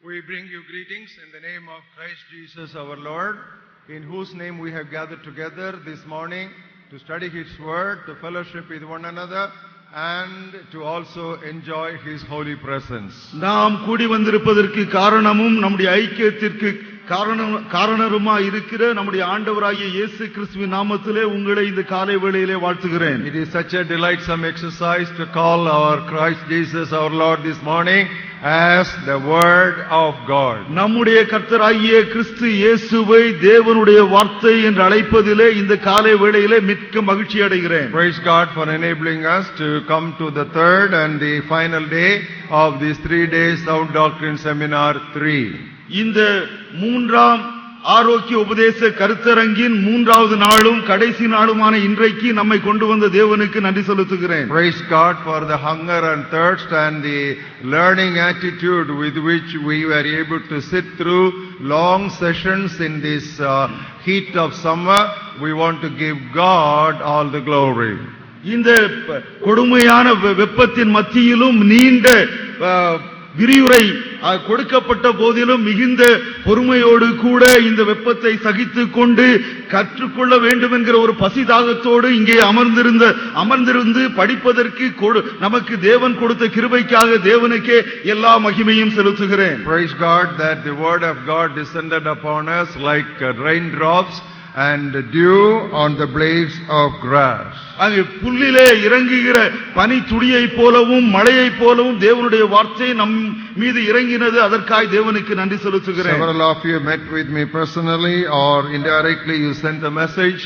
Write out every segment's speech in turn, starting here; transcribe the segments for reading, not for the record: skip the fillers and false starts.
We bring you greetings in the name of Christ Jesus our Lord, in whose name we have gathered together this morning to study His Word, to fellowship with one another, and to also enjoy His holy presence. நாம் கூடி வந்திருப்பதற்கு காரணமும் நம்முடைய ஐக்கியத்திற்கு காரணருமா இருக்கிற நம்முடைய ஆண்டவராகிய இயேசு கிறிஸ்துவின் நாமத்திலே உங்களை இந்த காலை வேளையிலே வாழ்த்துகிறேன். It is such a delightsome exercise to call our Christ Jesus our Lord this morning as the Word of God. நம்முடைய கர்த்தராகிய கிறிஸ்து இயேசுவை தேவனுடைய வார்த்தை என்று அழைப்பதிலே இந்த காலை வேளையிலே மிக்க மகிழ்ச்சி அடைகிறேன். Praise God for enabling us to come to the third and the final day of these 3 days Sound Doctrine Seminar 3. இந்த மூன்றாம் ஆரோக்கிய உபதேச கருத்தரங்கின் மூன்றாவது நாளும் கடைசி நாளுமான இன்றைக்கு நம்மை கொண்டு வந்த தேவனுக்கு நன்றி செலுத்துகிறேன். Praise God for the hunger and thirst and the learning attitude with which we were able to sit through long sessions in this heat of summer. We want to give God all the glory. இந்த கொடுமையான வெப்பத்தின் மத்தியிலும் நீண்ட விரிவுரை கொடுக்கப்பட்ட போதிலும் மிகுந்த பொறுமையோடு கூட இந்த வெப்பத்தை சகித்துக் கொண்டு கற்றுக்கொள்ள வேண்டும் என்கிற ஒரு பசிதாகத்தோடு இங்கே அமர்ந்திருந்து படிப்பதற்கு நமக்கு தேவன் கொடுத்த கிருபைக்காக தேவனுக்கே எல்லா மகிமையும் செலுத்துகிறேன். Praise God that the word of God descended upon us like raindrops and dew on the blades of grass. அங்கே புல்லிலே இறங்குகிற பனி துளியை போலவும் மழையை போலவும் தேவனுடைய வார்த்தை நம் மீது இறங்கினது. அதற்காக தேவனுக்கு நன்றி செலுத்துகிறேன். Several of you met with me personally or indirectly you sent a message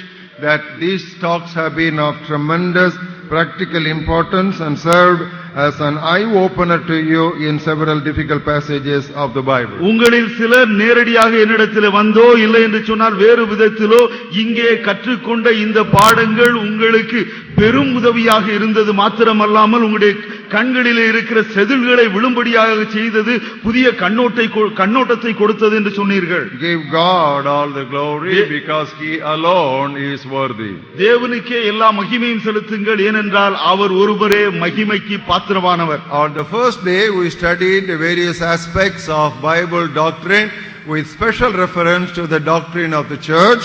that these talks have been of tremendous practical importance and served as an eye-opener to you in several difficult passages of the Bible. உங்களில் சிலர் நேரடியாக என்னிடத்தில் வந்தோ இல்லை என்று சொன்னால் வேறு விதத்திலோ இங்கே கற்றுக்கொண்ட இந்த பாடங்கள் உங்களுக்கு பெரும் உதவியாக இருந்தது மாத்திரமல்லாமல் உங்களுடைய கண்களிலே இருக்கிற செதில்களை விழும்படியாக செய்தது, புதிய கண்ணோட்டத்தை கொடுத்தது என்று சொன்னீர்கள். Give God all the glory because He alone is worthy. தேவனுக்கே எல்லா மகிமையும் செலுத்துங்கள், ஏனென்றால் அவர் ஒருவரே மகிமைக்கு பாத்திரமானவர். On the first day we studied the various aspects of Bible doctrine with special reference to the doctrine of the church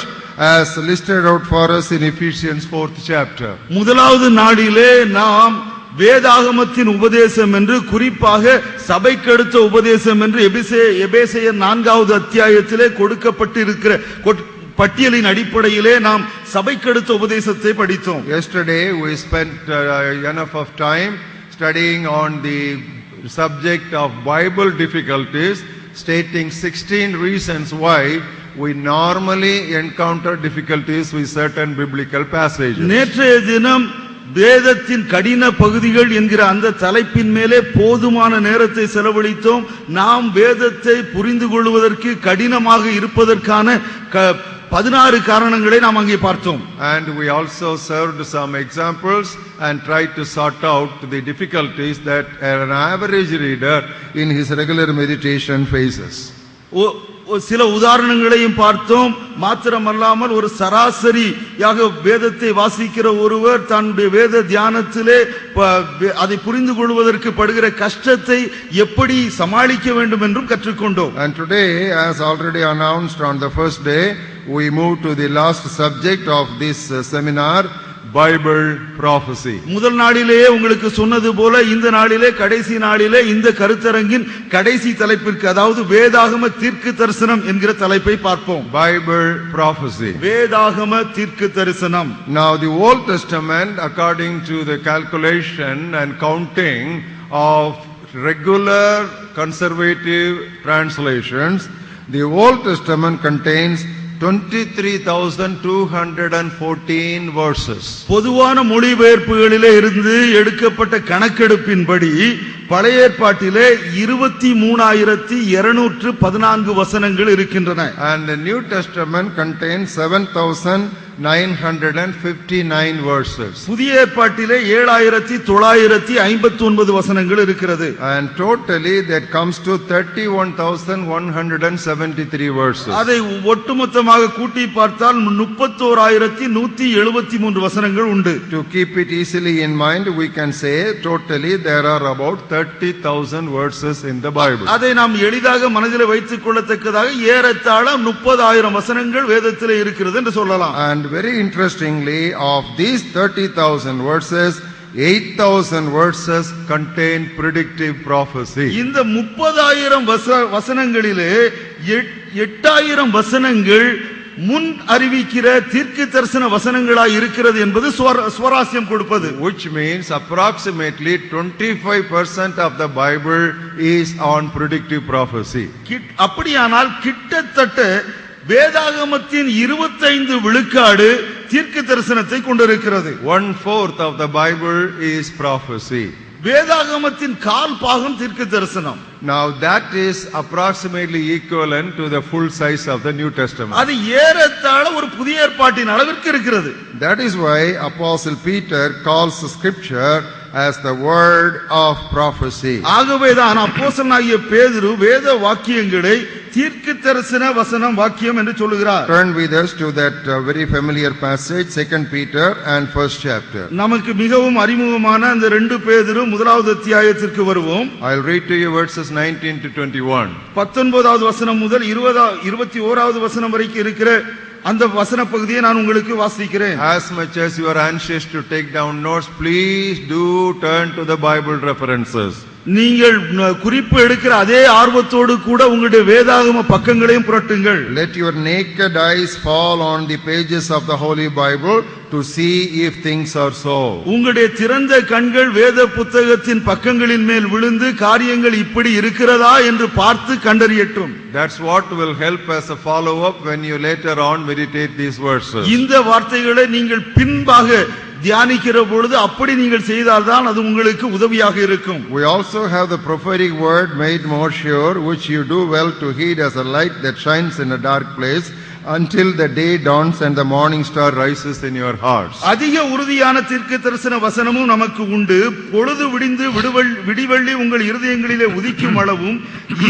as listed out for us in Ephesians 4th chapter. முதலாவது நாளிலே நாம் வேதாகமத்தின் உபதேசம் என்று, குறிப்பாக சபைக்கடுத்த உபதேசம் என்று எபேசியர் 4வது அத்தியாயத்திலே கொடுக்கப்பட்டிருக்கிற பட்டியலின் அடிப்படையிலே நாம் சபைக்கடுத்த உபதேசத்தை படித்தோம். Yesterday we spent enough of time studying on the subject of Bible difficulties, stating 16 reasons why we normally encounter difficulties with certain biblical passages. நேற்றைய தினம் வேதத்தின் கடின பகுதிகள் என்கிற அந்த தலைப்பின் மேலே போதுமான நேரத்தை செலவழித்தோம். நாம் வேதத்தை புரிந்து கொள்வதற்கு கடினமாக இருப்பதற்கான 16 காரணங்களை நாம் அங்கே பார்த்தோம். And we also served some examples and tried to sort out the difficulties that an average reader in his regular meditation faces. சில உதாரணங்களையும் பார்த்தோம். மாத்திரமல்லாமல் ஒரு சராசரியாக வேதத்தை வாசிக்கிற ஒருவர் தன்னுடைய வேத தியானத்திலே அதை புரிந்து கொள்வதற்கு படுகிற கஷ்டத்தை எப்படி சமாளிக்க வேண்டும் என்றும் கற்றுக்கொண்டோம். And today, as already announced on the first day, we move to the last subject of this seminar, Bible prophecy. முதல் நாளிலேயே உங்களுக்கு சொன்னது போல இந்த நாளிலே கடைசி நாளிலே இந்த கருத்தரங்கின் கடைசி தலைப்பிற்கு, அதாவது வேதாகம தீர்க்க தரிசனம் என்கிற தலைப்பை பார்ப்போம். Bible prophecy. வேதாகம தீர்க்க தரிசனம். Now the Old Testament, according to the calculation and counting of regular conservative translations, the Old Testament contains 23,214 verses. பொதுவான மொழிபெயர்ப்புகளிலே இருந்து எடுக்கப்பட்ட கணக்கெடுப்பின்படி பழைய ஏற்பாட்டிலே 23,214 வசனங்கள் இருக்கின்றன. And the New Testament contains 7,959 verses. புதிய ஏற்பாட்டிலே 7,959 வசனங்கள் இருக்கிறது. And totally that comes to 31,173 verses. அதை ஒட்டுமொத்தமாக கூட்டி பார்த்தால் 31,173 வசனங்கள் உண்டு. To keep it easily in mind, we can say totally there are about 30,000 verses in the Bible. அதை நாம் எளிதாக மனதில் வைத்துக் கொள்ளத்தக்கதாக ஏறத்தாழ 30,000 வசனங்கள் வேதத்திலே இருக்கிறது என்று சொல்லலாம். And very interestingly, of these 30,000 verses, 8,000 verses contain predictive prophecy. இந்த 30,000 வசனங்களிலே 8,000 வசனங்கள் முன் அறிவிக்கிற தீர்க்க தரிசன வசனங்களாய் இருக்கிறது என்பது சுவாரஸ்யம் கொடுப்பது. Which means approximately 25% of the Bible is on predictive prophecy. அப்படியானால் கிட்டத்தட்ட வேதாகமத்தின் 25 விழுக்காடு தீர்க்க தரிசனத்தை கொண்டிருக்கிறது. 1/4 of the Bible is prophecy. வேதாகமத்தின் கால் பாகம் தீர்க்க தரிசனம். Now that is approximately equivalent to the full size of the New Testament. அது ஏறத்தாழ ஒரு புதிய ஏற்பாட்டின் அளவிற்கு இருக்கிறது. That is why Apostle Peter calls the scripture as the word of prophecy. ஆகவேதான் அப்போஸ்தலனாகிய பேதுரு வேத வாக்கியங்களை தீர்க்க தரிசன வசனம் வாக்கியம் என்று சொல்லுகிறார். Turn with us to that very familiar passage, 2 Peter and 1st chapter. நமக்கு மிகவும் அறிமுகமான அந்த 2 பேதுரு முதலாவது அத்தியாயத்திற்கு வருவோம். I'll read to you verses 19 to 21. 19வது வசனம் முதல் 21வது வசனம் வரைக்கும் இருக்கிற அந்த வசன பகுதியை நான் உங்களுக்கு வாசிக்கிறேன். As much as you are anxious to take down notes, please do turn to the Bible references. நீங்கள் குறிப்பு எடுக்கிற அதே ஆர்வத்தோடு கூட உங்களுடைய வேதாகம பக்கங்களையும் புரட்டுங்கள். Let your naked eyes fall on the pages of the Holy Bible to see if things are so. உங்களுடைய திறந்த கண்கள் வேத புத்தகத்தின் பக்கங்களின் மேல் விழுந்து காரியங்கள் இப்படி இருக்கிறதா என்று பார்த்து கண்டறியட்டும். That's what will help as a follow up when you later on meditate these verses. இந்த வார்த்தைகளை நீங்கள் பின்பாக தியானிக்கிற பொழுது அப்படி நீங்கள் செய்தால்தான் அது உங்களுக்கு உதவியாக இருக்கும். We also have the prophetic word made more sure, which you do well to heed as a light that shines in a dark place, until the day dawns and the morning star rises in your hearts. அதிக உறுதியான தீர்க்க தரிசன வசனமும் நமக்கு உண்டு. பொழுது விடிந்து விடிவெள்ளி உங்கள் இருதயங்களிலே உதிக்கும் அளவும்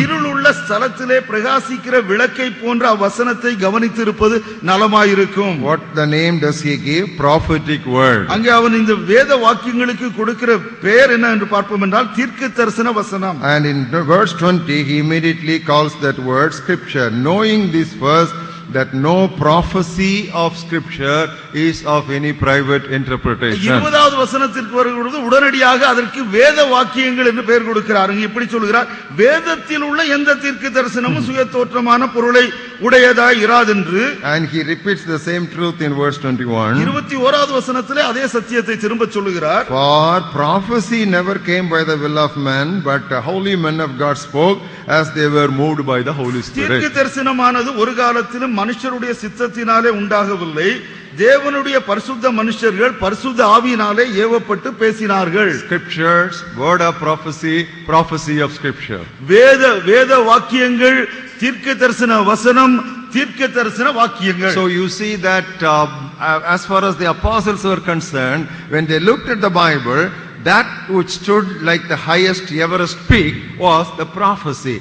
இருளுள்ள ஸ்தலத்திலே பிரகாசிக்கிற விளக்கை போன்ற வசனத்தை கவனித்திருப்பது நலமாயிருக்கும். What the name does he give? Prophetic word. அங்கே அவன் இந்த வேத வாக்கியங்களுக்கு கொடுக்கிற பெயர் என்ன என்று பார்ப்போம் என்றால் தீர்க்க தரிசன வசனம். And in verse 20 he immediately calls that word scripture, knowing this first, that no prophecy of scripture is of any private interpretation. 20வது வசனத்திற்கு வருகிறது உடனடியாக அதற்கு வேத வாக்கியங்கள் என்று பெயர் கொடுக்கிறார். இப்படி சொல்கிறார், வேதத்தில் உள்ள எந்த தீர்க்க தரிசனமும் சுய தோற்றமான பொருளை உடையதாய் இராதென்று. And he repeats the same truth in verse 21. 21வது வசனத்திலே அதே சத்தியத்தை திரும்ப சொல்லுகிறார். For prophecy never came by the will of man, but holy men of God spoke as they were moved by the Holy Spirit. தீர்க்க தரிசனமானது ஒரு காலத்திலும் மனுஷருடைய சித்தத்தினாலே உண்டாகவில்லை, தேவனுடைய பரிசுத்த மனுஷர்கள் பரிசுத்த ஆவியினாலே ஏவப்பட்டு பேசினார்கள். Scriptures, word of prophecy, prophecy of scripture. வேத வாக்கியங்கள் தீர்க்க தரிசன வசனம் தீர்க்க தரிசன வாக்கியங்கள். So you see that as far as the apostles were concerned, when they looked at the Bible, that which stood like the highest Everest peak was the prophecy,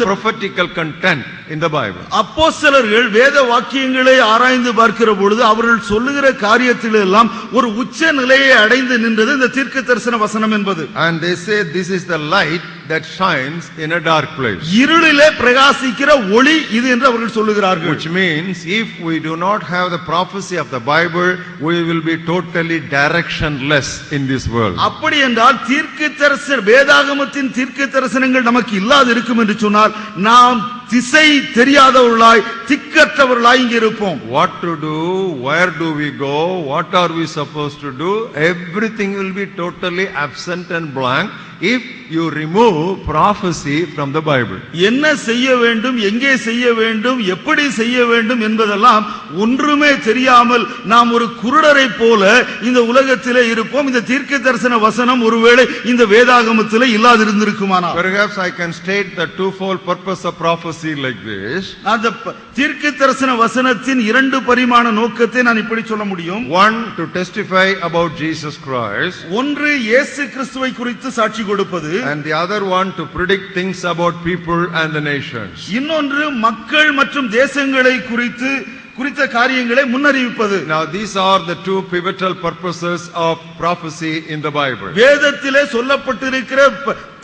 the prophetical content in the Bible. அப்போஸ்தலர்கள் வேத வாக்கியங்களை ஆராய்ந்து பார்க்கிற பொழுது அவர்கள் சொல்லுகிற காரியத்தில் எல்லாம் ஒரு உச்ச நிலையை அடைந்து நின்றது இந்த தீர்க்க தரிசன வசனம் என்பது. And they say this is the light that shines in a dark place. இருளிலே பிரகாசிக்கிற ஒளி இது என்று அவர்கள் சொல்லுகிறார்கள். Which means if we do not have the prophecy of the Bible, we will be totally directionless in this world. அப்படி என்றால் தீர்க்க தரிசன வேதாகமத்தின் தீர்க்க தரிசனங்கள் நமக்கு இல்லாது இருக்கும் என்று சொன்னால் நாம் திசை தெரியாதவர்களாய் திக்கற்றவர்களாய் இங்கே இருப்போம். What to do, where do we go, what are we supposed to do, everything will be totally absent and blank if you remove prophecy from the Bible. என்ன செய்ய வேண்டும், எங்கே செய்ய வேண்டும், எப்படி செய்ய வேண்டும் என்பதெல்லாம் ஒன்றுமே தெரியாமல் நாம் ஒரு குருடரை போல இந்த உலகத்திலே இருப்போம். இந்த தீர்க்க தரிசன வசனம் ஒருவேளை இந்த வேதாகமத்திலே இல்லாதிருந்திருக்குமானால் perhaps I can state the twofold purpose of prophecy like this. அந்த தீர்க்க தரிசன வசனத்தின் இரண்டு பரிமாண நோக்கத்தை நான் இப்படி சொல்ல முடியும். One, to testify about Jesus Christ. ஒன்று இயேசு கிறிஸ்துவை குறித்து சாட்சி கொடுப்பது. And the other one, to predict things about people and the nations. இன்னொன்று மக்கள் மற்றும் தேசங்களை குறித்து குறித்த காரியங்களை முன்னறிவிப்பது. Now these are the two pivotal purposes of prophecy in the Bible. வேதத்திலே சொல்லப்பட்டிருக்கிற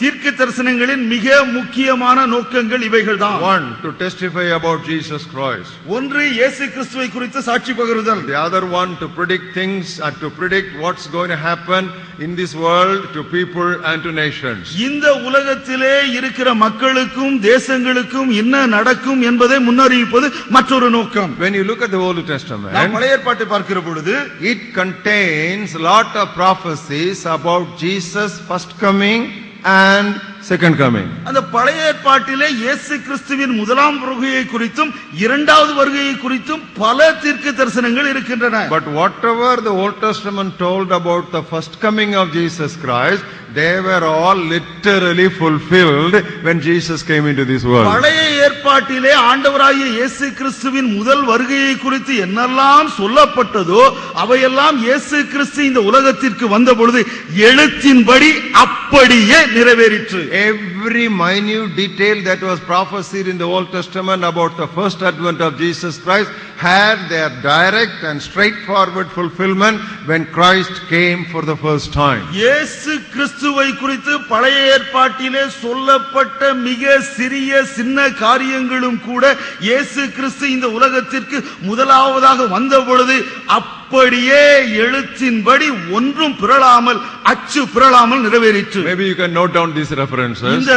தீர்க்க தரிசனங்களின் மிக முக்கியமான நோக்கங்கள் இவைகள்தான். One, to testify about Jesus Christ. ஒன்று இயேசு கிறிஸ்துவை குறித்து சாட்சி பகருதல். The other one, to predict things and to predict what's going to happen in this world to people and to nations. இந்த உலகத்திலே இருக்கிற மக்களுக்கும் தேசங்களுக்கும் என்ன நடக்கும் என்பதை முன்னறிவிப்பது மற்றொரு நோக்கம். When you look at the Old Testament, நாம் பழைய ஏற்பாட்டை பார்க்கிற பொழுது it contains lot of prophecies about Jesus' first coming and second coming. அந்த பழைய ஏற்பாட்டிலே இயேசு கிறிஸ்துவின் முதலாம் வருகையை குறித்தும் இரண்டாவது வருகையை குறித்தும் பல தீர்க்க தரிசனங்கள் இருக்கின்றன. But whatever the Old Testament told about the first coming of Jesus Christ, they were all literally fulfilled when Jesus came into this world. பழைய ஏற்பாட்டிலே ஆண்டவராகிய இயேசு கிறிஸ்துவின் முதல் வருகையை குறித்து என்னெல்லாம் சொல்லப்பட்டதோ அவையெல்லாம் இயேசு கிறிஸ்து இந்த உலகத்திற்கு வந்த பொழுது எழுத்தின்படி அப்படியே நிறைவேறிற்று. Every minute detail that was prophesied in the Old Testament about the first advent of Jesus Christ had their direct and straightforward fulfillment when Christ came for the first time. இயேசு கிறிஸ்துவை குறித்து பழைய ஏற்பாட்டிலே சொல்லப்பட்ட மிக சிறிய சின்ன காரியங்களும் கூட இயேசு கிறிஸ்து இந்த உலகத்திற்கு முதலாவதாக வந்த பொழுது அப்படியே எழுத்தின்படி ஒன்றும் பிறழாமல் அச்சு பிறழாமல் நிறைவேறிற்று. Maybe you can note down these references. இந்த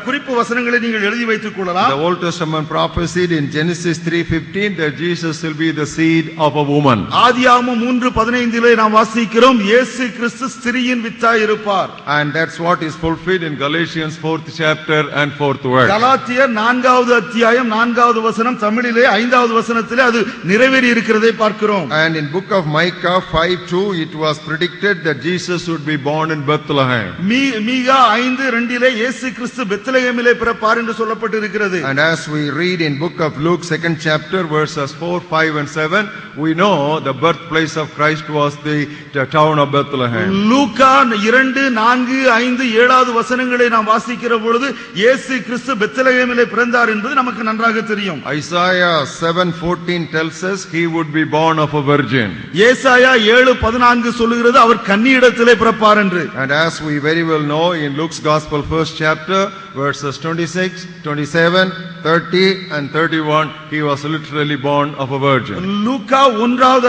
குறிப்பு வசனங்களை நீங்கள் எழுதி வைத்துக் கொள்ளலாம். The Old Testament prophesied in Genesis 3:15 that Jesus will be the seed of a woman. ஆதியாகமம் 3:15 நாம் வாசிக்கிறோம் இயேசு கிறிஸ்து ஸ்திரீயின் வித்தாய் இருப்பார். And that's what is fulfilled in Galatians 4th chapter and 4th verse. கலாத்தியர் 4வது அத்தியாயம் 4வது வசனம் தமிழிலே 5வது வசனத்திலே அது நிறைவேறி இருக்கிறதை பார்க்கிறோம். And in book of Micah 5:2 it was predicted that Jesus would be born in Bethlehem. மீகா 5:2 இயேசு கிறிஸ்து பெத்லகேமிலே பிறப்பார் என்று சொல்லப்பட்டிருக்கிறது. And as we read in book of Luke 2nd chapter verses 4, 5 and 7, we know the birthplace of Christ was the town of Bethlehem. லூக்கா 2, 4, 5, 7வது வசனங்களை நாம் வாசிக்கிற பொழுது இயேசு கிறிஸ்து பெத்லகேமிலே பிறந்தார் என்பது நமக்கு நன்றாக தெரியும். Isaiah 7:14 tells us he would be born of a virgin. ஏசாயா 7:14 சொல்லுகிறது அவர் கன்னியிடத்திலே பிறப்பார் என்று. And as we very well know in Luke's Gospel 1st chapter verses 26, 27, 30 and 31 he was literally born of a virgin. லூக்கா 1வது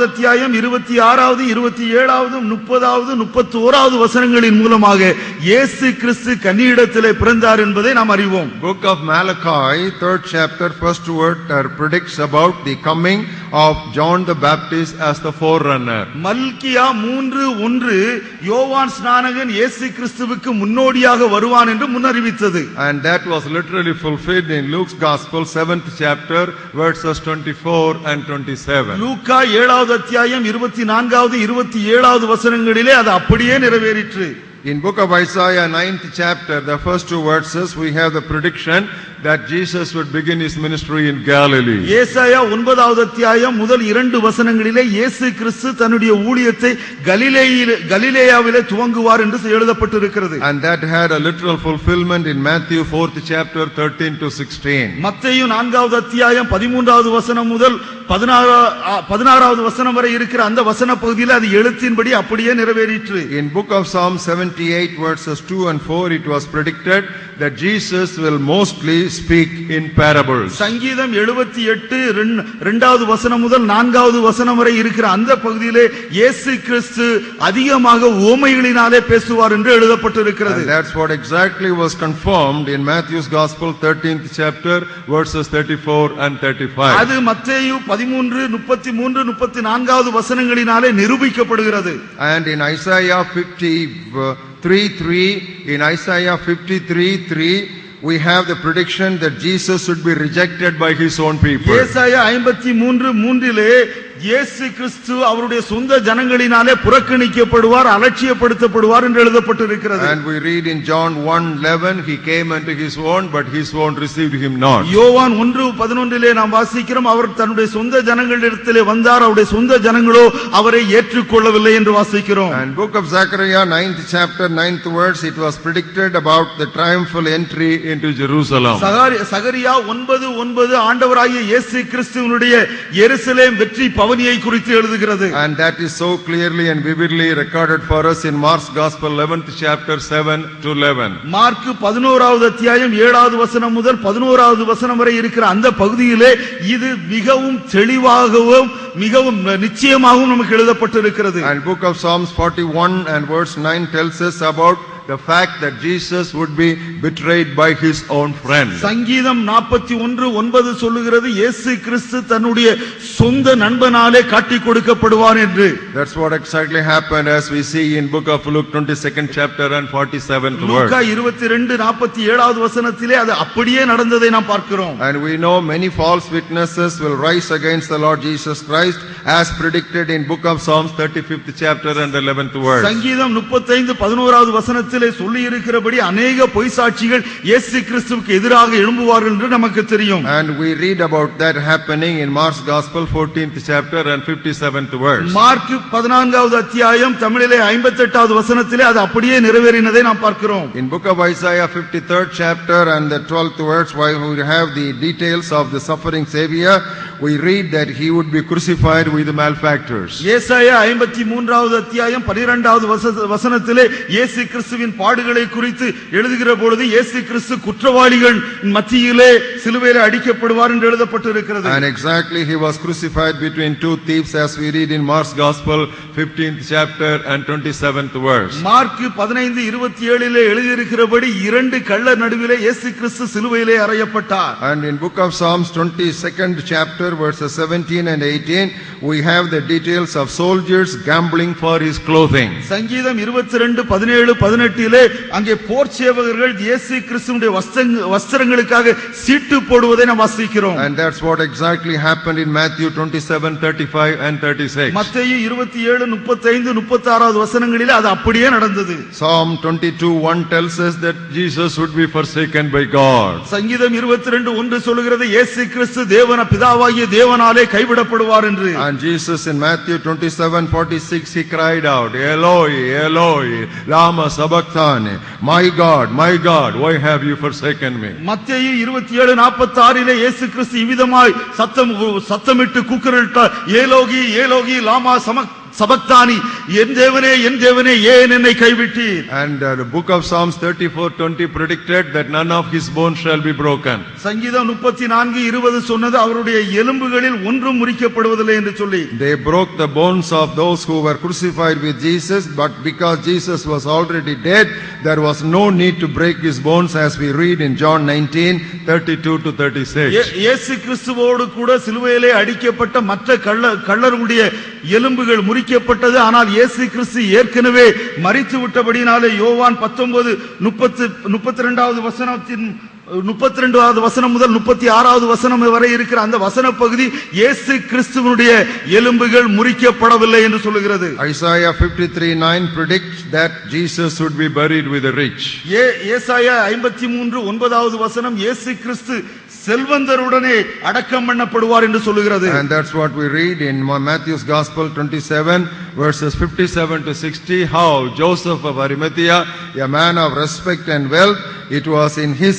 அத்தியாயம் 26வது 27வது 30வது 31வது வசனங்களின் மூலமாக இயேசு கிறிஸ்து கன்னியிடத்திலே பிறந்தார் என்பதை நாம் அறிவோம். Book of Malachi 3rd chapter 1st word predicts about the coming of John the Baptist as the forerunner. மல்கியா 3:1 யோவான் ஸ்நானகன் இயேசு கிறிஸ்துவுக்கு முன்னோடியாக வருவான் என்று முன்னறிவித்தது. And that was literally fulfilled in Luke's Gospel 7th chapter verses 24 and 27. லூக்கா 7வது அத்தியாயம் 24வது 27வது வசனங்களிலே அது அப்படியே நிறைவேறிற்று. In book of Isaiah 9th chapter, the first two verses, we have the prediction that Jesus would begin his ministry in Galilee. ஏசாயா 9வது அத்தியாயம் முதல் 2 வசனங்களிலே இயேசு கிறிஸ்து தன்னுடைய ஊழியத்தை கலிலேயாவிலே துவங்குவார் என்று எழுதப்பட்டிருக்கிறது. And that had a literal fulfillment in Matthew 4th chapter 13 to 16. மத்தேயு 4வது அத்தியாயம் 13வது வசனம் முதல் 16வது வசனம் வரை இருக்கிற அந்த வசன பகுதியில் அது எழுத்தின்படி அப்படியே நிறைவேறிற்று. In book of Psalm 78 verses 2 and 4 it was predicted that Jesus will mostly speak in parables. சங்கீதம் 78 2வது வசனம் முதல் 4வது வசனம் வரை இருக்கிற அந்த பகுதியிலே இயேசு கிறிஸ்து அதிகமாக உவமைகளினாலே பேசுவார் என்று எழுதப்பட்டிருக்கிறது. And that's what exactly was confirmed in Matthew's Gospel 13th chapter verses 34 and 35. அது மத்தேயு 13, 33, 34வது வசனங்களினாலே நிரூபிக்கப்படுகிறது. And in Isaiah 53:3, in Isaiah 53:3 we have the prediction that Jesus would be rejected by his own people. ஏசாயா 53:3 இலே இயேசு கிறிஸ்து அவருடைய சொந்த ஜனங்களினாலே புறக்கணிக்கப்படுவார், அலட்சியப்படுத்தப்படுவார் என்று எழுதப்பட்டிருக்கிறது. And we read in John 1:11, he came unto his own, but his own received him not. யோவான் 1:11 நாம் வாசிக்கிறோம், அவர் தன்னுடைய சொந்த ஜனங்களிடத்திலே வந்தார், அவருடைய சொந்த ஜனங்களோ அவரை ஏற்றுக்கொள்ளவில்லை என்று வாசிக்கிறோம். And book of Zechariah 9th chapter 9th verse, it was predicted about the triumphal entry into Jerusalem. சகரியா 9:9 ஆண்டவராகிய இயேசு கிறிஸ்துவினுடைய எருசலேம் வெற்றி பவனியை குறித்து எழுதுகிறது. And that is so clearly and vividly recorded for us in Mark's Gospel 11th chapter 7 to 11. Mark 11வது அத்தியாயம் 7வது வசனம் முதல் 11வது வசனம் வரை இருக்கிற அந்த பகுதியிலே இது மிகவும் தெளிவாகவும் மிகவும் நிச்சயமாகவும் நமக்கு எழுதப்பட்டிருக்கிறது. And book of Psalms 41 and verse 9 tells us about the fact that Jesus would be betrayed by his own friends. சங்கீதம் 41:9 சொல்லுகிறது, இயேசு கிறிஸ்து தன்னுடைய சொந்த நண்பனாலே காட்டிக் கொடுக்கப்படுவார் என்று. That's what exactly happened as we see in book of Luke 22nd chapter and 47th verse. லூக்கா 22:47வது வசனத்திலே அது அப்படியே நடந்ததை நாம் பார்க்கிறோம். And we know many false witnesses will rise against the Lord Jesus Christ as predicted in book of Psalms 35th chapter and 11th verse. சங்கீதம் 35:11வது வசனத்திலே சொல்லி இருக்கிறபடி अनेक பொய் சாட்சிகள் இயேசு கிறிஸ்துவுக்கு எதிராக எழும்புவார்கள் என்று நமக்கு தெரியும். And we read about that happening in Mark's Gospel 14th chapter and 57th verse. Mark 14வது அத்தியாயம் தமிழிலே 58வது வசனத்திலே அது அப்படியே நிறைவேறினதை நாம் பார்க்கிறோம். In book of Isaiah 53rd chapter and the 12th verse, while we have the details of the suffering Savior, we read that he would be crucified with the malefactors. ஏசாயா 53வது அத்தியாயம் 12வது வசனத்திலே இயேசு கிறிஸ்துவின் பாடுகளை குறித்து எழுதுகிற பொழுது இயேசு கிறிஸ்து குற்றவாளிகள் மத்தியிலே சிலுவையிலே அடிக்கப்படுவார் என்று எழுதப்பட்டிருக்கிறது. And exactly he was crucified between two thieves as we read in Mark's Gospel 15th chapter and 27th verse. Mark 15:27 எழுதியிருக்கிறபடி இரண்டு கள்ளர் நடுவிலே இயேசு கிறிஸ்து சிலுவையிலே அறையப்பட்டார். And in book of Psalms 22nd chapter verses 17 and 18, we have the details of soldiers gambling for his clothing. சங்கீதம் 22:17-18 அங்கே போர் சேவகர்கள் இயேசு கிறிஸ்துவினுடைய வஸ்திரங்களுக்காக சீட்டு போடுவதை நாம் வாசிக்கிறோம். And that's what exactly happened in Matthew 27:35 and 36. மத்தேயு 27:35-36வது வசனங்களிலே அது அப்படியே நடந்தது. Psalm 22:1 tells us that Jesus would be forsaken by God. சங்கீதம் 22:1 சொல்கிறது இயேசு கிறிஸ்து பிதாவாகிய தேவனாலே கைவிடப்படுவார் என்று. And Jesus in Matthew 27:46 he cried out, Eloi, Eloi, lama sabachthani, my God, why have you forsaken me? மத்தேயு 27:46 இயேசு கிறிஸ்து இவ்விதமாய் சத்தமிட்டு கூக்குரலிட்டார், ஏலோகி ஏலோகி லாமா சபக்தானி, என் தேவனே ஏன் என்னை கைவிட்டீர்? And the book of Psalms 34:20 predicted that none of his bones shall be broken. சங்கீதம் 34:20 சொன்னது அவருடைய எலும்புகளில் ஒன்றும் முறிக்கப்படுவதில்லை என்று சொல்லி. They broke the bones of those who were crucified with Jesus, but because Jesus was already dead, there was no need to break his bones as we read in John 19:32-36. இயேசு கிறிஸ்துவோடு கூட சிலுவையிலே அடிக்கப்பட்ட மற்ற கள்ளருடைய எலும்புகள் முறிக்கப்பட்டது. ஆனால் இயேசு கிறிஸ்து ஏற்கனவே மரித்து விட்டபடினாலே யோவான் 19:32வது வசனத்தின் 32வது வசனம் முதல் 36வது வசனம் வரை இருக்கிற அந்த வசன பகுதி இயேசு கிறிஸ்துவினுடைய எலும்புகள் முறிக்கப்படவில்லை என்று சொல்லுகிறது. Isaiah 53:9 predicts that Jesus would be buried with the rich. ஏசாயா 53:9வது வசனம் இயேசு கிறிஸ்து செல்வந்தருடனே அடக்கம் பண்ணப்படுவார் என்று சொல்லுகிறது. And that's what we read in Matthew's Gospel 27 verses 57-60, how Joseph of Arimathea, a man of respect and wealth, it was in his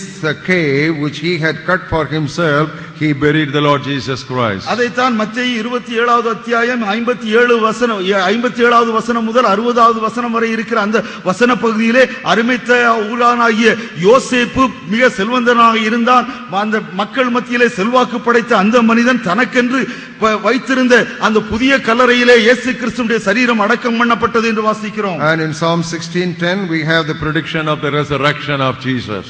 cave which he had cut for himself, he buried the Lord Jesus Christ. அதைத்தான் மத்தேயு 27வது அத்தியாயம் 57வது வசனம் முதல் 60வது வசனம் வரை இருக்கிற அந்த வசன பகுதியிலே அரிமத்தேயா ஊரானாகிய யோசேப்பு மிக செல்வந்தனாக இருந்தான். அந்த மக்கள் மத்தியிலே செல்வாக்கு படைத்த அந்த மனிதன் தனக்கென்று வைத்திருந்த அந்த புதிய கல்லறையிலே இயேசு கிறிஸ்துவினுடைய சரீரம் அடக்கம் பண்ணப்பட்டது என்று வாசிக்கிறோம். And in Psalm 16:10 we have the prediction of the resurrection of Jesus.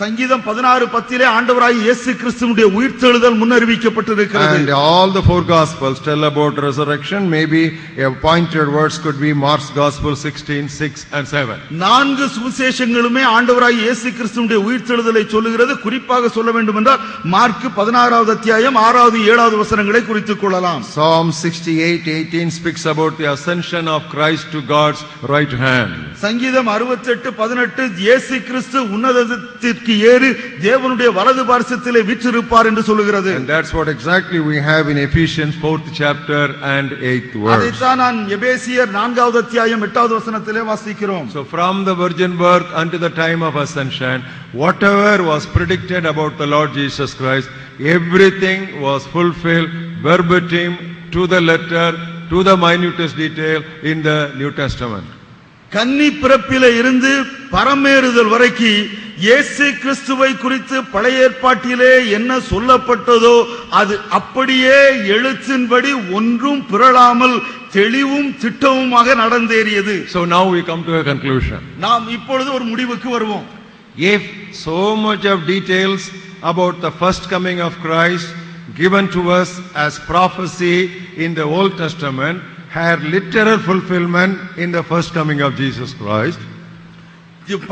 சங்கீதம் 16:10 ஆண்டவராகிய இயேசு கிறிஸ்துவினுடைய உயிர்த்தெழுதல் முன்னறிவிக்கப்பட்டிருக்கிறது. And all the four gospels tell about resurrection. Maybe a pointed words could be Mark's Gospel 16:6 and 7. நான்கு சுவிசேஷங்களுமே ஆண்டவராகிய இயேசு கிறிஸ்துவினுடைய உயிர்த்தெழுதலை சொல்லுகிறது. குறிப்பாக சொல்ல வேண்டும் என்றால் மார்க் 16வது அத்தியாயம் 6வது 7வது வசனங்களை குறித்து கொள்ளலாம். Psalm 68:18 speaks about the ascension of Christ to God's right hand. சங்கீதம் 68:18 இயேசு கிறிஸ்து உன்னதத்திற்கு ஏறி தேவனுடைய வலது பார்சத்திலே வீற்றிருப்பார் என்று சொல்லுகிறது. And that's what exactly we have in Ephesians 4th chapter and 8th verse. அதைத்தான் நான் எபேசியர் 4வது அத்தியாயம் 8வது வசனத்திலே வாசிக்கிறோம். So from the virgin birth unto the time of ascension, whatever was predicted about the Lord Jesus Christ, everything was fulfilled verbatim to the letter, to the minutest detail in the New Testament. கன்னி பிறப்பிலே இருந்து பரமேறுதல் வரைக்கும் இயேசு கிறிஸ்துவை குறித்து பழைய ஏற்பாட்டிலே என்ன சொல்லப்பட்டதோ அது அப்படியே எழுத்தின்படி ஒன்றும் பிறழாமல் தெளிவும் திட்டமுமாக நடந்தேறியது. So now we come to a conclusion. நாம் இப்பொழுது ஒரு முடிவுக்கு வருவோம். If so much of details about the first coming of Christ given to us as prophecy in the Old Testament had literal fulfillment in the first coming of Jesus Christ,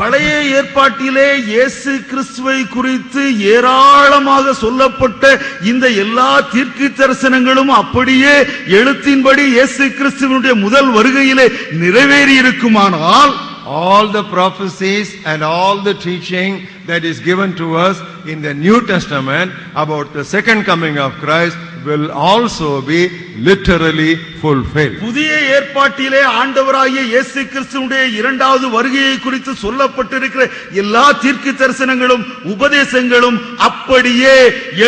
பழைய ஏற்பாட்டிலே இயேசு கிறிஸ்துவை குறித்து ஏராளமாக சொல்லப்பட்ட இந்த எல்லா தீர்க்க தரிசனங்களும் அப்படியே எழுத்தின்படி இயேசு கிறிஸ்துவினுடைய முதல் வருகையிலே நிறைவேறி இருக்குமானால், all the prophecies and all the teaching that is given to us in the New Testament about the second coming of Christ will also be literally fulfilled. புதிய ஏற்பாட்டிலே ஆண்டவராகிய இயேசு கிறிஸ்துவினுடைய இரண்டாவது வருகையை குறித்து சொல்லப்பட்டிருக்கிற எல்லா தீர்க்க தரிசனங்களும் உபதேசங்களும் அப்படியே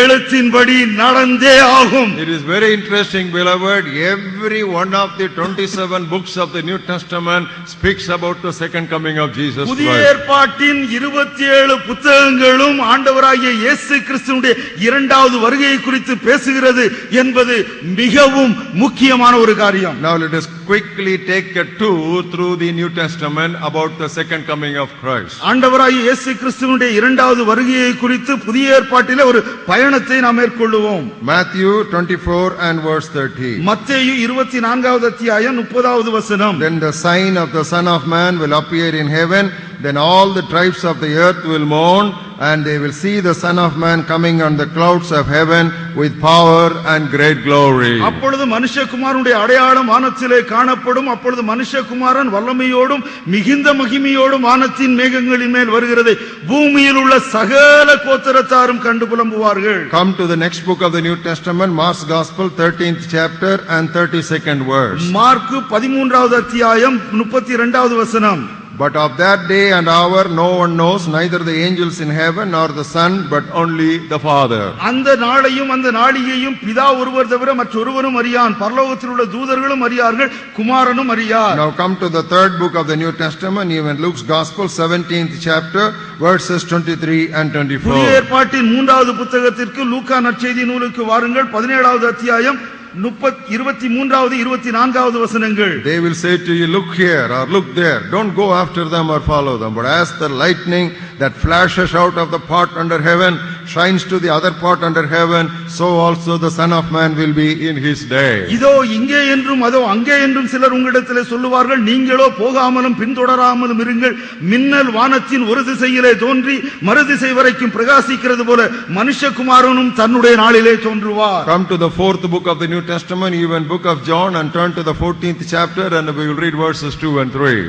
எழுத்தின்படி நடந்தே ஆகும். It is very interesting, beloved. Every one of the 27 books of the New Testament speaks about the second coming of Jesus புதிய Christ. ஏற்பாட்டின் 27 புத்தகங்களும் ஆண்டவராகிய இயேசு கிறிஸ்துவினுடைய இரண்டாவது வருகையை குறித்து பேசுகிறது என்பது மிகவும் முக்கியமான ஒரு காரியம். Now let us quickly take a tour through the New Testament about the second coming of Christ. ஆண்டவராகிய இயேசு கிறிஸ்துவினுடைய இரண்டாவது வருகையை குறித்து புதிய ஏற்பாட்டிலே ஒரு பயணத்தை நாம் மேற்கொள்வோம். Matthew 24 and verse 30. மத்தேயு 24வது அத்தியாயம் 30வது வசனம். Then the sign of the Son of Man will appear in heaven, then all the tribes of the earth will mourn, and they will see the Son of Man coming on the clouds of heaven with power and great glory. அப்பொழுது மனுஷகுமாரனுடைய அடையாளம் வானத்திலே காணப்படும். அப்பொழுது மனுஷகுமாரன் வல்லமையோடும் மிகுந்த மகிமையோடும் வானத்தின் மேகங்களின் மேல் வருகிறதை பூமியில் உள்ள சகல கோத்திரத்தாரும் கண்டு புலம்புவார்கள். Come to the next book of the New Testament, Mark's Gospel 13th chapter and 32nd verse. மார்க்கு 13வது அத்தியாயம் 32வது வசனம். But of that day and hour no one knows, neither the angels in heaven nor the Son, but only the Father. அந்த நாளையும் அந்த நாளிகையும் பிதா ஒருவர் தவிர மற்றொருவரும் அறியான். பரலோகத்தில் உள்ள தூதர்களும் அறியார்கள், குமாரனும் அறியார். Now come to the third book of the New Testament, even Luke's Gospel 17th chapter verses 23 and 24. புதிய ஏற்பாட்டின் 3வது புத்தகத்திற்கு லூக்கா நற்செய்தி நூலுக்கு வாருங்கள். 17வது அத்தியாயம் 23வது 24வது வசனங்கள். They will say to you, look here or look there. Don't go after them or follow them. But as the lightning that flashes out of the pot under heaven shines to the other pot under heaven, so also the Son of Man will be in his day. இதோ இங்கே என்றும் அதோ அங்கே என்றும் சிலர் உங்களிடத்திலே சொல்லுவார்கள். நீங்களோ போகாமலும் பின்தொடராமலும் இருங்கள். மின்னல் வானத்தின் ஒரு திசையிலே தோன்றி மறுதிசை வரைக்கும் பிரகாசிக்கிறது போல மனுஷகுமாரனும் தன்னுடைய நாளிலே தோன்றுவார். Come to the fourth book of the New Testament, even book of John, and turn to the 14th chapter, and we will read verses 2 and 3.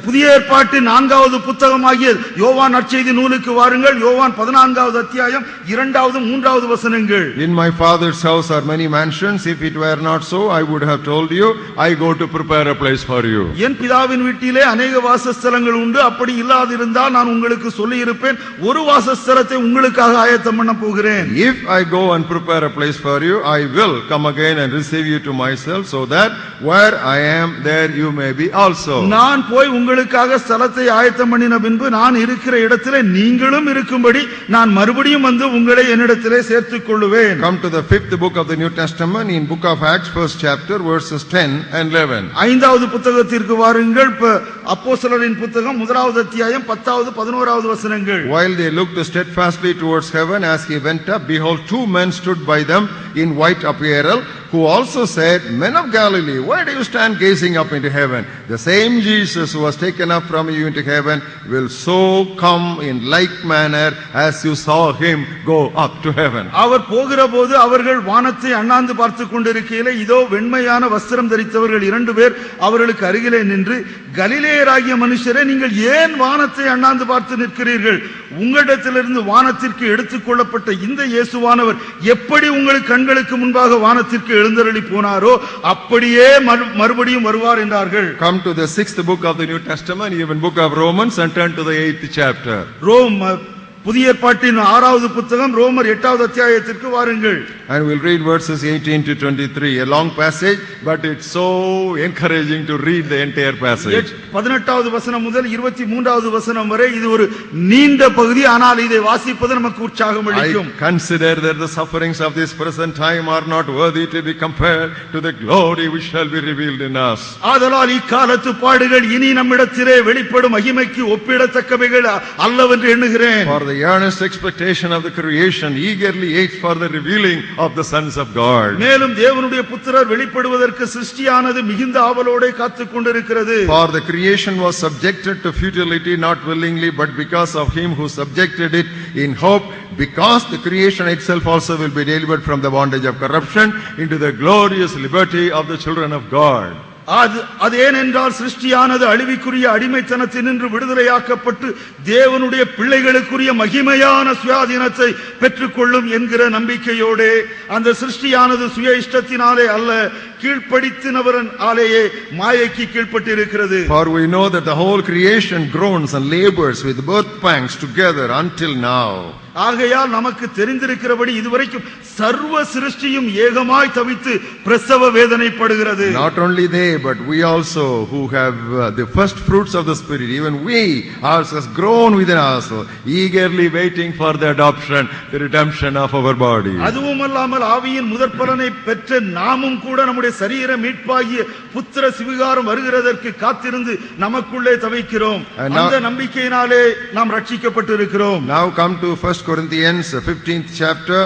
புதிய ஏற்பாட்டின் 4வது புத்தகமாகிய யோவான் நற்செய்தி நூலுக்கு வாருங்கள். யோவான் 14வது அத்தியாயம் 2வது 3வது வசனங்கள். In my Father's house are many mansions. If it were not so, I would have told you. I go to prepare a place for you. என் பிதாவின் வீட்டிலே அநேக வாசஸ்தலங்கள் உண்டு. அப்படி இல்லாதிருந்தால் நான் உங்களுக்கு சொல்லி இருப்பேன். ஒரு வாசஸ்தலத்தை உங்களுக்காக ஆயத்தம் பண்ண போகிறேன். If I go and prepare a place for you, I will come again and receive you to myself, so that where I am, there you may be also. நான் போய் உங்களுக்காக ஸ்தலத்தை ஆயத்தம் பண்ணின பின்பு நான் இருக்கிற இடத்திலே நீங்களும் இருக்கும்படி நான் மறுபடியும் வந்து உங்களை என்னிடத்திலே சேர்த்துக் கொள்ளுவேன். Come to the 5th book of the New Testament, in book of Acts 1st chapter verses 10 and 11. 5வது புத்தகத்திற்கு வாருங்கள். அப்போஸ்தலரின் புத்தகம் 1வது அத்தியாயம் 10வது 11வது வசனங்கள். While they looked steadfastly towards heaven as he went up, behold, two men stood by them in white apparel, who also said, Men of Galilee, why do you stand gazing up into heaven? The same Jesus who was taken up from you into heaven will so come in like manner as you saw him go up to heaven. அவர் போகிற போது அவர்கள் வானத்தை அண்ணாந்து பார்த்துக் கொண்டிருக்கையிலே இதோ வெண்மையான வஸ்திரம் தரித்தவர்கள் 2 பேர் அவர்களுக்கு அருகிலே நின்று, கலிலேயராகிய மனுஷரே, நீங்கள் ஏன் வானத்தை அண்ணாந்து பார்த்து நிற்கிறீர்கள்? உங்களிடத்திலிருந்து வானத்திற்கு எடுத்துக் கொள்ளப்பட்ட இந்த இயேசுவானவர் எப்படி உங்கள் கண்களுக்கு முன்பாக வானத்திற்கு எழுந்தருளி போனாரோ அப்படியே மறுபடியும் வருவார் என்றார்கள். Come to the 6th book of the New Testament, even book of Romans, and turn to the 8th chapter. புதிய ஏற்பாட்டின் 6வது புத்தகம் ரோமர் 8வது அத்தியாயத்திற்கு வாருங்கள். And we'll read verses 18 to 23, a long passage, but it's so encouraging to read the entire passage. 18வது வசனம் முதல் 23வது வசனம் வரை இது ஒரு நீண்ட பகுதி, ஆனால் இதை வாசிப்பது நமக்கு உற்சாகம் அளிக்கும். I consider that the sufferings of this present time are not worthy to be compared to the glory which shall be revealed in us. ஆதலால் இக்காலத்து பாடுகள் இனி நம்மிடத்திலே வெளிப்படும் மகிமைக்கு ஒப்பிடத்தக்கவைகள் அல்லவென்று எண்ணுகிறேன். For the earnest expectation of the creation eagerly waits for the revealing of the sons of God. மேலும் தேவனுடைய புத்திரர் வெளிப்படுவதற்கு சிருஷ்டியானது மிகுந்த ஆவலோடு காத்துக் கொண்டிருக்கிறது. For the creation was subjected to futility not willingly but because of him who subjected it in hope, because the creation itself also will be delivered from the bondage of corruption into the glorious liberty of the children of God. அது ஏனென்றால் சிருஷ்டியானது அழிவுக்குரிய அடிமைத்தனத்தினின்று விடுதலையாக்கப்பட்டு தேவனுடைய பிள்ளைகளுக்குரிய மகிமையான சுயாதீனத்தை பெற்றுக்கொள்ளும் என்கிற நம்பிக்கையோடு அந்த சிருஷ்டியானது சுய இஷ்டத்தினாலே அல்ல, கீழ்ப்படித்தினவரன் ஆலேயே மாயைக்கு கீழ்ப்பட்டிருக்கிறது. For we know that the whole creation groans and labors with birth pangs together until now. ஆகையால் நமக்கு தெரிந்திருக்கிறபடி இதுவரைக்கும் சர்வ சிருஷ்டியும் ஏகமாய் தவித்து பிரசவ வேதனைப்படுகிறது. Not only they, but we also who have the first fruits of the Spirit, even we ourselves groan within ourselves, eagerly waiting for the adoption, the redemption of our body. அதுவுமல்லாமல் ஆவியின் முதற்பலனை பெற்ற நாமும் கூட நம்முடைய சரீர மீட்பாகிய புத்திர சிவிகாரம் வருகிறதற்கு காத்திருந்து நமக்குள்ளே தவிக்கிறோம். அந்த நம்பிக்கையினாலே நாம் ரட்சிக்கப்பட்டிருக்கிறோம். Now come to 1 Corinthians 15th chapter,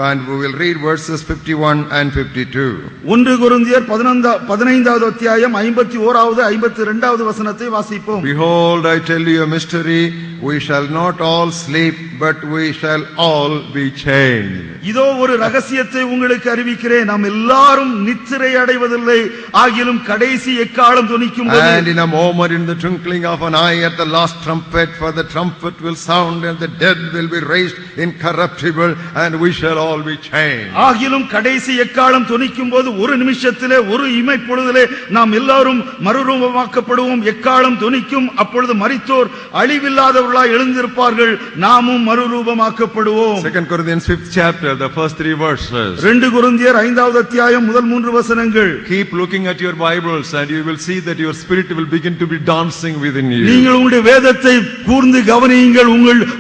and we will read verses 51 and 52. 1 கொரிந்தியர் 15வது அத்தியாயம் 51வது 52வது வசனத்தை வாசிப்போம். Behold, I tell you a mystery, we shall not all sleep, but we shall all be changed. இதோ ஒரு ரகசியத்தை உங்களுக்கு அறிவிக்கிறேன், நாம் எல்லாரும் நித்திரை அடைவதில்லை, ஆகிலும் கடைசி எக்காலம் தொனிக்கும் போது, and in a moment, in the twinkling of an eye, at the last trumpet, for the trumpet will sound and the dead will be raised incorruptible, and we shall all be changed. ஆகிலும் கடைசி எக்காலம் தொனிக்கும் போது ஒரு நிமிஷத்திலே ஒரு இமைப்பொழுதிலே நாம் எல்லாரும் மறுரூபமாக்கப்படுவோம். எக்காலம் தொனிக்கும், அப்பொழுது மரித்தோர் அழிவில்லாதவர்களாய் எழுந்திருப்பார்கள், நாமும் மறுரூபமாக்கப்படுவோம். 2 Corinthians 5th chapter, the first 3 verses. 2 கொரிந்தியர் 5வது அத்தியாயம் முதல் 3 வசனங்கள். Keep looking at your Bibles and you will see that your spirit will begin to be dancing within you. நீங்கள் உங்களுடைய வேதத்தை கூர்ந்து கவனியுங்கள்,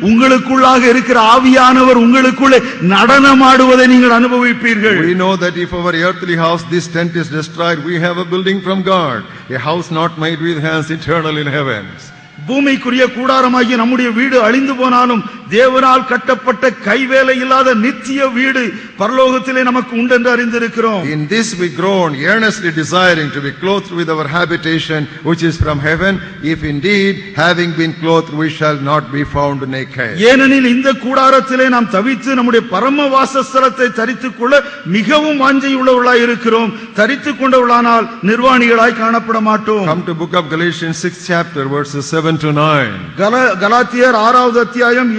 உங்களுக்குள்ளாக இருக்கிற ஆவியானவர் உங்களுக்குள்ளே நடனமாடுவதை நீங்கள் அனுபவிப்பீர்கள். We know that if our earthly house, this tent, is destroyed, we have a building from God, a house not made with hands, eternal in heavens. பூமிக்குரிய கூடாரமாகிய நம்முடைய வீடு அழிந்து போனாலும் தேவனால் கட்டப்பட்ட கைவேலை இல்லாத நித்திய வீடு பரலோகத்திலே நமக்கு உண்டென்று அறிந்திருக்கிறோம். In this we groan, earnestly desiring to be clothed with our habitation which is from heaven, if indeed having been clothed we shall not be found naked. ஏனெனில் இந்த கூடாரத்திலே நாம் தவித்து நம்முடைய பரம வாசஸ்தலத்தை தரித்துக் கொள்ள மிகவும் வாஞ்சையுள்ளவர்களாய் இருக்கிறோம். தரித்துக் கொண்டவர்களானால் நிர்வாணிகளாய் காணப்பட மாட்டோம். Come to book of Galatians 6th chapter, verses 7 to 9. கலாத்தியர் 6வது அத்தியாயம்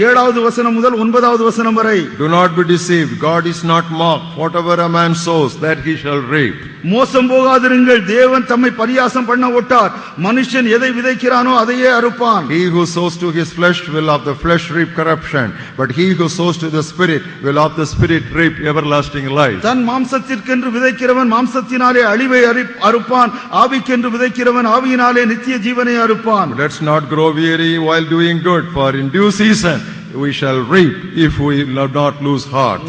7வது வசனம் முதல் 9வது வசனம் வரை. Do not be deceived, God is not mocked, whatever a man sows that he shall reap. மோசம் போகாதிருங்கள், தேவன் தம்மை பரியாசம் பண்ண ஒட்டார், மனுஷன் எதை விதைக்கிறானோ அதையே அறுப்பான். He who sows to his flesh will of the flesh reap corruption, but he who sows to the Spirit will of the Spirit reap everlasting life. தன் மாம்சத்திற்கென்று விதைக்கிறவன் மாம்சத்தினாலே அழிவை அறுப்பான், ஆவிக்கென்று விதைக்கிறவன் ஆவியினாலே நித்திய ஜீவனை அறுப்பான். Let's not grow weary while doing good, for in due season we shall reap if we do not lose heart.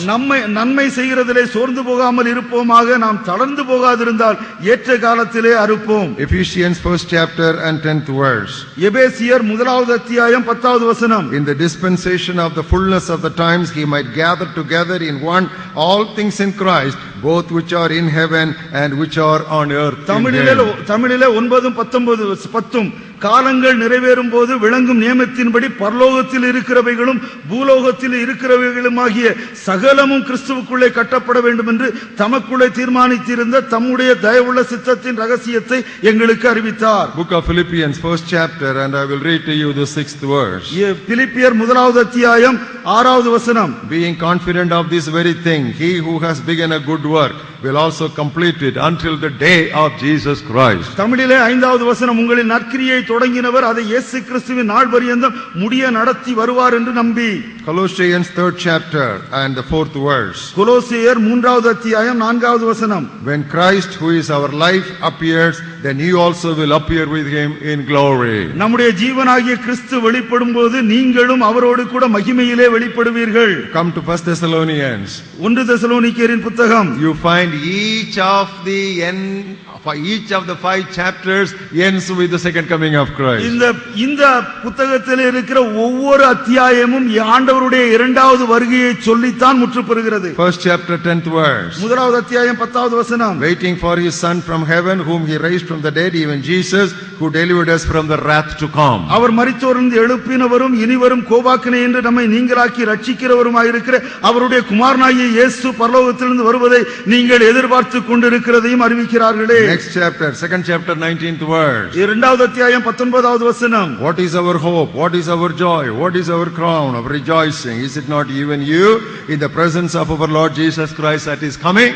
நன்மை செய்கிறதிலே சோர்ந்து போகாமல் இருப்போமாக, நாம் தளர்ந்து போகாதிருந்தால் ஏற்ற காலத்திலே அறுப்போம். Ephesians 1st chapter and 10th verse. எபேசியர் 1வது அத்தியாயம் 10வது வசனம். In the dispensation of the fullness of the times he might gather together in one all things in Christ, both which are in heaven and which are on earth. தமிழிலே 9:19 காலங்கள் நிறைவேறும் போது விளங்கும் நியமத்தின்படி பரலோகத்தில் இருக்கிறவைகளும் பூலோகத்தில் இருக்கிறவைகளுமாகிய சகலமும் கிறிஸ்துவுக்குள்ளே கட்டப்பட வேண்டும் என்று தமக்குள்ளே தீர்மானித்திருந்த தம்முடைய தயவுள்ள சித்தத்தின் ரகசியத்தை எங்களுக்கு அறிவித்தார். Book of Philippians 1st chapter and I will read to you the 6th verse. பிலிப்பியர் 1வது அத்தியாயம் 6வது வசனம். Being confident of this very thing, he who has begun a good work will also complete it until the day of Jesus Christ. தமிழிலே 5வது வசனம். உங்களின் நற்கிரியை தொடங்கினவர் அதை இயேசு கிறிஸ்துவின் நாள் பரியந்தம் முடிய நடத்தி வருவார் என்று நம்பி. Colossians 3rd chapter and the 4th verse. கொலோசியர் 3வது அத்தியாயம் 4வது வசனம். When Christ who is our life appears, then you also will appear with him in glory. நம்முடைய ஜீவனாகிய கிறிஸ்து வெளிப்படும்போது நீங்களும் அவரோடு கூட மகிமையிலே வெளிப்படுவீர்கள். Come to 1 Thessalonians. 1 தெசலோனிக்கேயரின் புத்தகம். You find each of the 5 chapters ends with the second coming of Christ. இந்த புத்தகத்தில் இருக்கிற ஒவ்வொரு அத்தியாயமும் ஆண்டவருடைய இரண்டாவது வருகையை சொல்லித்தான் முற்றுப்பெறுகிறது. 1st chapter 10th verse. 1வது அத்தியாயம் 10வது வசனம். Waiting for his son from heaven, whom he raised from the dead, even Jesus, who delivered us from the wrath to come. அவர் மரித்தோரிலிருந்து எழுப்பினவரும் இனிவரும் கோபாக்கினை என்று நம்மை நீங்களாக்கி ரட்சிக்கிறவருமாயிருக்கிற அவருடைய குமாரனாகிய இயேசு பரலோகத்திலிருந்து வருவதை நீங்கள் எதிர்பார்த்து கொண்டிருக்கிறதையும் அறிவிக்கிறார்களே. Next chapter, 2nd chapter, 19th verse. 2வது அத்தியாயம் 19வது வசனம். What is our hope? What is our joy? What is our crown of rejoicing? Is it not even you in the presence of our Lord Jesus Christ at his coming?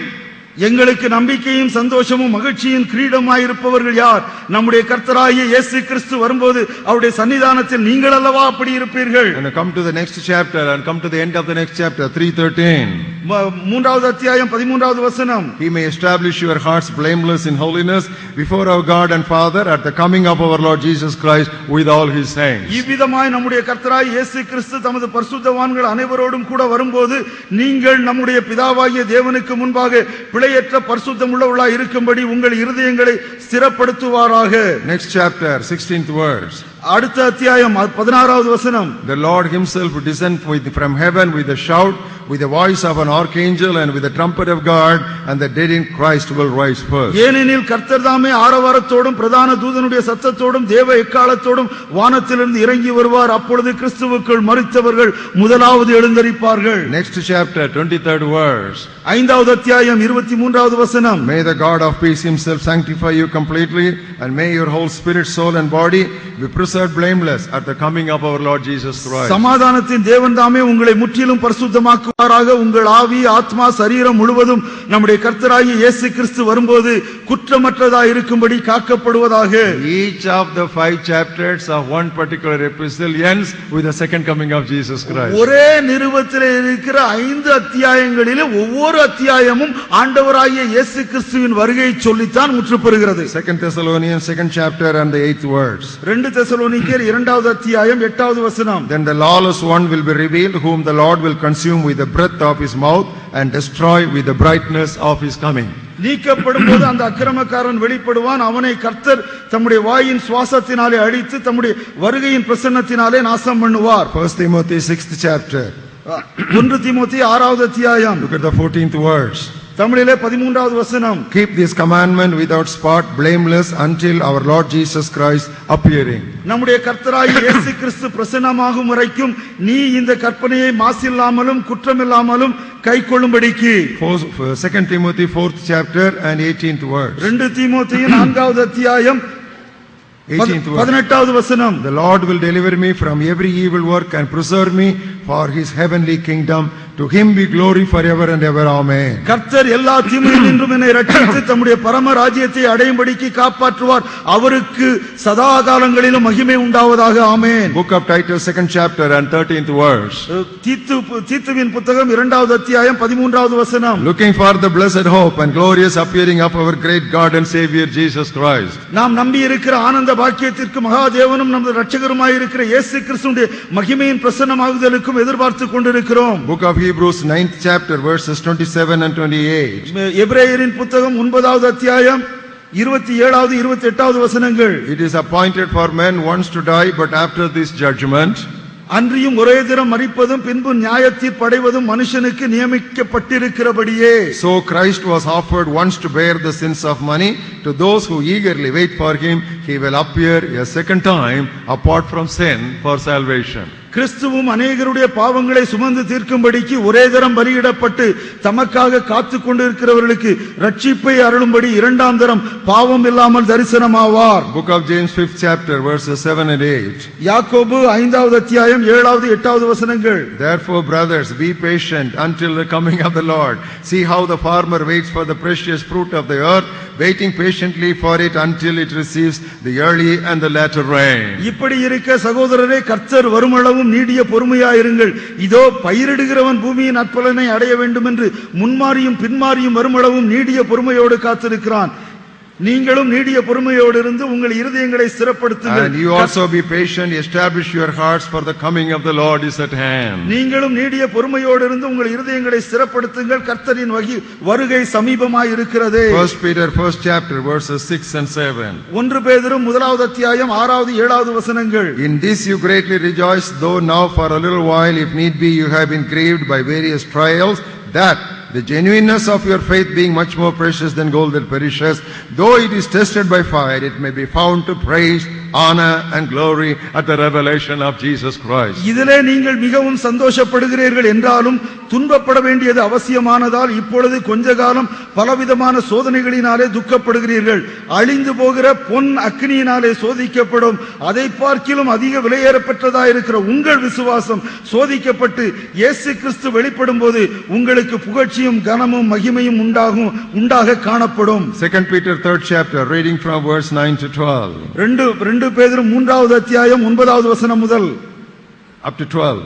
எங்களுக்கு நம்பிக்கையும் சந்தோஷமும் மகிழ்ச்சியும் கிரீடமாயிருப்பவர்கள் யார்? நம்முடைய கர்த்தராகிய இயேசு கிறிஸ்து வரும்போது அவருடைய சன்னிதானத்தில் நீங்கள் அல்லவா அப்படி இருப்பீர்கள். And come to the next chapter and come to the end of the next chapter, 3:13. 3வது அத்தியாயம் 13வது வசனம். He may establish your hearts blameless in holiness before our God and Father at the coming of our Lord Jesus Christ with all his saints. இவ்விதமாய் நம்முடைய கர்த்தராகிய இயேசு கிறிஸ்து தமது பரிசுத்தவான்கள் அனைவரோடும் கூட வரும்போது நீங்கள் நம்முடைய பிதாவாகிய தேவனுக்கு முன்பாக பிழையற்ற பரிசுத்தம் உள்ளவர்களாய் இருக்கும்படி உங்கள் இருதயங்களை ஸ்திரப்படுத்துவாராக. Next chapter, 16th verse. அடுத்த அத்தியாயம் 16வது வசனம். The Lord himself will descend from heaven with a shout, with the voice of an archangel and with the trumpet of God, and the dead in Christ will rise first. ஏனெனில் கர்த்தர் தாமே ஆரவாரத்தோடும் பிரதான தூதனுடைய சத்தத்தோடும் தேவ எக்காளத்தோடும் வானத்திலிருந்து இறங்கி வருவார். அப்பொழுது கிறிஸ்துவுக்குள் மரித்தவர்கள் முதலாவது எழுந்தரிப்பார்கள். Next chapter, 23rd verse. 5வது அத்தியாயம் 23வது வசனம். May the God of peace himself sanctify you completely, and may your whole spirit, soul and body be preserved blameless at the coming of our Lord Jesus Christ. சமாதானத்தின் தேவன் தாமே உங்களை முற்றிலும் பரிசுத்தமாக்குவாராக. உங்கள் ஆவி, ஆத்மா, சரீரம் முழுவதும் நம்முடைய கர்த்தராகிய இயேசு கிறிஸ்து வரும்போது குற்றமற்றதாய் இருக்கும்படி காக்கப்படுவதாக. Each of the 5 chapters of one particular epistle ends with the second coming of Jesus Christ. ஒரே நிருபத்தில் இருக்கிற 5 அத்தியாயங்களிலே ஒவ்வொரு அத்தியாயமும் ஆண்டவராகிய இயேசு கிறிஸ்துவின் வருகையை சொல்லித்தான் முற்றுப்பெறுகிறது. 2 Thessalonians 2nd chapter and the 8th verse. 2 தெசலோனிக்கேயர் 2வது அத்தியாயம் 8வது வசனம். Then the lawless one will be revealed, whom the Lord will consume with the breath of his mouth and destroy with the brightness of his coming. நீக்கப்படும் போது அந்த அக்கிரமக்காரன் வெளிப்படுவான். அவனை கர்த்தர் தம்முடைய வாயின் சுவாசத்தினாலே அழித்து தம்முடைய வருகையின் பிரசன்னத்தினாலே நாசம் பண்ணுவார். 1 Timothy 6th chapter. 1 தீமோத்தேயு 6வது அத்தியாயம். Look at the 14th verse. தமிழிலே 13வது வசனம். Keep this commandment without spot, blameless until our Lord Jesus Christ appearing. நம்முடைய கர்த்தராகிய இயேசு கிறிஸ்து பிரசன்னமாகும் வரைக்கும் நீ இந்த கற்பனையை மாசில்லாமலும் குற்றமில்லாமலும் கைக்கொள்ளும்படிக்கு. 2 Timothy 4th chapter and 18th verse. 2 தீமோத்தேயு 4வது அத்தியாயம் 18வது வசனம். The Lord will deliver me from every evil work and preserve me for his heavenly kingdom, To him be glory forever and ever. Amen. கர்த்தர் எல்லா தீமையினின்றும் என்னை ரட்சித்து தம்முடைய பரம ராஜ்யத்தை அடையும்படிக்கு காப்பாற்றுவார். அவருக்கு சதா காலங்களிலும் மகிமை உண்டாவதாக. ஆமென். Book of Titus 2nd chapter and 13th verse. தீத்துவின் புத்தகம் 2வது அத்தியாயம் 13வது வசனம். Looking for the blessed hope and glorious appearing of our great God and Savior Jesus Christ. நாம் நம்பி இருக்கிற ஆனந்த பாக்கியத்திற்கு மகாதேவனும் நமது இரட்சகருமாய் இருக்கிற இயேசு கிறிஸ்துவின் மகிமையின் பிரசன்னமாகுதலுக்கும் எதிர்பார்த்துக் கொண்டிருக்கிறோம். Book of Hebrews 9th chapter verses 27 and 28. எபிரேயரின் புத்தகம் 9வது அத்தியாயம் 27வது 28வது வசனங்கள். It is appointed for men once to die, but after this judgment. அன்றியும் ஒரே தினம் மரிப்பதும் பின்பு நியாயத்தீர்ப்பு அடைவதும் மனுஷனுக்கு நியமிக்கப்பட்டிருக்கிறபடியே. So Christ was offered once to bear the sins of many. To those who eagerly wait for him, he will appear a second time apart from sin for salvation. கிறிஸ்துவும் அநேகருடைய பாவங்களை சுமந்து தீர்க்கும்படிக்கு ஒரே தரம் பலியிடப்பட்டு தமக்காக காத்துக் கொண்டிருக்கிறவர்களுக்கு ரட்சிப்பை அருளும்படி இரண்டாம் தரம் பாவம் இல்லாமல் தரிசனமாவார். Book of James 5th chapter verses 7 and 8. யாக்கோபு 5வது அத்தியாயம் 7வது 8வது வசனங்கள். Therefore brothers, be patient until the coming of the Lord. See how the farmer waits for the precious fruit of the earth, waiting patiently for it until it receives the early and the latter rain. இப்படி இருக்க சகோதரரே, கர்த்தர் வருமளவும் நீடிய பொறுமையாயிருங்கள். இதோ பயிரிடுகிறவன் பூமியின் நற்பலனை அடைய வேண்டும் என்று முன்மாறியும் பின்மாறியும் வருமளவும் நீடிய பொறுமையோடு காத்திருக்கிறான். நீங்களும் நீடிய பொறுமையோடு இருந்து உங்கள் இருதயங்களை ஸ்திரப்படுத்துங்கள். And you also be patient, establish your hearts, for the coming of the Lord is at hand. நீங்களும் நீடிய பொறுமையோடு இருந்து உங்கள் இருதயங்களை ஸ்திரப்படுத்துங்கள். கர்த்தரின் வருகை சமீபமாய் இருக்கிறது. 1 Peter 1st chapter verses 6 and 7. 1 பேதுரு 1வது அத்தியாயம் 6வது 7வது வசனங்கள். In this you greatly rejoice, though now for a little while, if need be, you have been grieved by various trials, that the genuineness of your faith, being much more precious than gold that perishes, though it is tested by fire, it may be found to praise, honor and glory at the revelation of Jesus Christ. இதிலே நீங்கள் மிகவும் சந்தோஷப்படுகிறீர்கள் என்றாலும் துன்பப்பட வேண்டியது அவசியமானதால் இப்பொழுது கொஞ்ச காலம் பலவிதமான சோதனைகளினாலே துக்கப்படுகிறீர்கள். அழிந்து போகிற பொன் அக்கினியினாலே சோதிக்கப்படும் அதை பார்க்கிலும் அதிக விலையேறப்பெற்றதாயிருக்கிற உங்கள் விசுவாசம் சோதிக்கப்பட்டு இயேசு கிறிஸ்து வெளிப்படும் போது உங்களுக்கு புகழ்ச்சியும் கனமும் மகிமையும் உண்டாக காணப்படும். 2 Peter 3rd chapter, reading from verse 9 to 12. 2 பேதுரு 3வது அத்தியாயம் 9வது வசனம் முதல் up to 12.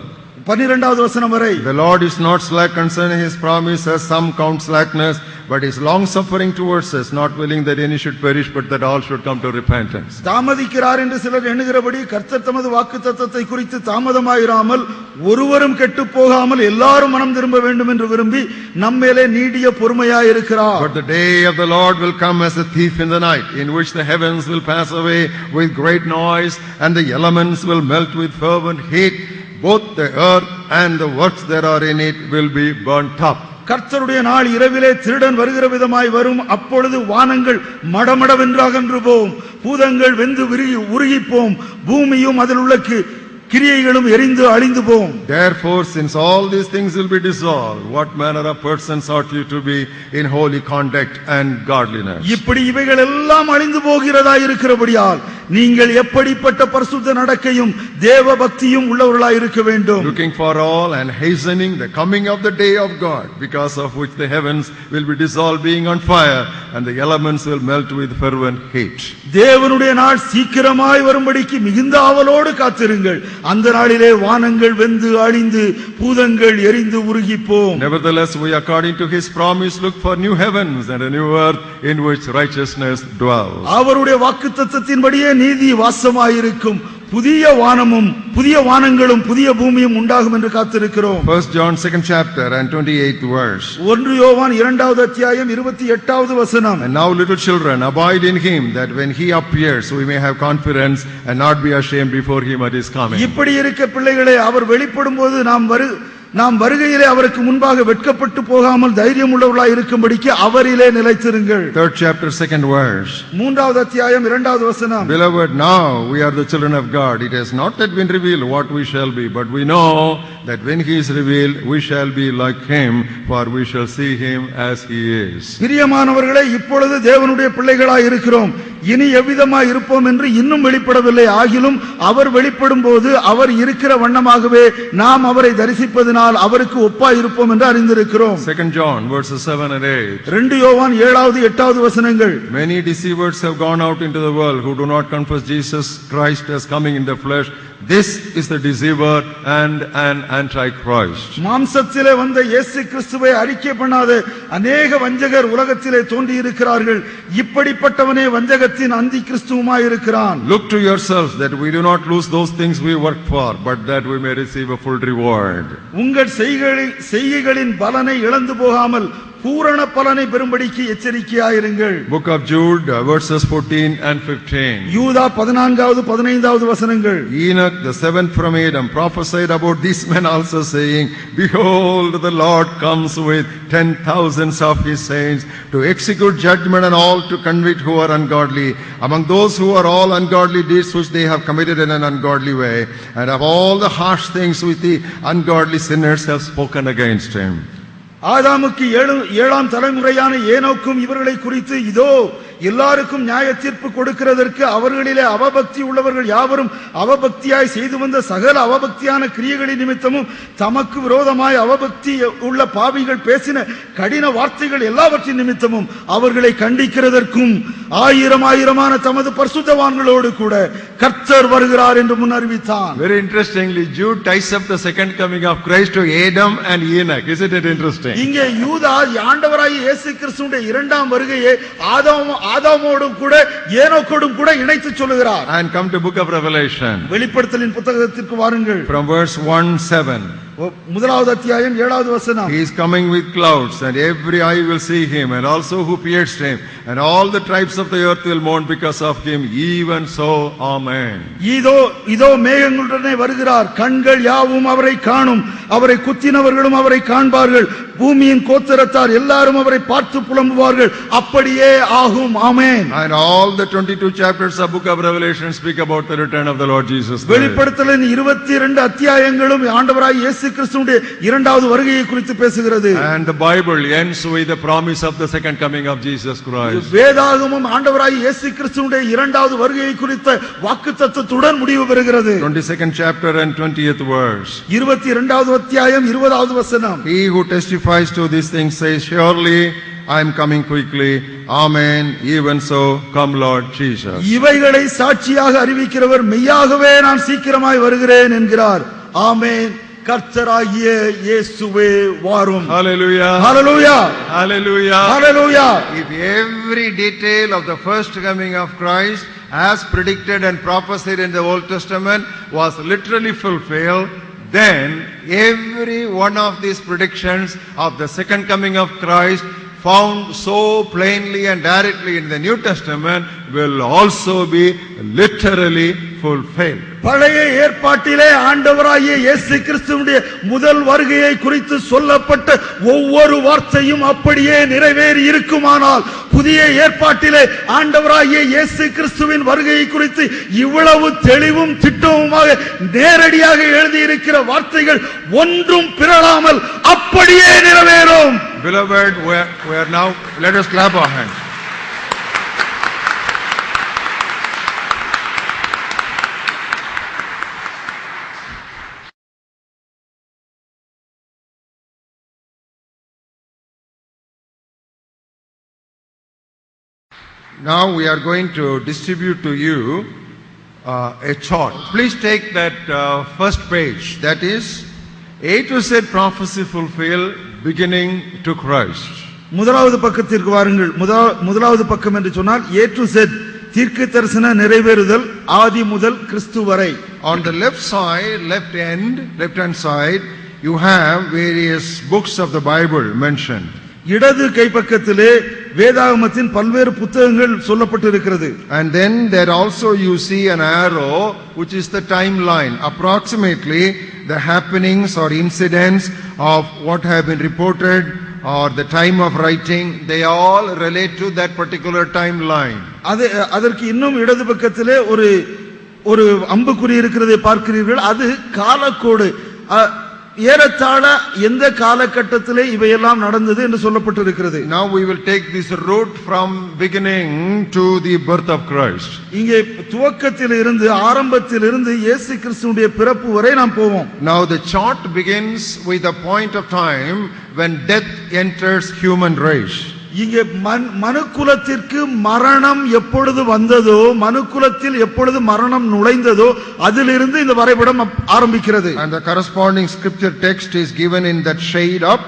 12வது வசனம் வரை. The Lord is not slack concerning his promise, as some count slackness, but is long suffering towards us, not willing that any should perish, but that all should come to repentance. தாமதிக்கிறார் என்று சிலர் எண்ணுகிறபடி கர்த்தர் தமது வாக்குத்தத்தத்தை குறித்து தாமதமாயிராமல் ஒருவரும் கெட்டு போகாமல் எல்லாரும் மனம் திரும்ப வேண்டும் என்று விரும்பி நம்மேலே நீடிய பொறுமையாயிருக்கிறார். But the day of the Lord will come as a thief in the night, in which the heavens will pass away with great noise, and the elements will melt with fervent heat. Both the earth and the works that are in it will be burnt up. கர்த்தருடைய நாள் இரவிலே திருடன் வருகிற விதமாய் வரும். அப்பொழுது வானங்கள் மடமடவென்று அகன்று போம், பூதங்கள் வெந்து உருகிப்போம், பூமியும் அதில் உள்ள கிரியைகளும் எரிந்து அழிந்து போம். Therefore, since all these things will be dissolved, what manner of persons ought you to be in holy conduct and godliness? இப்படி இவைகள் எல்லாம் அழிந்து போகிறதா இருக்கிறபடியால் நீங்கள் எப்படிப்பட்ட பரிசுத்த நடக்கையும் தேவ பக்தியும் உள்ளவர்களாய் இருக்க வேண்டும். Looking for all and hastening the coming of the day of God, because of which the heavens will be dissolved, being on fire, and the elements will melt with fervent heat. தேவனுடைய நாள் சீக்கிரமாய் வரும்படிக்கு மிகுந்த ஆவலோடு காத்திருங்கள். அந்த நாளிலே வானங்கள் வெந்து அழிந்து பூதங்கள் எரிந்து உருகிப்போம். Nevertheless, we according to his promise look for new heavens and a new earth in which righteousness dwells. அவருடைய வாக்குத்தத்தத்தின்படியே நீதி வாசமாயிருக்கும் புதிய வானமும் புதிய வானங்களும் புதிய பூமியும் உண்டாகும் என்று காத்திருக்கிறோம். 1 John 2nd chapter and 28th verse. 1 யோவான் 2வது அத்தியாயம் 28வது வசனம். And now little children, abide in him, that when he appears we may have confidence and not be ashamed before him at his coming. இப்படி இருக்க பிள்ளைகளே, அவர் வெளிப்படும்போது நாம் வருகையிலே அவருக்கு முன்பாக வெட்கப்பட்டு போகாமல் தைரியம் உள்ளவர்களாய் இருக்கும்படிக்கு அவரிலே நிலைத்திருங்கள். 3rd chapter 2nd verse. 3வது அத்தியாயம் 2வது வசனம். Beloved, now we are the children of God. It has not yet been revealed what we shall be, but we know that when he is revealed we shall be like him, for we shall see him as he is. பிரியமானவர்களே, இப்பொழுது தேவனுடைய பிள்ளைகளாய் இருக்கிறோம். இனி எவ்விதமாய் இருப்போம் என்று இன்னும் வெளிப்படவில்லை. ஆகிலும் அவர் வெளிப்படும் போது அவர் இருக்கிற வண்ணமாகவே நாம் அவரை தரிசிப்பதனால் ஆனால் அவருக்கு ஒப்பாய் இருப்போம் என்று அறிந்திருக்கிறோம். 2 John verses 7 and 8. 2 யோவான் 7வது 8வது வசனங்கள். Many deceivers have gone out into the world who do not confess Jesus Christ as coming in the flesh. This is the deceiver and an antichrist. மாம்சத்திலே வந்த இயேசு கிறிஸ்துவை அறிக்கை பண்ணாத அநேக வஞ்சகர் உலகத்திலே தோன்றி இருக்கிறார்கள். இப்படிப்பட்டவனே வஞ்சகத்தின் அந்தி கிறிஸ்துவுமாய் இருக்கிறான். Look to yourselves that we do not lose those things we work for, but that we may receive a full reward. உங்கள் செய்கைகளின் பலனை இழந்து போகாமல் பூரண பலனை பெறும்படிக்கு எச்சரிக்கையாயிருங்கள். Book of Jude verses 14 and 15. யூதா 14வது 15வது வசனங்கள். Enoch the seventh from Adam prophesied about these men also, saying, Behold, the Lord comes with 10,000s of his saints to execute judgment on all to convict who are ungodly, among those who are all ungodly deeds which they have committed in an ungodly way, and of all the harsh things which the ungodly sinners have spoken against him. ஆதாமுக்கு ஏழாம் தலைமுறையான ஏனோக்கும் இவர்களை குறித்து, இதோ எல்லாருக்கும் நியாய தீர்ப்பு கொடுக்கிறதற்கு அவர்களிலே அவபக்தி உள்ளவர்கள் யாவரும் அவபக்தியாய் செய்து வந்த சகல அவபக்தியான கிரியைகளின் நிமித்தமும் தமக்கு விரோதமாய் அவபக்தி உள்ள பாவிகள் பேசின கடின வார்த்தைகள் எல்லாவற்றின் நிமித்தமும் அவர்களை கண்டிக்கிறதற்கும் ஆயிரமான தமது பரிசுத்தவான்களோடு கூட கர்த்தர் வருகிறார் என்று முன்னறிவித்தான். Very interestingly, Jude ties up the second coming of Christ to Adam and Enoch. Isn't it interesting? இங்கே யூதா ஆண்டவராகிய இயேசு கிறிஸ்துவின் இரண்டாம் வருகையை ஆதாமோடும் கூட ஏனோக்கோடும் கூட இணைத்து சொல்லுகிறார். And come to book of Revelation. வெளிப்படுத்தலின் புத்தகத்திற்கு வாருங்கள். From verse 1:7. முதலாவது அத்தியாயம் 7வது வசனம். He is coming with clouds, and every eye will see him, and also who pierced him, and all the tribes of the earth will mourn because of him. Even so, Amen. இதோ மேகங்களுடனே வருகிறார், கண்கள் யாவும் அவரை காணும், அவரை குத்தினவர்களும் அவரை காண்பார்கள், பூமியின் கோத்திரத்தார் எல்லாரும் அவரை பார்த்து புலம்புவார்கள், அப்படியே ஆகும். ஆமென். And all the 22 chapters of book of Revelation speak about the return of the Lord Jesus Christ. வெளிப்படுத்தலின் 22 அத்தியாயங்களும் ஆண்டவராகிய இயேசு கிறிஸ்துவின் இரண்டாவது வருகையை குறித்து பேசுகிறது. And the Bible ends with the promise of the second coming of Jesus Christ. வேதாகமம் ஆண்டவராகிய இயேசு கிறிஸ்துவின் இரண்டாவது வருகையை குறித்த வாக்குத்தத்தத்துடன் முடிவு பெறுகிறது. 22nd chapter and 20th verse. 22வது அத்தியாயம் 20வது வசனம். He who testifies to these things says, Surely I am coming quickly. Amen. Even so, come Lord Jesus. இவைகளை சாட்சியாக அறிவிக்கிறவர் மெய்யாகவே நான் சீக்கிரமாய் வருகிறேன் என்கிறார். ஆமென். கர்த்தராகிய இயேசுவே வாரும். Hallelujah. Hallelujah. Hallelujah. Hallelujah. If every detail of the first coming of Christ as predicted and prophesied in the Old Testament was literally fulfilled, then every one of these predictions of the second coming of Christ found so plainly and directly in the New Testament will also be literally fulfilled. பழைய ஏற்பாட்டிலே ஆண்டவராகிய இயேசு கிறிஸ்துவினுடைய முதல் வருகையை குறித்து சொல்லப்பட்ட ஒவ்வொரு வார்த்தையும் அப்படியே நிறைவேறி இருக்குமானால், புதிய ஏற்பாட்டிலே ஆண்டவராகிய இயேசு கிறிஸ்துவின் வருகையை குறித்து இவ்வளவு தெளிவும் திட்டமுமாக நேரடியாக எழுதியிருக்கிற வார்த்தைகள் ஒன்றும் பிறழாமல் அப்படியே நிறைவேறும். Beloved, we are now, let us clap our hands. Now we are going to distribute to you a chart. Please take that first page. That is A to Z prophecy fulfilled beginning to Christ. முதலாவது பக்கத்திற்கு வாருங்கள். முதலாவது பக்கம் என்று சொன்னால் A to Z தீர்க்க தரிசன நிறைவேறுதல் ஆதி முதல் கிறிஸ்து வரை. On the left side, left hand side, you have various books of the Bible mentioned. இடது கை பக்கத்திலே வேதாகமத்தின் பல்வேறு புத்தகங்கள் சொல்லப்பட்டிருக்கிறது. And then there also you see an arrow which is the timeline, approximately the happenings or incidents of what have been reported or the time of writing, they all relate to that particular timeline. அதற்கு இன்னும் இடது பக்கத்திலே ஒரு அம்புக்குறி இருக்கிறதை பார்க்கிறீர்கள். அது காலக்கோடு. ஏறத்தாழ எந்த காலகட்டத்திலே இவையெல்லாம் நடந்தது என்று சொல்லப்பட்டிருக்கிறது. Now we will take this route from beginning to the birth of Christ. இங்கே துவக்கத்தில் இருந்து ஆரம்பத்தில் இருந்து இயேசு கிறிஸ்துவுடைய பிறப்பு வரை நாம் போவோம். Now the chart begins with a point of time when death enters human race. இங்கே மனுக்குலத்திற்கு மரணம் எப்பொழுது வந்ததோ, மனுக்குலத்தில் எப்பொழுது மரணம் நுழைந்ததோ அதிலிருந்து இந்த வரைபடம் ஆரம்பிக்கிறது. And the corresponding scripture text is given in that shade of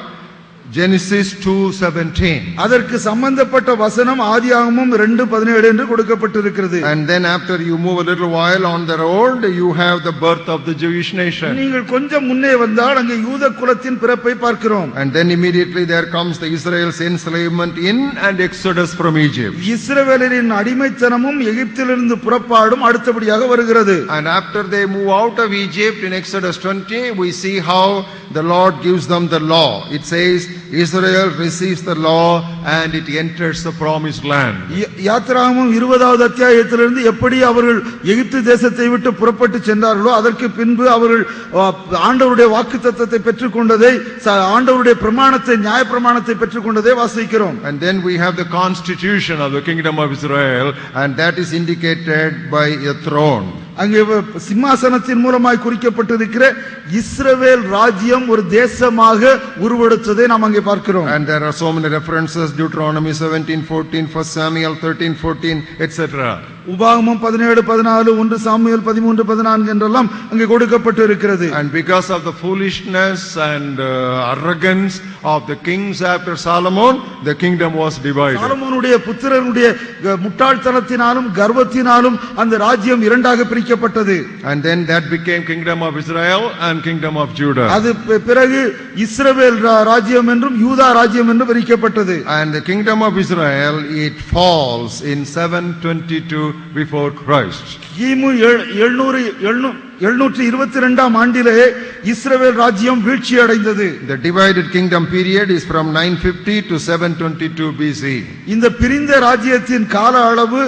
Genesis 2:17. அதற்கு சம்பந்தப்பட்ட வசனம் ஆதியாகமம் 2:17 என்று கொடுக்கப்பட்டிருக்கிறது. And then after you move a little while on the road, you have the birth of the Jewish nation. நீங்கள் கொஞ்சம் முன்னே வந்தால் அங்கே யூத குலத்தின் பிறப்பை பார்க்கிறோம். And then immediately there comes the Israel's enslavement in and exodus from Egypt. இஸ்ரவேலரின் அடிமைத்தனமும் எகிப்திலிருந்து புறப்பாடும் அடுத்தபடியாக வருகிறது. And after they move out of Egypt in Exodus 20, we see how the Lord gives them the law. It says Israel receives the law and it enters the promised land. யாத்திராகமம் 20வது அத்தியாயத்திலிருந்து எப்படி அவர்கள் எகிப்து தேசத்தை விட்டு புறப்பட்டு சென்றார்களோ அதற்கு பின்பு அவர்கள் ஆண்டவருடைய வாக்குத்தத்தத்தை பெற்றுக்கொண்டதை, ஆண்டவருடைய பிரமாணத்தை, நியாய பிரமாணத்தை பெற்றுக்கொண்டதை வாசிக்கிறோம். And then we have the constitution of the kingdom of Israel, and that is indicated by a throne. அங்கே சிம்மாசனத்தின் மூலமாய் குறிக்கப்பட்டிருக்கிற இஸ்ரவேல் ராஜ்யம் ஒரு தேசமாக உருவெடுத்ததை நாம் அங்கே பார்க்கிறோம். And there are so many references, Deuteronomy 17:14, 1 Samuel 13:14, etc. உபாகமம் 17:14, 1 சாமுவேல் 13:14 என்றெல்லாம் அங்கே கொடுக்கப்பட்டு இருக்கிறது. And because of the foolishness and arrogance of the kings after Solomon, the kingdom was divided. சாலமோனுடைய புத்திரருடைய முட்டாள்தனத்தினாலும் கர்வத்தினாலும் அந்த ராஜ்யம் இரண்டாக பிரிக்கப்பட்டது. And then that became kingdom of Israel and kingdom of Judah. அது பிறகு இஸ்ரவேல் ராஜ்யம் என்றும் யூதா ராஜ்யம் என்றும் பிரிக்கப்பட்டது. And the kingdom of Israel, it falls in 722 before Christ. கிமு 722ஆம் ஆண்டிலே இஸ்ரவேல் ராஜ்யம் வீழ்ச்சி அடைந்தது. The divided kingdom period is from 950 to 722 BC. இந்த பிரிந்த ராஜ்யத்தின் கால அளவு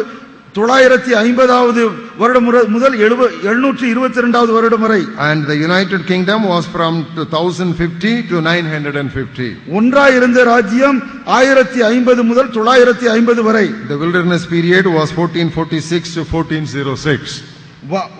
950வது வருடம் முதல் 722வது வருடம் வரை. And the United Kingdom was from 1050 to 950. ஒன்றாய் இருந்த ராஜ்யம் 1050 முதல் 950 வரை. The wilderness period was 1446 to 1406.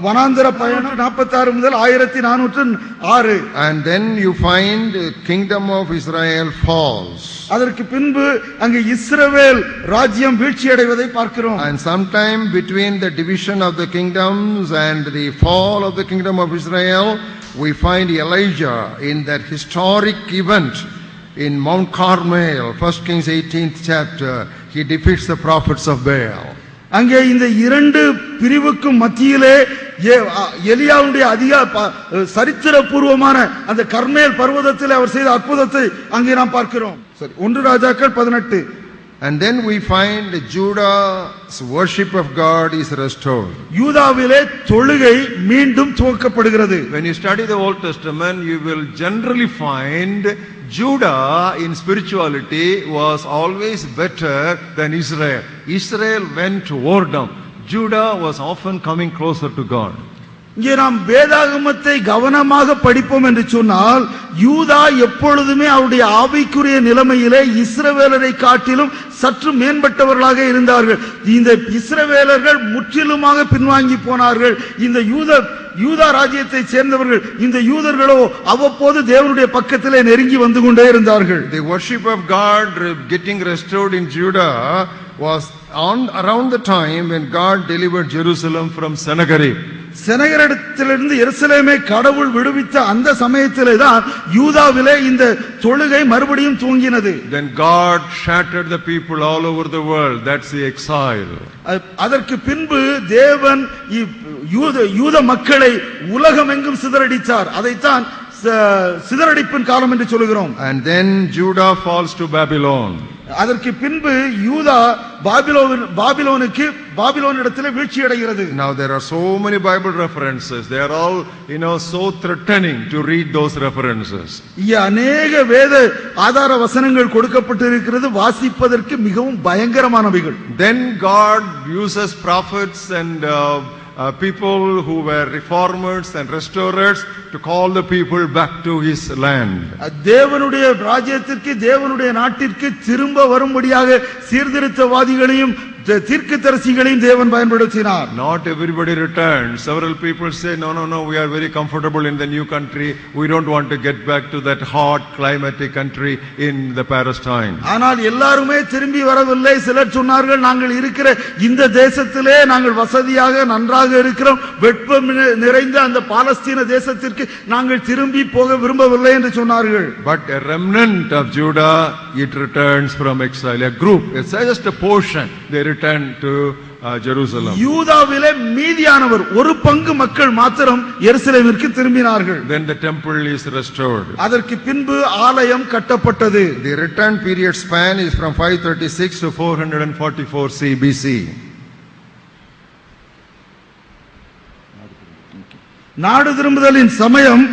வனாந்தர பயணம் 46 முதல் 1406. And then you find kingdom of Israel falls. அதற்கு பின்பு அங்கே இஸ்ரவேல் ராஜ்யம் வீழ்ச்சி அடைவதை பார்க்கிறோம். And sometime between the division of the kingdoms and the fall of the kingdom of Israel, we find Elijah in that historic event in Mount Carmel, 1 Kings 18th chapter. He defeats the prophets of Baal. அங்கே இந்த இரண்டு பிரிவுக்கும் மத்தியிலே எலியாவுடைய அதிக சரித்திரபூர்வமான அந்த கர்மேல் பர்வதத்தில் அவர் செய்த அற்புதத்தை அங்கே நாம் பார்க்கிறோம். 1 ராஜாக்கள் 18. And then we find Judah's worship of God is restored. யூதாவிலே தொழுகை மீண்டும் துவக்கப்படுகிறது. When you study the Old Testament, you will generally find Judah in spirituality was always better than Israel. Israel went to whoredom. Judah was often coming closer to God. இங்கே நாம் வேதாகமத்தை கவனமாக படிப்போம் என்று சொன்னால் யூதா எப்பொழுதுமே அவருடைய ஆவிக்குரிய நிலைமையிலே இஸ்ரவேலரை காட்டிலும் சற்று மேம்பட்டவர்களாக இருந்தார்கள். இந்த இஸ்ரவேலர்கள் முற்றிலுமாக பின்வாங்கி போனார்கள். இந்த யூதா ராஜ்யத்தை சேர்ந்தவர்கள், இந்த யூதர்களோ அவ்வப்போது தேவனுடைய பக்கத்திலே நெருங்கி வந்து கொண்டே இருந்தார்கள். The worship of God getting restored in Judah was around the time when God delivered Jerusalem from Sennacherib. செனகரிடத்திலிருந்து எருசலேமை கடவுள் விடுவித்த அந்த சமயத்திலே தான் யூதாவிலே இந்த தொழுகை மறுபடியும் தூங்கினது. Then God shattered the people all over the world. That's the exile. அதற்கு பின்பு தேவன் யூத மக்களை உலகமெங்கும் சிதறடித்தார். அதைத்தான் சிதறடிப்பின் காலம் என்று சொல்கிறோம். And then Judah falls to Babylon. அதற்கு பின்பு யூதா பாபிலோனிடத்தில் வீழ்ச்சி அடைகிறது. Now there are so many Bible references. They are all, so threatening to read those references. அநேக வேத ஆதார வசனங்கள் கொடுக்கப்பட்டிருக்கிறது, வாசிப்பதற்கு மிகவும் பயங்கரமானவைகள். Then God uses prophets and people who were reformers and restorers to call the people back to his land. தேவனுடைய ராஜ்யத்திற்கு தேவனுடைய நாட்டிற்கு திரும்ப வரும்படியாக சீர்திருத்தவாதிகளையும் தீர்க்கதரிசிகளையும் தேவன் பயன்படுத்தினார். Not everybody returned. Several people say, no, we are very comfortable in the new country. We don't want to get back to that hot climatic country in the Palestine. ஆனால் எல்லாருமே திரும்பி வரவில்லை. சிலர் சொன்னார்கள், நாங்கள் இருக்கிற இந்த தேசத்திலே நாங்கள் வசதியாக நன்றாக இருக்கிறோம், வெப்பம் நிறைந்த அந்த பாலஸ்தீன தேசத்திற்கு நாங்கள் திரும்பி போக விரும்பவில்லை என்று சொன்னார்கள். But a remnant of Judah, it returns from exile. A group, it's just a portion. They return to Jerusalem. யூதாவிலே மீதியானவர் ஒரு பங்கு மக்கள் மாத்திரம் எருசலேமிற்கு திரும்பினார்கள். Then the temple is restored. அதற்கு பின்பு ஆலயம் கட்டப்பட்டது. The return period span is from 536 to 444 CBC. நாடு திரும்புதலின் சமயம்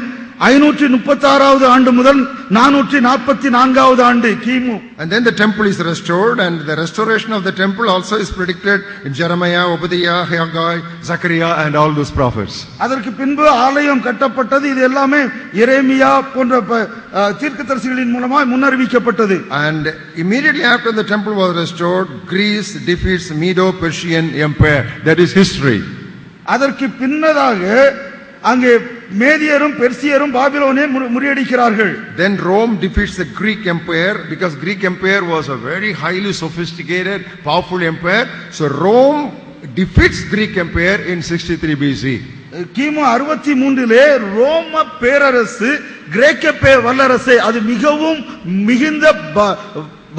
536வது ஆண்டு முதல் 444வது ஆண்டு கிமு. And then the temple is restored, and the restoration of the temple also is predicted in Jeremiah, Obadiah, Haggai, Zechariah and all those prophets. அதற்கு பின்பு ஆலயம் கட்டப்பட்டது. இது எல்லாமே எரேமியா போன்ற தீர்க்கதரிசிகளின் மூலமாக முன்னறிவிக்கப்பட்டது. And immediately after the temple was restored, Greece defeats Medo-Persian Empire. That is history. அதற்கு பின்னதாக அங்கே மேதியரும் பெர்சியரும் பாபிலோனை முறியடிக்கிறார்கள். Then Rome defeats the Greek Empire, because Greek Empire was a very highly sophisticated, powerful empire. So Rome defeats Greek Empire in 63 BC. கிமு 63லே ரோம பேரரசு கிரேக்க வல்லரசை, அது மிகவும் மிகுந்த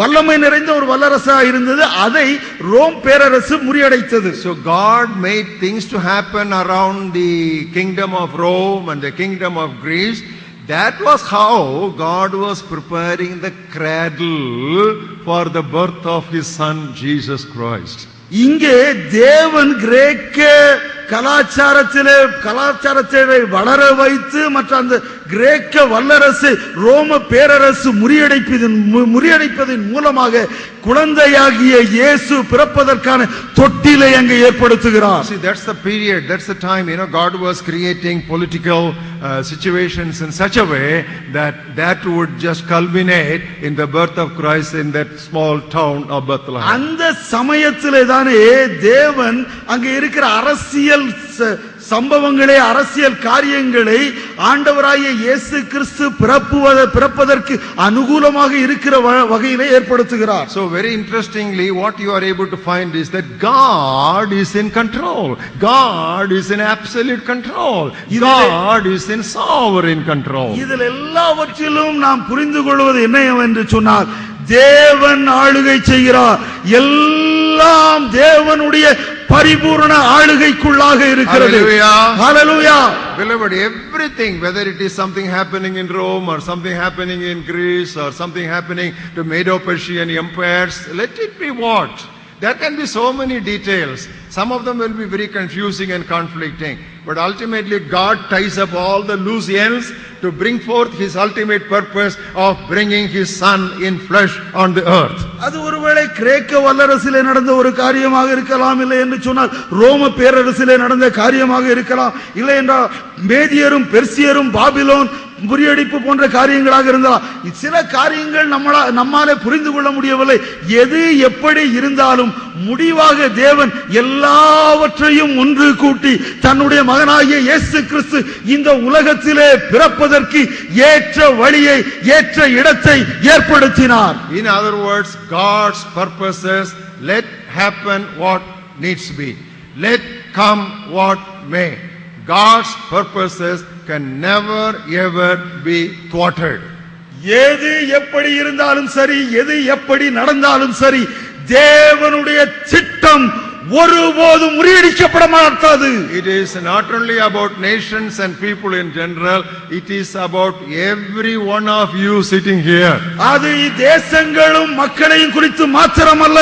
வல்லமை நிறைந்த ஒரு வல்லரசா இருந்தது, அதை Rome Perarasu முறியடித்தது. So God made things to happen around the kingdom of Rome and the kingdom of Greece. That was how God was preparing the cradle for the birth of his son Jesus Christ. இங்கே தேவன் கிரேக்க கலாச்சாரத்தை வளர வைத்து மற்ற அந்த கிரேக்க வல்லரசு ரோம பேரரசு முறியடிப்பதன் மூலமாக குழந்தையாகிய இயேசு பிறப்பதற்கான தொட்டிலை அங்கே ஏற்படுத்துகிறார். See, that's the period, that's the time, God was creating political situations in such a way that would just culminate in the birth of Christ in that small town of Bethlehem. அந்த சமயத்திலே தானே தேவன் அங்கே இருக்கிற அரசியல் சம்பவங்களே, அரசியல் காரியங்களை ஆண்டவராகிய இயேசு கிறிஸ்து பிறப்பதற்கு அனுகூலமாக இருக்கிற வகையிலே ஏற்படுத்துகிறார். So very interestingly, what you are able to find is that God is in control. God is in absolute control. God is in sovereign control. இதில் எல்லாவற்றிலும் நாம் புரிந்து கொள்வது என்னவென்று சொன்னால், தேவன் ஆளுகை செய்கிறார். எல்லாம் தேவனுடைய பரிபூர்ண ஆளுகைக்குள்ளாக இருக்கிறது. Hallelujah. Beloved, everything, whether it is something happening in Rome or something happening in Greece or something happening to Medo-Persian empires, let it be what? There can be so many details. Some of them will be very confusing and conflicting. But ultimately God ties up all the loose ends to bring forth his ultimate purpose of bringing his son in flesh on the earth. அது ஒருவேளை கிரேக்க வல்லரசிலே நடந்த ஒரு காரியமாக இருக்கலாம், இல்லை என்று சொன்னால் ரோம பேரரசிலே நடந்த காரியமாக இருக்கலாம், இல்லை என்றால் மேதியரும் பெர்சியரும் பாபிலோன் முறியடிப்பு போன்ற காரியங்களாக இருந்தால், சில காரியங்கள் நம்மாலே புரிந்து கொள்ள முடியவில்லை. எது எப்படி இருந்தாலும் முடிவாக தேவன் எல்லாவற்றையும் ஒன்று கூட்டி தன்னுடைய மகனாகிய இயேசு கிறிஸ்து இந்த உலகத்திலே பிறப்பதற்கு ஏற்ற வழியை, ஏற்ற இடத்தை ஏற்படுத்தினார். In other words, God's purposes, let happen what needs to be, let come what may. God's purposes can never ever be thwarted. எது எப்படி இருந்தாலும் சரி, எது எப்படி நடந்தாலும் சரி, தேவனுடைய திட்டம் ஒருபோதும் முறியடிக்கப்பட மாட்டாது. It is not only about nations and people in general, it is about every one of you sitting here. அது தேசங்களும் மக்களையும் குறித்து மாத்திரமல்ல,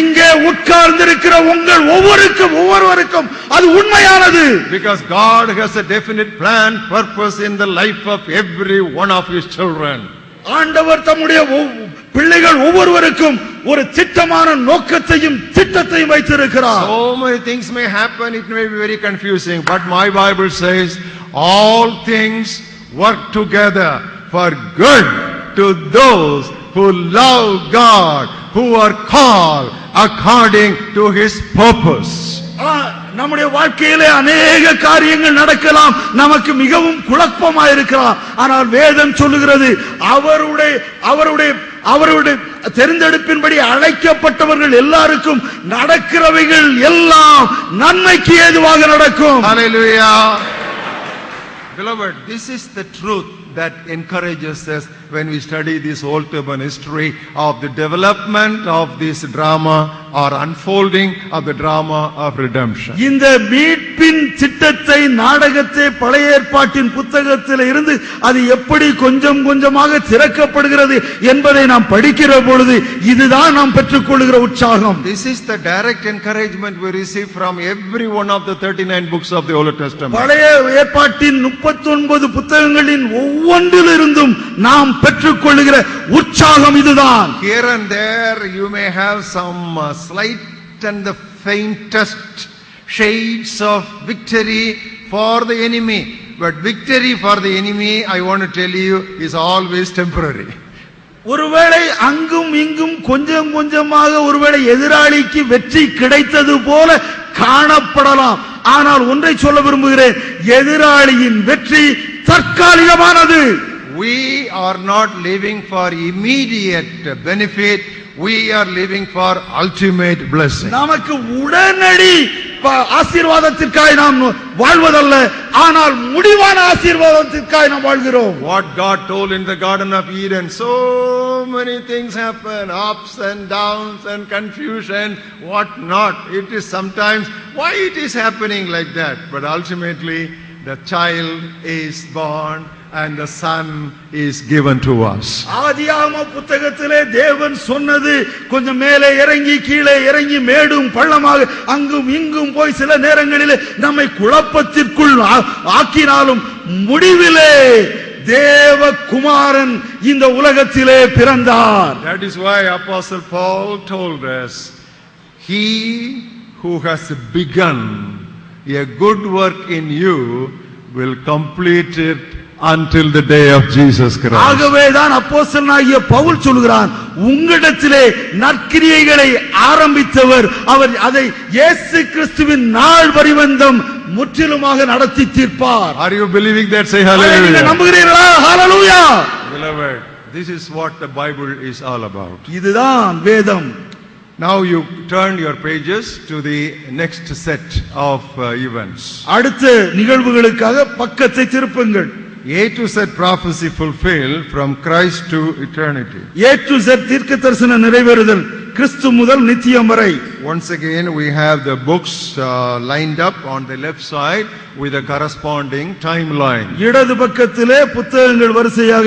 இங்கே உட்கார்ந்திருக்கிற உங்கள் ஒவ்வொருவருக்கும் அது உண்மையானது. Because God has a definite plan, purpose in the life of every one of his children. ஆண்டவர் தம்முடைய பிள்ளைகள் ஒவ்வொருவருக்கும் ஒரு திட்டமான நோக்கத்தையும் திட்டத்தையும் வைத்திருக்கிறார். So many things may happen, it may be very confusing, but my Bible says all things work together for good to those who love God, who are called according to His purpose. நம்முடைய வாழ்க்கையிலே अनेक காரியங்கள் நடக்கலாம், நமக்கு மிகவும் குழப்பமாக இருக்கலாம். ஆனால் வேதம் சொல்லுகிறது அவருடைய தெரிந்தெடுப்பின்படி அழைக்கப்பட்டவர்கள் எல்லாருக்கும் நடக்கிறவைகள் எல்லாம் நன்மைக்கு ஏதுவாக நடக்கும். Hallelujah. Beloved, this is the truth that encourages us when we study this Old Testament history of the development of this drama or unfolding of the drama of redemption. இந்த மீட்பின் திட்டத்தை நாடகத்தை பழைய ஏற்பாட்டின் புத்தகத்தில் இருந்து அது எப்படி கொஞ்சம் கொஞ்சமாக திறக்கப்படுகிறது என்பதை நாம் படிக்கிற பொழுது இதுதான் நாம் பெற்றுக்கொள்கிற உற்சாகம். This is the direct encouragement we receive from every one of the 39 books of the Old Testament. பழைய ஏற்பாட்டின் 39 புத்தகங்களின் ஒவ்வொன்றிலிருந்தும் நாம் பெற்றுக்கொள்கிற உற்சாகம் இதுதான். Here and there you may have some slight and the faintest shades of victory for the enemy, but victory for the enemy, I want to tell you, is always temporary. ஒருவேளை அங்கும் இங்கும் கொஞ்சம் கொஞ்சமாக ஒருவேளை எதிராளிக்கு வெற்றி கிடைத்தது போல காணப்படலாம். ஆனால் ஒன்றை சொல்ல விரும்புகிறேன், எதிராளியின் வெற்றி தற்காலிகமானது. We are not living for immediate benefit, we are living for ultimate blessing. நமக்கு உடனடி ஆசீர்வாதத்திற்காக நாம் வாழ்வதல்ல, ஆனால் முடிவான ஆசீர்வாதத்திற்காக நாம் வாழ்கிறோம். What God told in the Garden of Eden, so many things happen, ups and downs and confusion, what not. It is sometimes why it is happening like that, but ultimately the child is born and the son is given to us. ஆதியாகம புத்தகத்திலே தேவன் சொன்னது கொஞ்சம் மேலே இறங்கி கீழே இறங்கி மேடும் பள்ளமாக அங்கும் இங்கும் போய் சில நேரங்களிலே நம்மை குழப்பத்திற்குள் ஆக்கினாலும் முடிவிலே தேவகுமாரன் இந்த உலகத்திலே பிறந்தார். That is why Apostle Paul told us, he who has begun a good work in you will complete it until the day of Jesus Christ. ஆகவேதான் அப்போஸ்தலனாகிய பவுல் சொல்கிறான், உங்களிடத்திலே நற்கிரியைகளை ஆரம்பித்தவர் அவர் அதை இயேசு கிறிஸ்துவின் நாள் பரியந்தம் முற்றிலுமாக நடத்தி தீர்ப்பார். Are you believing that? Say hallelujah. நீங்க நம்புகிறீர்களா? ஹalleluya. Beloved, this is what the Bible is all about. இதுதான் வேதம். Now you turn your pages to the next set of events. அடுத்த நிகழ்வுகளுக்காக பக்கத்தை திருப்புங்கள். A to Z prophecy fulfilled from Christ to eternity. A to Z தீர்க்கதரிசன நிறைவேறுதல் கிறிஸ்து முதல் நித்தியம் வரை. Once again we have the books lined up on the left side with a corresponding timeline. இடது பக்கத்திலே புத்தகங்கள் வரிசையாக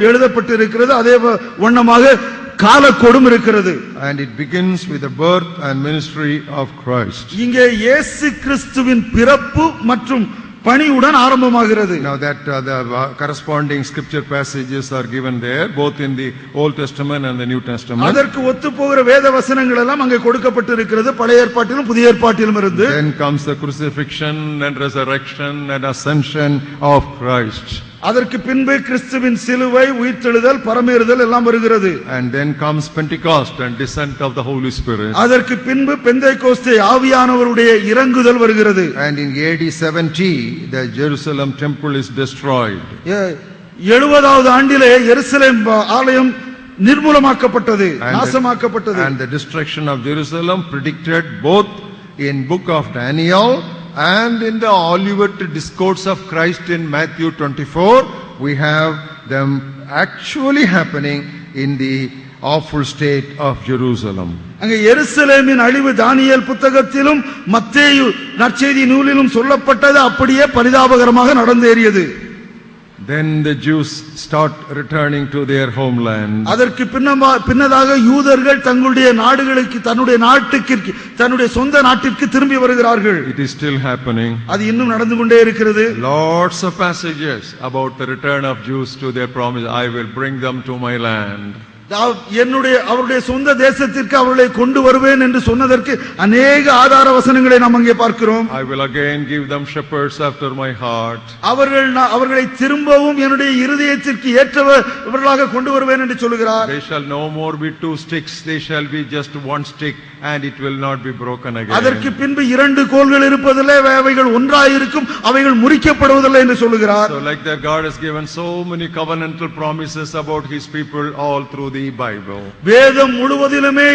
எழுதப்பட்டிருக்கிறது, அதே வண்ணமாக காலக்கோடும் இருக்கிறது. And it begins with the birth and ministry of Christ. இங்கே இயேசு கிறிஸ்துவின் பிறப்பு மற்றும் பணியுடன் ஆரம்பமாகிறது. Now that the corresponding scripture passages are given there, both in the Old Testament and the New Testament. அதற்கு ஒத்துப்போகிற வேத வசனங்கள் எல்லாம் அங்கே கொடுக்கப்பட்டிருக்கிறது, பழைய ஏற்பாட்டிலும் புதிய ஏற்பாட்டிலும் இருந்து. Then comes the crucifixion and resurrection and ascension of Christ. அதற்கு பின்பு கிறிஸ்துவின் சிலுவை, உயிர்த்தெழுதல், பரமேறுதல் எல்லாம் வருகிறது. And then comes Pentecost and descent of the Holy Spirit. அதற்கு பின்பு பெந்தேகோஸ்தே ஆவியானவருடைய இறங்குதல் வருகிறது. And in AD 70 the Jerusalem temple is destroyed. 70வது ஆண்டிலே எருசலேம் ஆலயம் நிர்மூலமாக்கப்பட்டது, நாசமாக்கப்பட்டது. And the destruction of Jerusalem predicted both in book of Daniel and in the Olivet discourse of Christ in Matthew 24, we have them actually happening in the awful state of Jerusalem. அங்கே எருசலேமின் அழிவு தானியேல் புத்தகத்திலும் மத்தேயு நற்செய்தி நூலிலும் சொல்லப்பட்டது அப்படியே பரிதாபகரமாக நடந்தேறியது. Then the Jews start returning to their homeland. அதற்கு பின்னதாக யூதர்கள் தங்களுடைய நாடுகளுக்கு தன்னுடைய நாட்டுக்கு தன்னுடைய சொந்த நாட்டிற்கு திரும்பி வருகிறார்கள். It is still happening. அது இன்னும் நடந்து கொண்டே இருக்கிறது. Lots of passages about the return of Jews to their promise. I will bring them to my land. அவருடைய சொந்த தேசத்திற்கு அவர்களை கொண்டு வருவேன் என்று சொன்னதற்கு அநேக ஆதார வசனங்களை நாம் அங்கே பார்க்கிறோம். I will again give them shepherds after my heart. அவர்களை திரும்பவும் என்னுடைய இருதயத்திற்கு ஏற்றவர்களாக கொண்டு வருவேன் என்று சொல்கிறார். They shall no more be two sticks, they shall be just one stick and it will not be broken again. அதற்கு பின்பு இரண்டு கோல்கள் இருப்பதில்லை, அவைகள் ஒன்றாய் இருக்கும், அவைகள் முறிக்கப்படுவதில்லை என்று சொல்கிறார். So like that, God has given so many covenantal promises about his people all through the Bible. வேதம் முழுவதிலுமே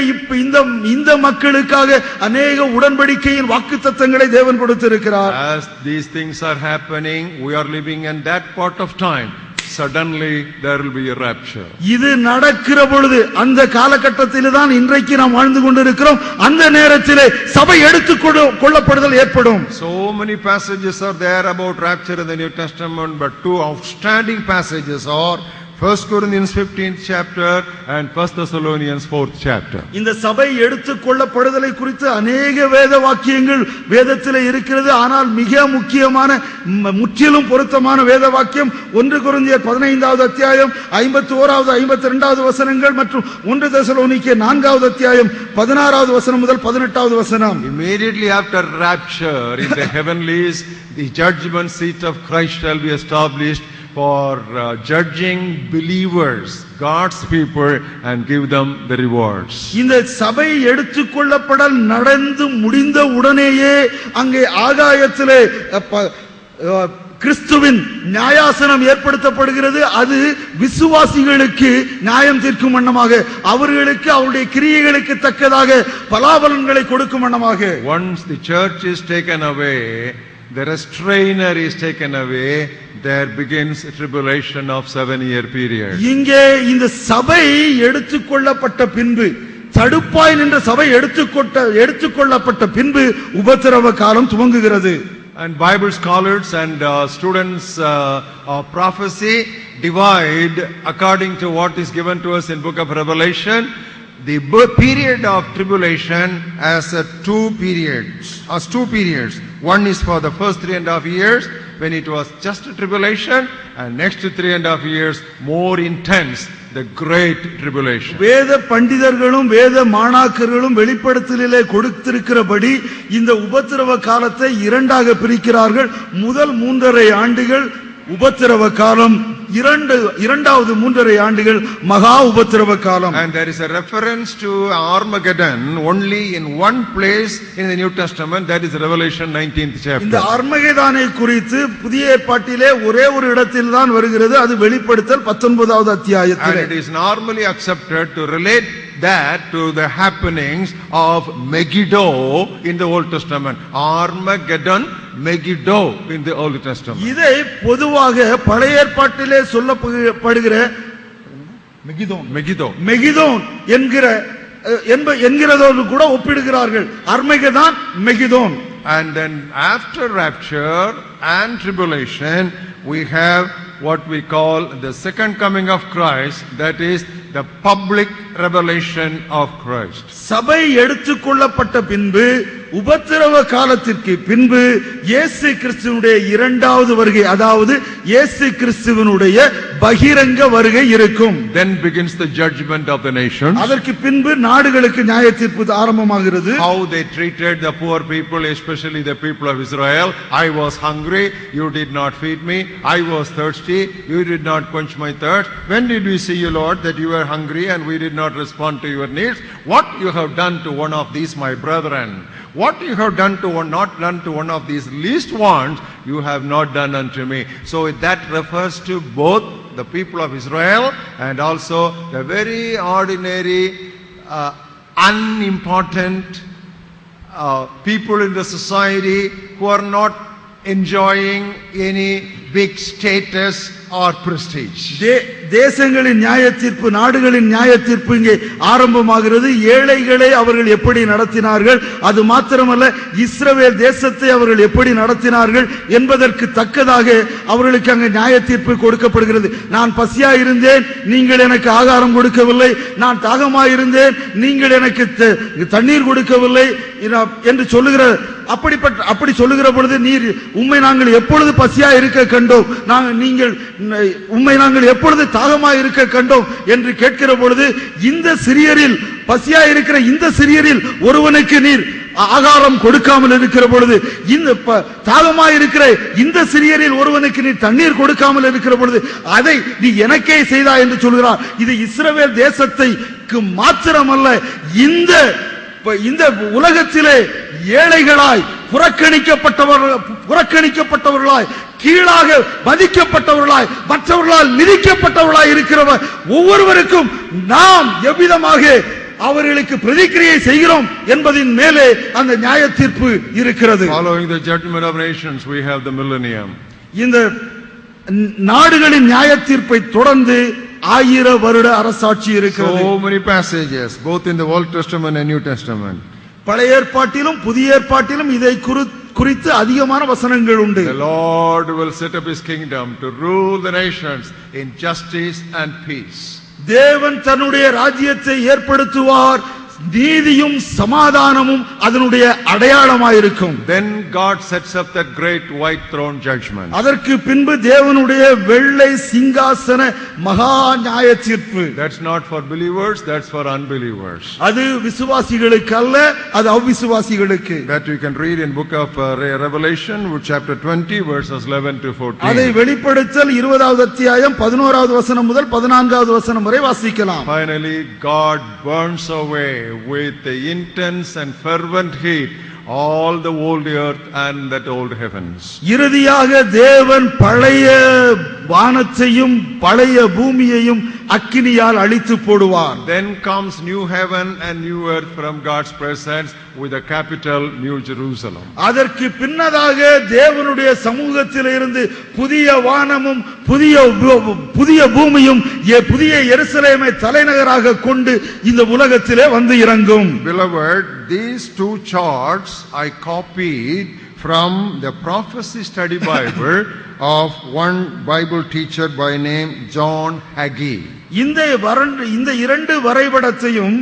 இந்த மக்களுக்காக அநேக உடன்படிக்கையின் வாக்குத்தத்தங்களை தேவன் கொடுத்திருக்கிறார். As these things are happening, we are living in that part of time. Suddenly there will be a rapture. இது நடக்கிற பொழுது அந்த காலகட்டத்திலே தான் இன்றைக்கு நாம் வாழ்ந்து கொண்டிருக்கிறோம். அந்த நேரத்திலே சபை எடுத்துக்கொள்ளப்படுதல் ஏற்படும். So many passages are there about rapture in the New Testament, but two outstanding passages are 1 Corinthians 15th chapter and 1 Thessalonians 4th chapter. இந்த சபை எடுத்துக்கொள்ளப்படுதலை குறித்து அநேக வேத வாக்கியங்கள் வேதத்திலே இருக்கிறது. ஆனால் மிக முக்கியமான முற்றிலும் பொருத்தமான வேத வாக்கியம் 1 கொரிந்தியர் 15வது அத்தியாயம் 51வது 52வது வசனங்கள் மற்றும் 1 தெசலோனிக்கே 4வது அத்தியாயம் 16வது வசனம் முதல் 18வது வசனம். Immediately after rapture in the heavenlies, the judgment seat of Christ shall be established for judging believers, God's people, and give them the rewards. இந்த சபை எடுத்துக்கொள்ளப்படல் நடந்து முடிந்த உடனேயே அங்கே ஆகாயத்திலே கிறிஸ்துவின் நியாயாசனம் ஏற்படுத்தப்படுகிறது. அது விசுவாசிகளுக்கு நியாயம் தீர்க்கும் வண்ணமாக, அவர்களுக்கு அவருடைய கிரியைகளுக்கு தக்கதாக பலாபலன்களை கொடுக்கும் வண்ணமாக. Once the church is taken away, the restrainer is taken away, there begins a tribulation of 7-year period. இங்கே இந்த சபை எடுத்துக்கொள்ளப்பட்ட பின்பு, தடுப்பாய் நின்ற சபை எடுத்துக்கொள்ளப்பட்ட பின்பு உபத்திரவ காலம் துவங்குகிறது. And Bible scholars and students of prophecy divide according to what is given to us in book of Revelation the period of tribulation as two periods. One is for the first 3.5 years when it was just a tribulation, and next 3.5 years more intense, the great tribulation. வேத பண்டிதர்களும் வேத மாணாக்கர்களும் வெளிப்படுத்தலிலே கொடுத்திருக்கிறபடி இந்த உபத்திரவ காலத்தை இரண்டாக பிரிக்கிறார்கள். முதல் 3.5 ஆண்டுகள் உபத்திரவ காலம், இரண்டாவது 3.5 ஆண்டுகள் மகா உபத்திரவ காலம். And there is a reference to Armageddon only in one place in the New Testament, that is Revelation 19th chapter. இந்த அர்மகெதானை குறித்து புதிய ஏற்பாட்டிலே ஒரே ஒரு இடத்தில் தான் வருகிறது, அது வெளிப்படுத்தல் 19வது அத்தியாயத்திலே. And it is normally accepted to relate that to the happenings of Megiddo in the Old Testament. Armageddon, Megiddo in the Old Testament. இதை பொதுவாக பழைய ஏற்பாட்டிலே சொல்லப்படுகிற மெகிதோன் என்கிறதோடு கூட ஒப்பிடுகிறார்கள். அர்மகெதான், Megiddon. And then after rapture and tribulation, we have what we call the second coming of Christ, that is the public revelation of Christ. சபை எடுத்துக்கொள்ளப்பட்ட பின்பு உபத்திரவ காலத்திற்கு பின்பு இயேசு கிறிஸ்துவினுடைய இரண்டாவது வருகை, அதாவது இயேசு கிறிஸ்துவினுடைய பகிரங்க வருகை இருக்கும். Then begins the judgment of the nations. அதற்கு பின்பு நாடுகளுக்கு நியாய தீர்ப்பு ஆரம்பமாகிறது. How they treated the poor people, especially the people of Israel. I was hungry, you did not feed me. I was thirsty, you did not quench my thirst. When did we see you, Lord, that you were hungry and we did not respond to your needs? What you have done to one of these my brethren, what you have done to one of these least ones, you have not done unto me. So that refers to both the people of Israel and also the very ordinary unimportant people in the society who are not enjoying any big status or prestige. தேசங்களின் நியாய தீர்ப்பு, நாடுகளின் நியாய தீர்ப்பு இங்கே ஆரம்பமாகிறது. ஏழைகளை அவர்கள் எப்படி நடத்தினார்கள், அது மாத்திரமல்ல இஸ்ரவேல் தேசத்தை அவர்கள் எப்படி நடத்தினார்கள் என்பதற்கு தக்கதாக அவர்களுக்கு அங்கே நியாய தீர்ப்பு கொடுக்கப்படுகிறது. நான் பசியா இருந்தேன், நீங்கள் எனக்கு ஆகாரம் கொடுக்கவில்லை. நான் தாகமா இருந்தேன், நீங்கள் எனக்கு தண்ணீர் கொடுக்கவில்லை என்று சொல்லுகிற அப்படி சொல்லுகிற பொழுது, நீர் உம்மை நாங்கள் எப்பொழுது பசியா இருக்க கண்டோம், உம்மை நாங்கள் எப்பொழுது தாகமா இருக்க கண்டோம் என்று கேட்கிற பொழுது, இந்த சிறியரில் பசியா இருக்கிற இந்த சிறியரில் ஒருவனுக்கு நீர் ஆகாரம் கொடுக்காமல் இருக்கிற பொழுது, இந்த தாகமா இருக்கிற இந்த சிறியரில் ஒருவனுக்கு நீர் தண்ணீர் கொடுக்காமல் இருக்கிற பொழுது, அதை நீ எனக்கே செய்தா என்று சொல்கிறார். இது இஸ்ரவேல் தேசத்தைக்கு மாத்திரமல்ல, இந்த உலகத்திலே ஏழைகளாய் புறக்கணிக்கப்பட்டவர்களாய் கீழாக மதிக்கப்பட்டவர்களாய் மற்றவர்களால் மிதிக்கப்பட்டவர்களாய் இருக்கிறவர் ஒவ்வொருவருக்கும் நாம் எவ்விதமாக அவர்களுக்கு பிரதிக்கிரியை செய்கிறோம் என்பதின் மேலே அந்த நியாய தீர்ப்பு இருக்கிறது. Following the judgment of nations, we have the millennium. இந்த நாடுகளின் நியாய தீர்ப்பை தொடர்ந்து 1000 வருட அரசாட்சி இருக்கிறது. So many passages, both in the Old Testament and New Testament. பழைய ஏற்பாட்டிலும் புதிய ஏற்பாட்டிலும் இதை குறித்து அதிகமான வசனங்கள் உண்டு. The Lord will set up his kingdom to rule the nations in justice and peace. தேவன் தன்னுடைய ராஜ்யத்தை ஏற்படுத்துவார், நீதியும் சமாதானமும் அதனுடைய அடையாளமாயிருக்கும். Then God sets up that great white throne judgment. அதற்கு பின்பு தேவனுடைய வெள்ளை சிங்காசன மகா நியாய தீர்ப்பு. That's not for believers, that's for unbelievers. அது விசுவாசிகளுக்கு அல்ல, அது அவிசுவாசிகளுக்கு. That you can read in book of Revelation chapter 20 verses 11 to 14. அதை வெளிப்படுத்தல் 20வது அத்தியாயம் 11வது வசனம் முதல் 14வது வசனம் வரை வாசிக்கலாம். Finally God burns away with the intense and fervent heat all the old earth and that old heavens. இறுதியாக தேவன் பழைய வானத்தையும் பழைய பூமியையும் அக்கினியால் அழித்து போடுவார். Then comes new heaven and new earth from God's presence with a capital New Jerusalem. அதற்கு பின்னதாக தேவனுடைய சமூகத்தில் இருந்து புதிய வானமும் புதிய பூமியும் புதிய எருசலேமை தலைநகராக கொண்டு இந்த உலகத்திலே வந்து இறங்கும். Beloved, these two charts I copied from the Prophecy Study Bible of one Bible teacher by name John Hagee. இந்த இரண்டு வரைபடத்தையும்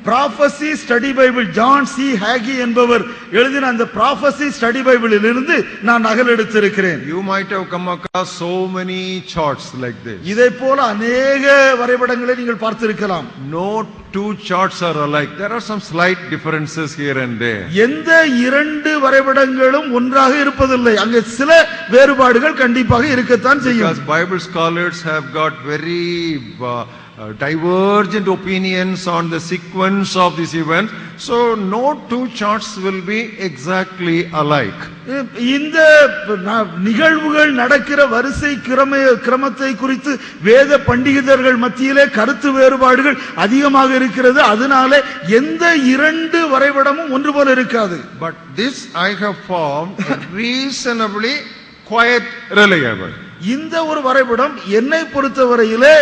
Prophecy Study Bible John C Hagee என்பவர் எழுதின அந்த Prophecy Study Bibleல் இருந்து நான் நகல் எடுத்திருக்கிறேன். You might have come across so many charts like this. இதை போல अनेक வரைபடங்களை நீங்கள் பார்த்திருக்கலாம். No two charts are alike. There are some slight differences here and there. எந்த இரண்டு வரைபடங்களும் ஒன்றாக இருப்பதில்லை, அங்கே சில வேறுபாடுகள் கண்டிப்பாக இருக்கத்தான் செய்யும். Because Bible scholars have got very divergent opinions on the sequence of this event, so no two charts will be exactly alike. இந்த நிகழ்வுகள் நடக்கிற வரிசை கிரமத்தை குறித்து வேத பண்டிதர்கள் மத்தியிலே கருத்து வேறுபாடுகள் அதிகமாக இருக்கிறது. அதனால எந்த இரண்டு வரைபடமும் ஒன்று போல இருக்காது. But this I have found reasonably quite reliable. இந்த ஒரு வரைபடம் என்னை பொறுத்தவரையிலே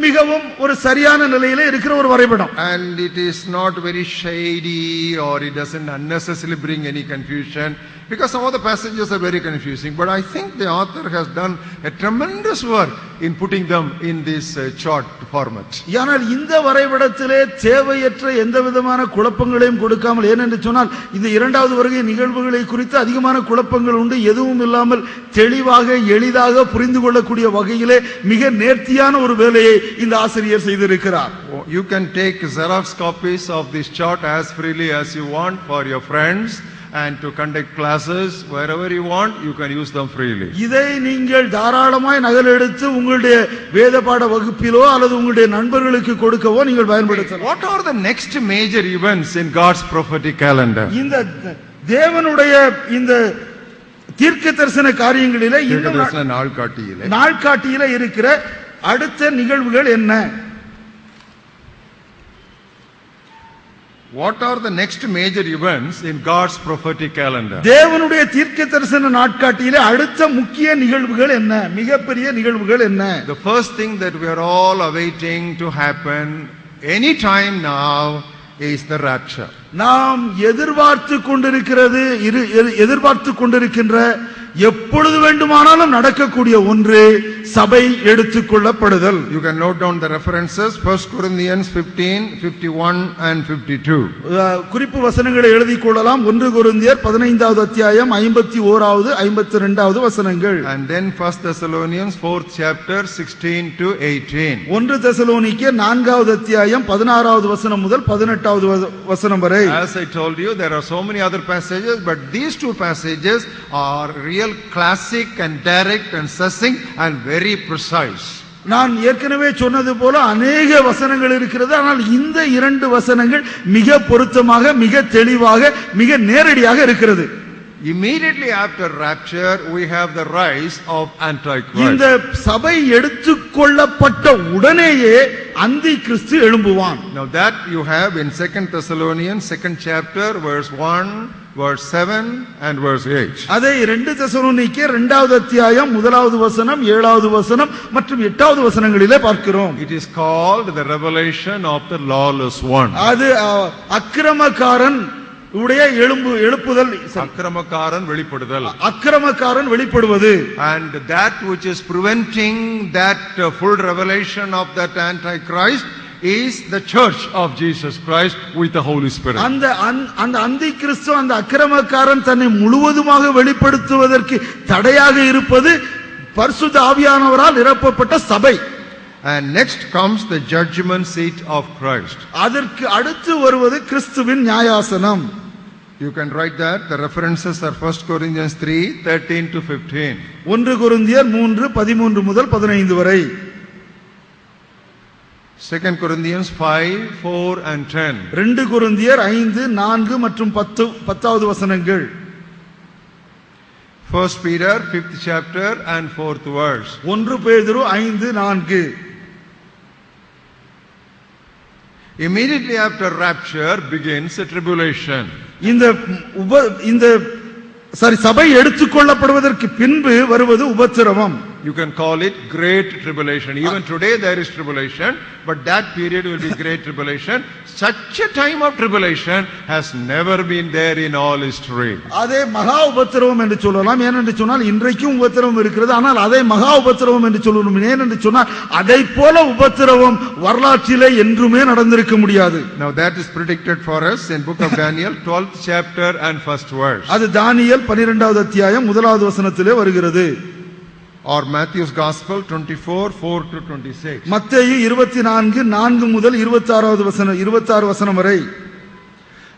மிகவும் ஒரு சரியான நிலையிலே இருக்கிற ஒரு வரைபடம். And it is not very shady or it doesn't unnecessarily bring any confusion, because some of the passages are very confusing, but I think the author has done a tremendous work in putting them in this chart format. ஆனால் இந்த வரைபடத்திலே தேவையற்ற எந்த விதமான குழப்பங்களையும் கொடுக்காமல், ஏனென்று சொன்னால் இந்த இரண்டாவது வருகை நிகழ்வுகளை குறித்து அதிகமான குழப்பங்கள் உண்டு, எதுவும் இல்லாமல் தெளிவாக எளிதாக புரிந்து கொள்ளக்கூடிய வகையிலே மிக நேர்த்தியான ஒரு வேலையை இந்த ஆசிரியர் செய்திருக்கிறார். You can take Xerox copies of this chart as freely as you want for your friends and to conduct classes wherever you want. You can use them freely. இதை நீங்கள் தாராளமாய் நகல் எடுத்து உங்களுடைய வேத பாட வகுப்பிலோ அல்லது உங்களுடைய நண்பர்களுக்கு கொடுக்கவோ நீங்கள் பயன்படுத்தலாம். What are the next major events in God's prophetic calendar? இந்த தேவனுடைய இந்த தீர்க்க தரிசன காரியங்களிலே நாள்காட்டியிலே இருக்கிற அடுத்த நிகழ்வுகள் என்ன? What are the next major events in God's prophetic calendar? தேவனுடைய தீர்க்கதரிசன நாட்காட்டியிலே அடுத்த முக்கிய நிகழ்வுகள் என்ன, மிகப்பெரிய நிகழ்வுகள் என்ன? The first thing that we are all awaiting to happen any time now is the rapture. நாம் எதிர்பார்த்து கொண்டிருக்கின்ற எப்பொழுது வேண்டுமானாலும் நடக்கக்கூடிய ஒன்று சபை எடுத்துக்கொள்ளப்படுதல். You can note down the references, 1 Corinthians 15, 51 and 52. குறிப்பு வசனங்களை எழுதிக் கொள்ளலாம். 1 கொரிந்தியர் 15வது அத்தியாயம் 51வது 52வது வசனங்கள். And then 1 Thessalonians 4th chapter 16 to 18. 1 தெசலோனிக்கேயர் 4வது அத்தியாயம் 16வது வசனம் முதல் 18வது வசனம் வரை. As I told you, there are so many other passages, but these two passages are real classic and direct and succinct and very precise. நான் ஏற்கனவே சொன்னது போல அநேக வசனங்கள் இருக்கிறது, ஆனால் இந்த இரண்டு வசனங்கள் மிக பொருத்தமாக, மிக தெளிவாக, மிக நேரடியாக இருக்கிறது. Immediately after rapture we have the rise of Antichrist. இந்த சபை எடுத்துக்கொள்ளப்பட்ட உடனேயே அந்தி கிறிஸ்து எழும்புவான். Now that you have in 2 Thessalonians 2nd chapter verse 1, verse 7 and verse 8. அதை 2 தெசலோனிக்கேயர் 2வது அத்தியாயம் 1வது வசனம் 7வது வசனம் மற்றும் 8வது வசனங்களிலே பார்க்கிறோம். It is called the revelation of the lawless one. அது அக்கிரமக்காரன் உடைய எழுப்புதல், அக்கிரமக்காரன் வெளிப்படுதல், அக்கிரமக்காரன் வெளிப்படுவது. And that which is preventing that full revelation of that Antichrist is the church of Jesus Christ with the Holy Spirit. அந்த அந்தி கிறிஸ்து, அந்த அக்கிரமக்காரன் தன்னை முழுவதுமாக வெளிப்படுத்துவதற்கு தடையாக இருப்பது பரிசுத்த ஆவியானவரால் நிரப்பப்பட்ட சபை. And next comes the judgment seat of Christ. அதற்கு அடுத்து வருவது கிறிஸ்துவின் நியாயாசனம். You can write that. The references are 1 Corinthians 3, 13 to 15. 1 கொரிந்தியர் 3, 13 முதல் 15 வரை. 2 Corinthians 5, 4 and 10. 2 கொரிந்தியர் 5, 4 மற்றும் 10வது வசனங்கள். 1 Peter 5th chapter and 4th verse. 1 பேதுரு 5, 4. Immediately after rapture begins a tribulation. இந்த சபை எடுத்துக்கொள்ளப்படுவதற்கு பின்பு வருவது உபத்திரவம். You can call it great tribulation. Even today there is tribulation, but that period will be great tribulation. Such a time of tribulation has never been there in all history. அதே மகா உபத்திரவம் என்று சொல்லலாம். ஏனென்று சொன்னால் இன்றைக்கும் உபத்திரவம் இருக்கிறது, ஆனால் அதை மகா உபத்திரவம் என்று சொல்லணும். ஏனென்று சொன்னால் அதை போல உபத்திரவம் வரலாற்றிலே என்றுமே நடந்திருக்க முடியாது. Now that is predicted for us in book of Daniel 12th chapter and 1st verse. அது தானியேல் 12வது அத்தியாயம் 1வது வசனத்திலே வருகிறது. Or Matthew's Gospel 24, 4 to 26. மத்தேயு 24, 4 முதல் 26 வசனம் வரை.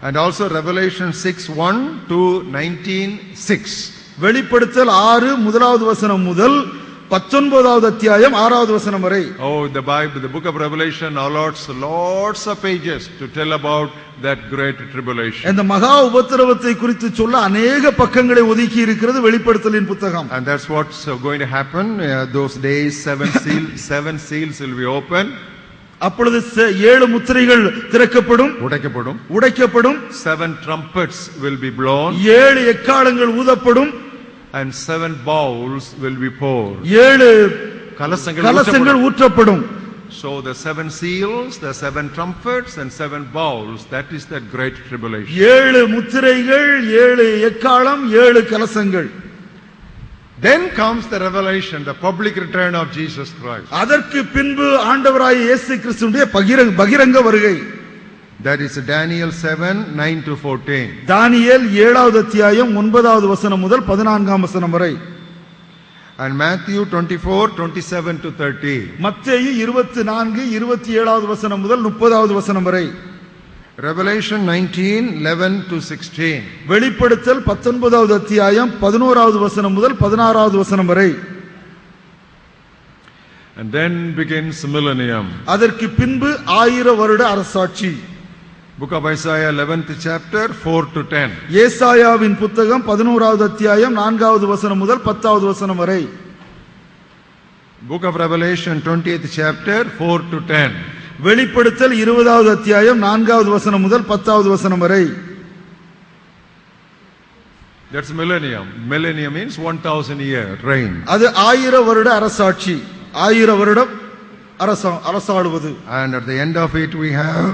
And also Revelation 6, 1 to 19, 6. வெளிப்படுத்தல் 6 1வது வசனம் முதல் 19வது அத்தியாயம் 6வது வசனம் வரை. Oh, the Bible, the book of Revelation allots lots of pages to tell about that great tribulation. இந்த மகா உபத்திரவத்தை குறித்து சொல்ல அநேக பக்கங்களை ஒதுக்கி இருக்கிறது வெளிப்படுத்தலின் புத்தகம். And that's what's going to happen. Those days, seven seals will be open. அப்பொழுது 7 முத்திரைகள் திறக்கப்படும், உடைக்கப்படும். 7 trumpets will be blown. 7 எக்காளங்கள் ஊதப்படும். And 7 bowls will be poured. 7 கலசங்கள் ஊற்றப்படும். So the 7 seals, the 7 trumpets and 7 bowls, that is that great tribulation. 7 முத்திரைகள், 7 எக்காளம், 7 கலசங்கள். Then comes the revelation, the public return of Jesus Christ. அதற்கு பின்பு ஆண்டவராகிய இயேசு கிறிஸ்துவினுடைய பகிரங்க வருகை. That is Daniel 7, 9 to 14. தானியேல் 7வது அத்தியாயம் 9வது வசனம் முதல் 14ஆம் வசனம் வரை. And Matthew 24, 27 to 30. மத்தேயு 24, 27வது வசனம் முதல் 30வது வசனம் வரை. Revelation 19, 11 to 16. வெளிப்படுத்தல் 19வது அத்தியாயம் 11வது வசனம் முதல் 16வது வசனம் வரை. And then begins millennium. அதற்கு பின்பு 1000 வருட அரசாட்சி. Book of Isaiah 11th chapter 4 to 10. ஏசாயாவின் புத்தகம் 11வது அத்தியாயம் 4வது வசனம் முதல் 10வது வசனம் வரை. Book of Revelation 20th chapter 4 to 10. வெளிப்படுத்தல் 20வது அத்தியாயம் 4வது வசனம் முதல் 10வது வசனம் வரை. That's millennium. Millennium means 1000 year reign. அது 1000 வருட அரசாட்சி, 1000 வருடம் அரசாளுவது. And at the end of it we have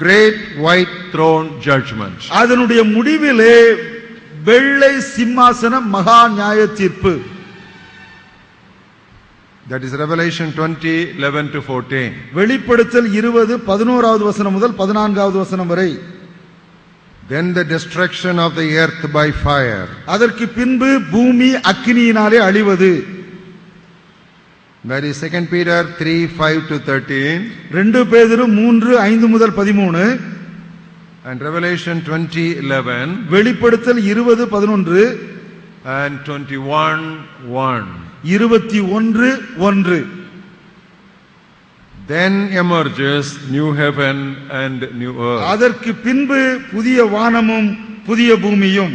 great white throne judgment. அதனுடைய முடிவிலே வெள்ளை சிம்மாசனம் மகா நியாய தீர்ப்பு. That is Revelation 20:11 to 14. வெளிப்படுத்தல் 20:11வது வசனம் முதல் 14வது வசனம் வரை. Then the destruction of the earth by fire. அதற்கு பின்பு பூமி அக்கினியினாலே அழிவது. That is 2 Peter 3:5 to 13. 2 பேதுரு 3:5 முதல் 13. And Revelation 20:11. வெளிப்படுத்தல் 20:11 and 21:1. 21:1. Then emerges new heaven and new earth. அதற்கு பின்பு புதிய வானமும் புதிய பூமியும்.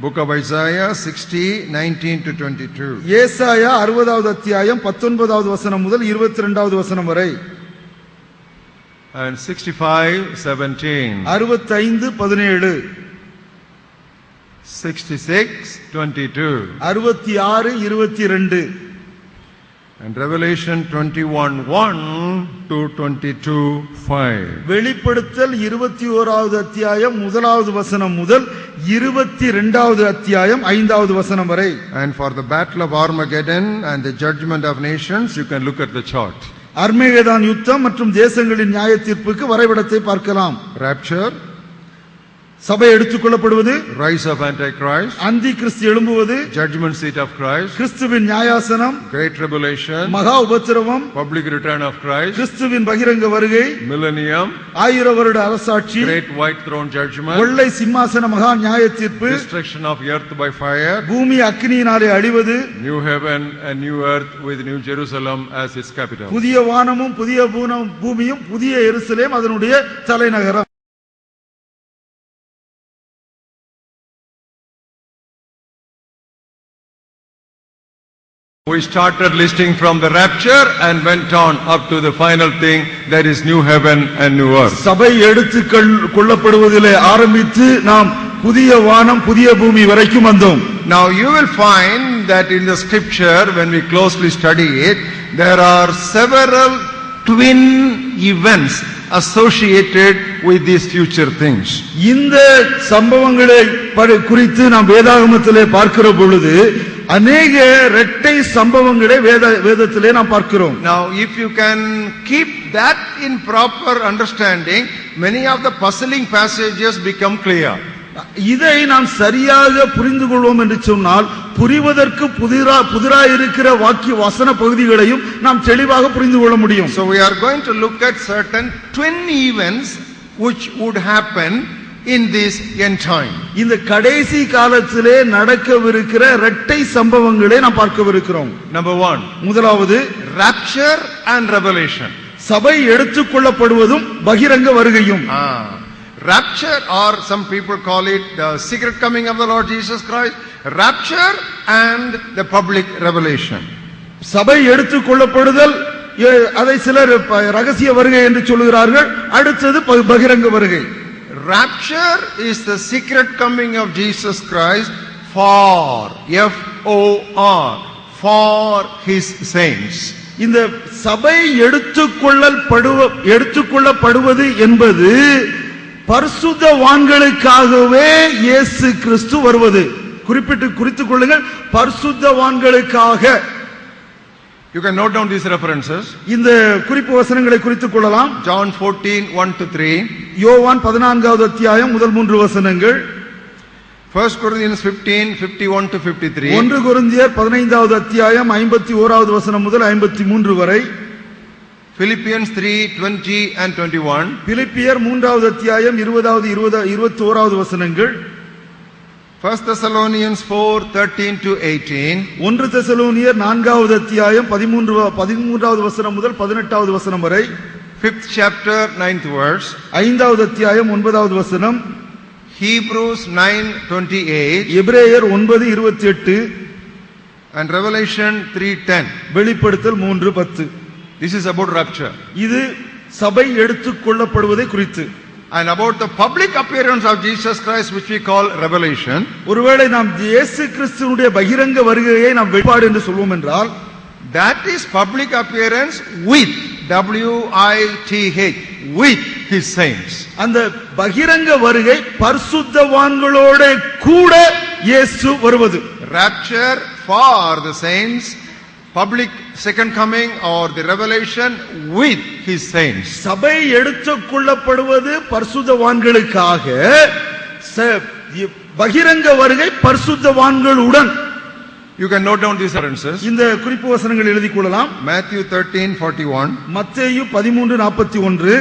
Book of Isaiah 60:19 to 22. ஏசாயா 60வது அத்தியாயம் 19வது வசனம் முதல் 22வது வசனம் வரை. And 65:17. 65:17. 66:22. 66:22. And Revelation 21:1 to 22:5. வெளிப்படுத்தல் 21வது அத்தியாயம் 1வது வசனம் முதல் 22வது அத்தியாயம் 5வது வசனம் வரை. And for the battle of Armageddon and the judgment of nations, you can look at the chart. அர்மேகதான் யுத்தம் மற்றும் தேசங்களின் நியாய தீர்ப்புக்கு வரைபடத்தை பார்க்கலாம். Rapture, சபை எடுத்துக்கொள்ளப்படுவது, rise of Antichrist, அந்தி கிறிஸ்து எழும்புவது, judgment seat of Christ, கிறிஸ்துவின் நியாயாசனம், great tribulation, மகா உபத்திரவம், public return of Christ, கிறிஸ்துவின் பகிரங்க வருகை, millennium, 1000 வருட அரசாட்சி, great white throne judgment, வெள்ளை சிம்மாசன மகா நியாய தீர்ப்பு, destruction of earth by fire, பூமி அக்கினியினாலே அழிவது, new heaven and new earth with New Jerusalem as its capital. புதிய வானமும் புதிய பூமியும் புதிய எருசலேம் அதனுடைய தலைநகரம். We started listing from the rapture and went on up to the final thing, that is new heaven and new earth. சபை எடுத்துக்கொள்ளப்படுவதிலே ஆரம்பித்து நாம் புதிய வானம் புதிய பூமி வரைக்கும் வந்தோம். Now you will find that in the scripture, when we closely study it, there are several twin events associated with these future things. இந்த சம்பவங்களை குறித்து நாம் வேதாகமத்திலே பார்க்கிற பொழுது அநேக இரட்டை சம்பவங்களை வேதத்திலே நாம் பார்க்கிறோம். Now if you can keep that in proper understanding, many of the puzzling passages become clear. இதை நாம் சரியாக புரிந்து கொள்வோம் என்று சொன்னால் புரிவதற்கு புதிராய் இருக்கிற வாக்கிய வசன பகுதிகளையும் நாம் தெளிவாக புரிந்து கொள்ள முடியும். So we are going to look at certain twin events which would happen in this end time. இந்த கடைசி காலத்திலே நடக்கவிருக்கிற இரட்டை சம்பவங்களை நாம் பார்க்கவிருக்கிறோம். Number 1, முதலாவது rapture and revelation. சபை எடுத்துக்கொள்ளப்படுவதும் பகிரங்க வருகையும். Rapture, or some people call it the secret coming of the Lord Jesus Christ, rapture and the public revelation. சபை எடுத்துக்கொள்ளப்படுதல், அதை சிலர் ரகசிய வருகை என்று சொல்கிறார்கள். அடுத்தது பகிரங்க வருகை. Rapture is the secret coming of Jesus Christ for F-O-R, for his saints. இந்த சபை எடுத்துக்கொள்ளப்படுவது என்பது பரிசுத்தவான்களுக்காகவே இயேசு கிறிஸ்து வருவது. குறித்துக் கொள்ளுங்கள், பரிசுத்தவான்களுக்காக. You can note down these references. இந்த குறிப்பு வசனங்களை குறித்துக் கொள்ளலாம். John 14:1-3, யோவான் 14வது அத்தியாயம் முதல் 3 வசனங்கள். 1 Corinthians 15:51-53, 1 கொரிந்தியர் 15வது அத்தியாயம் 51வது வசனம் முதல் 53 வரை. Philippians 3:20-21, பிலிப்பியர் 3வது அத்தியாயம் 20-21வது வசனங்கள். 1 Thessalonians 4:13-18, 1 தெசலோனியர் 4வது அத்தியாயம் 13வது வசனம் முதல் 18வது வசனம் வரை. 5th chapter 9th verse, 5வது அத்தியாயம் 9வது வசனம். Hebrews 9:28, எபிரேயர் 9:28, and Revelation 3:10. வெளிப்படுத்தல் 3:10. This is about rapture. இது சபை எடுத்துக் கொள்ளப்படுவதை குறித்து. And about the public appearance of Jesus Christ, which we call revelation. ஒருவேளை நாம் இயேசு கிறிஸ்துவினுடைய பகிரங்க வருகையை நாம் வெளிப்பாடு என்று சொல்வோம் என்றால், that is public appearance with WITH, with his saints. அந்த பகிரங்க வருகை பரிசுத்தவான்களோட கூட இயேசு வருவது. Rapture for the saints, public second coming or the revelation with his saints. சபை எடுத்துக் கொள்ளப்படுவது பரிசுத்தவான்களுக்காக, பகிரங்க வருகை பரிசுத்தவான்களுடன். You can note down these references. இந்த குறிப்பு வசனங்கள் எழுதிக் கொள்ளலாம். Matthew 13:41, மத்தேயு 13:41,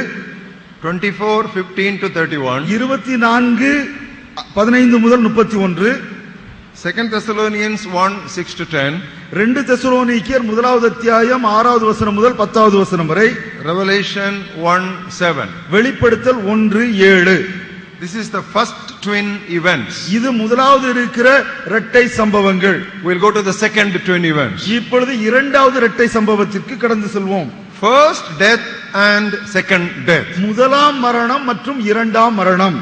24:15 to 31, 24:15 முதல் 31, 2 Thessalonians 1:6 to 10, 2 தெசலோனிக்கேயர் 1வது அத்தியாயம் 6வது வசனம் முதல் 10வது வசனம் வரை, Revelation 1:7. வெளிப்படுத்தல் 1:7. This is the first twin events. இது முதலாவது இருக்கிற இரட்டை சம்பவங்கள். We'll go to the second twin events. இப்பொழுது இரண்டாவது இரட்டை சம்பவத்திற்கு கடந்து செல்வோம். First death and second death. முதலாம் மரணம் மற்றும் இரண்டாம் மரணம்.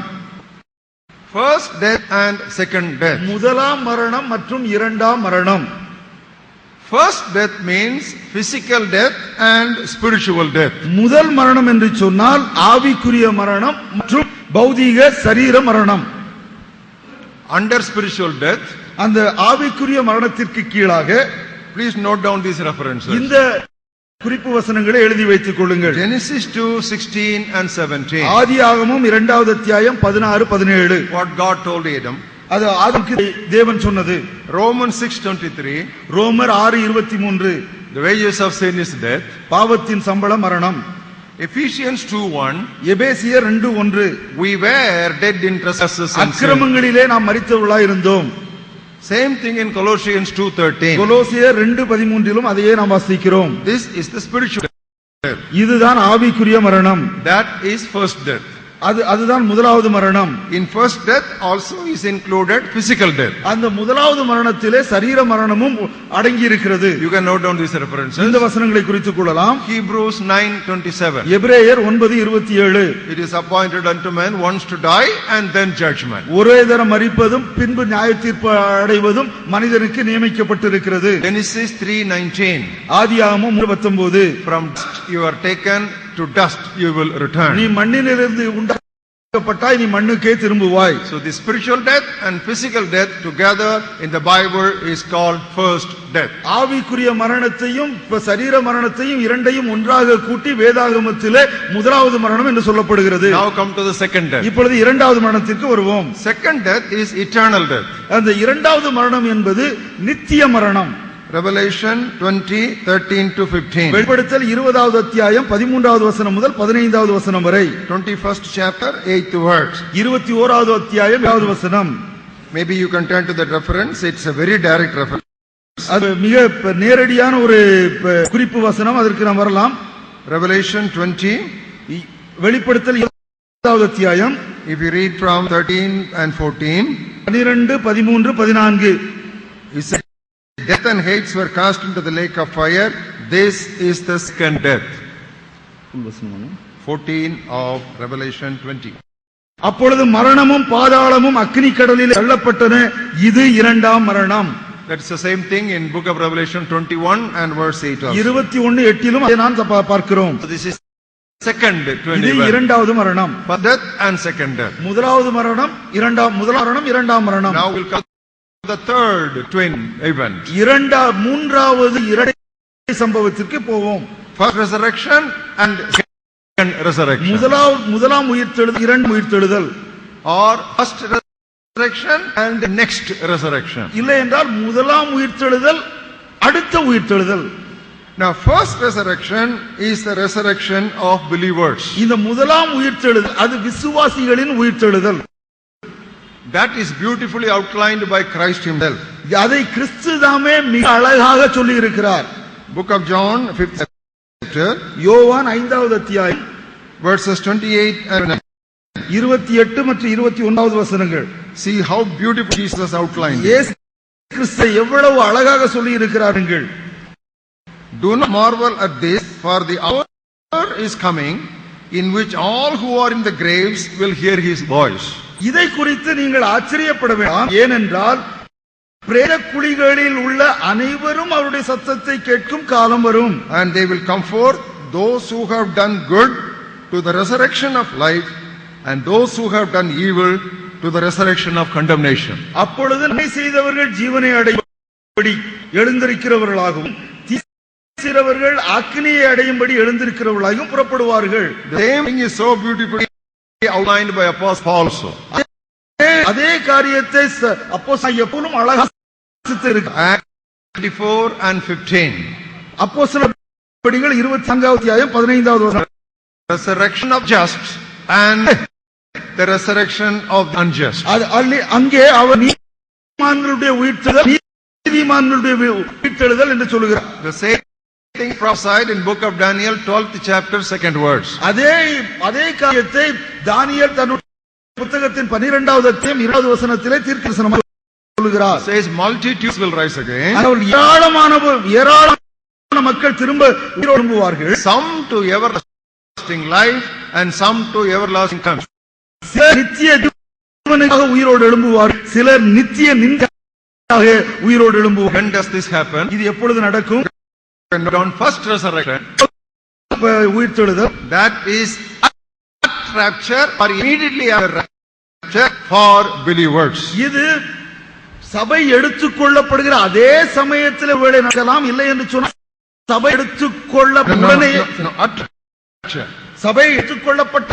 First death and second death. முதலாம் மரணம் மற்றும் இரண்டாம் மரணம். First death means physical death and spiritual death. முதல் மரணம் என்று சொன்னால் ஆவிக்குரிய மரணம் மற்றும் பௌதீக சரீர மரணம். Under spiritual death, அந்த ஆவிக்குரிய மரணத்திற்கு கீழாக, please note down these references. இந்த குறிப்பு வசனங்களை எழுதி வைத்துக் கொள்ளுங்கள். Genesis 2:16 and 17. ஆதியாகமம் 2வது அத்தியாயம் 16-17. What God told Adam. அது ஆதாமுக்கு தேவன் சொன்னது. Romans 6:23. ரோமர் 6:23. The wages of sin is death. பாவத்தின் சம்பளம் மரணம். Ephesians 2:1. எபேசியர் 2:1. We were dead in trespasses and sin. அக்கிரமங்களிலே நாம் மரித்தவர்களாய் இருந்தோம். Same thing in Colossians 2:13. கொலோசியர் 2:13 அதையே நாம் வாசிக்கிறோம். This is the spiritual death. இதுதான் ஆவிக்குரிய மரணம். That is first death. அதுதான் முதலாவது மரணம். In first death also is included physical death. அந்த முதலாவது மரணத்திலே சரீர மரணமும் அடங்கி இருக்கிறது. You can note down these references. இந்த வசனங்களை குறித்துக் கொள்ளலாம். Hebrews 9:27. எபிரேயர் 9:27. It is appointed unto men once to die and then judgment. ஒரே தரம் மரிப்பதும் பின்பு நியாயத்தீர்ப்பு அடைவதும் மனிதனுக்கு நியமிக்கப்பட்டிருக்கிறது. Genesis 3:19. ஆதியாகமம் 19. From dust you are taken, to dust you will return. நீ மண்ணிலிருந்து உண்டாக்கப்பட்டாய், நீ மண்ணுக்கே திரும்புவாய். So the spiritual death and physical death together in the Bible is called first death. ஆவிக்குரிய மரணத்தையும் சரீர மரணத்தையும் இரண்டையும் ஒன்றாக கூட்டி வேதாகமத்திலே முதலாவது மரணம் என்று சொல்லப்படுகிறது. Now come to the second death. இப்பொழுது இரண்டாவது மரணத்திற்கு வருவோம். Second death is eternal death. அந்த இரண்டாவது மரணம் என்பது நித்திய மரணம். Revelation 20:13 to 15. வெளிப்படுத்தல் 20வது அத்தியாயம் 13வது வசனம் முதல் 15வது வசனம் வரை. 21st chapter 8th verse. 21வது அத்தியாயம் 7வது வசனம். Maybe you can turn to that reference. It's a very direct reference. அது மிக நேரடியான ஒரு குறிப்பு வசனம். அதற்கு நாம் வரலாம். Revelation 20. வெளிப்படுத்தல் 20வது அத்தியாயம். If you read from 13 and 14. 12, 13, 14. He said, death and Hades were cast into the lake of fire. This is the second death. 14 of Revelation 20. அப்பொழுது மரணமும் பாதாளமும் அக்கினி கடலில் தள்ளப்பட்டன. இது இரண்டாம் மரணம். That's the same thing in book of Revelation 21 and verse 8 also. 21:8 அதை நான் பார்க்கிறோம். So this is second twin இது event. இரண்டாவது மரணம். First death and second death. முதலாவது மரணம், இரண்டாம் மரணம். Now we'll come to the third twin event. மூன்றாவது இரட்டை சம்பவத்திற்கு போவோம். First resurrection and second resurrection. முதலாம் உயிர்த்தெழுதல், இரண்டாம் உயிர்த்தெழுதல். Or first resurrection and next resurrection. இல்லை என்றால் முதலாம் உயிர்த்தெழுதல் அடுத்த உயிர்த்தெழுதல். Now first resurrection is the resurrection of believers. இந்த முதலாம் உயிர்த்தெழுதல் அது விசுவாசிகளின் உயிர்த்தெழுதல். That is beautifully outlined by Christ himself. அதை கிறிஸ்து தாமே மிக அழகாக சொல்லி இருக்கிறார். Book of John 5th chapter. யோவான் 5வது அத்தியாயம் verses 28 and 28 மற்றும் 29வது வசனங்கள். See how beautiful Jesus outlined. இயேசு கிறிஸ்து எவ்வளவு அழகாக சொல்லி இருக்கிறார்கள். Do not marvel at this, for the hour is coming in which all who are in the graves will hear his voice. இதை குறித்து நீங்கள் ஆச்சரியப்பட வேண்டாம், ஏனென்றால் பிரேத குழிகளில் உள்ள அனைவரும் அவருடைய சத்தத்தை கேட்கும் காலம் வரும். And they will come forth, those who have done good to the resurrection of life, and those who have done evil to the resurrection of condemnation. அப்பொழுது நன்மை செய்தவர்கள் ஜீவனை அடையும்படி எழுந்திருக்கிறவர்களாகவும், தீசிறவர்கள் அக்கினியை அடையும்படி எழுந்திருக்கிறவர்களாகவும் புறப்படுவார்கள். The same thing is so beautifully outlined by Apostle Paul also. அதே காரியத்தை அப்போஸ்தலன் பவுலும் அழகாக சித்தரிக்கிறார். Acts 24 and 15. அப்போஸ்தலர் படிகள் 24வது அத்தியாயம் 15வது வசனம். Resurrection of just and the resurrection of the unjust. அங்கே அவர் நீதிமான்களுடைய உயிர்த்தெழுதல், நீதிமான்களுடைய உயிர்த்தெழுதல் என்று சொல்கிறார். The same thing prophesied in book of Daniel 12th chapter 2nd verse. அதே காரியத்தை தானியேல் தன்னுடைய புத்தகத்தின் 12வது அத்தியாயம் 2வது வசனத்திலே தீர்க்கதரிசனமாக சொல்கிறார். Says multitudes will rise again. ஏராளமான மக்கள் திரும்ப உயிரோடுவார்கள். Some to everlasting life and some to everlasting contempt. சிலர் நித்திய ஜீவனுக்காக உயிரோடு எழும்புவார்கள், சிலர் நித்திய நிந்தைக்காக உயிரோடு எழும்புவார்கள். When does this happen? இது எப்பொழுது நடக்கும்? On first resurrection, உயிர்த்தெழுதல், that is at rapture or immediately after rapture for believers. இது சபை எடுத்துக்கொள்ளப்படுகிற அதே சமயத்தில் வேலை நடக்கலாம். இல்லை என்று சொன்னால் சபை எடுத்துக்கொள்ள உடனே சபை எடுத்துக்கொள்ளப்பட்ட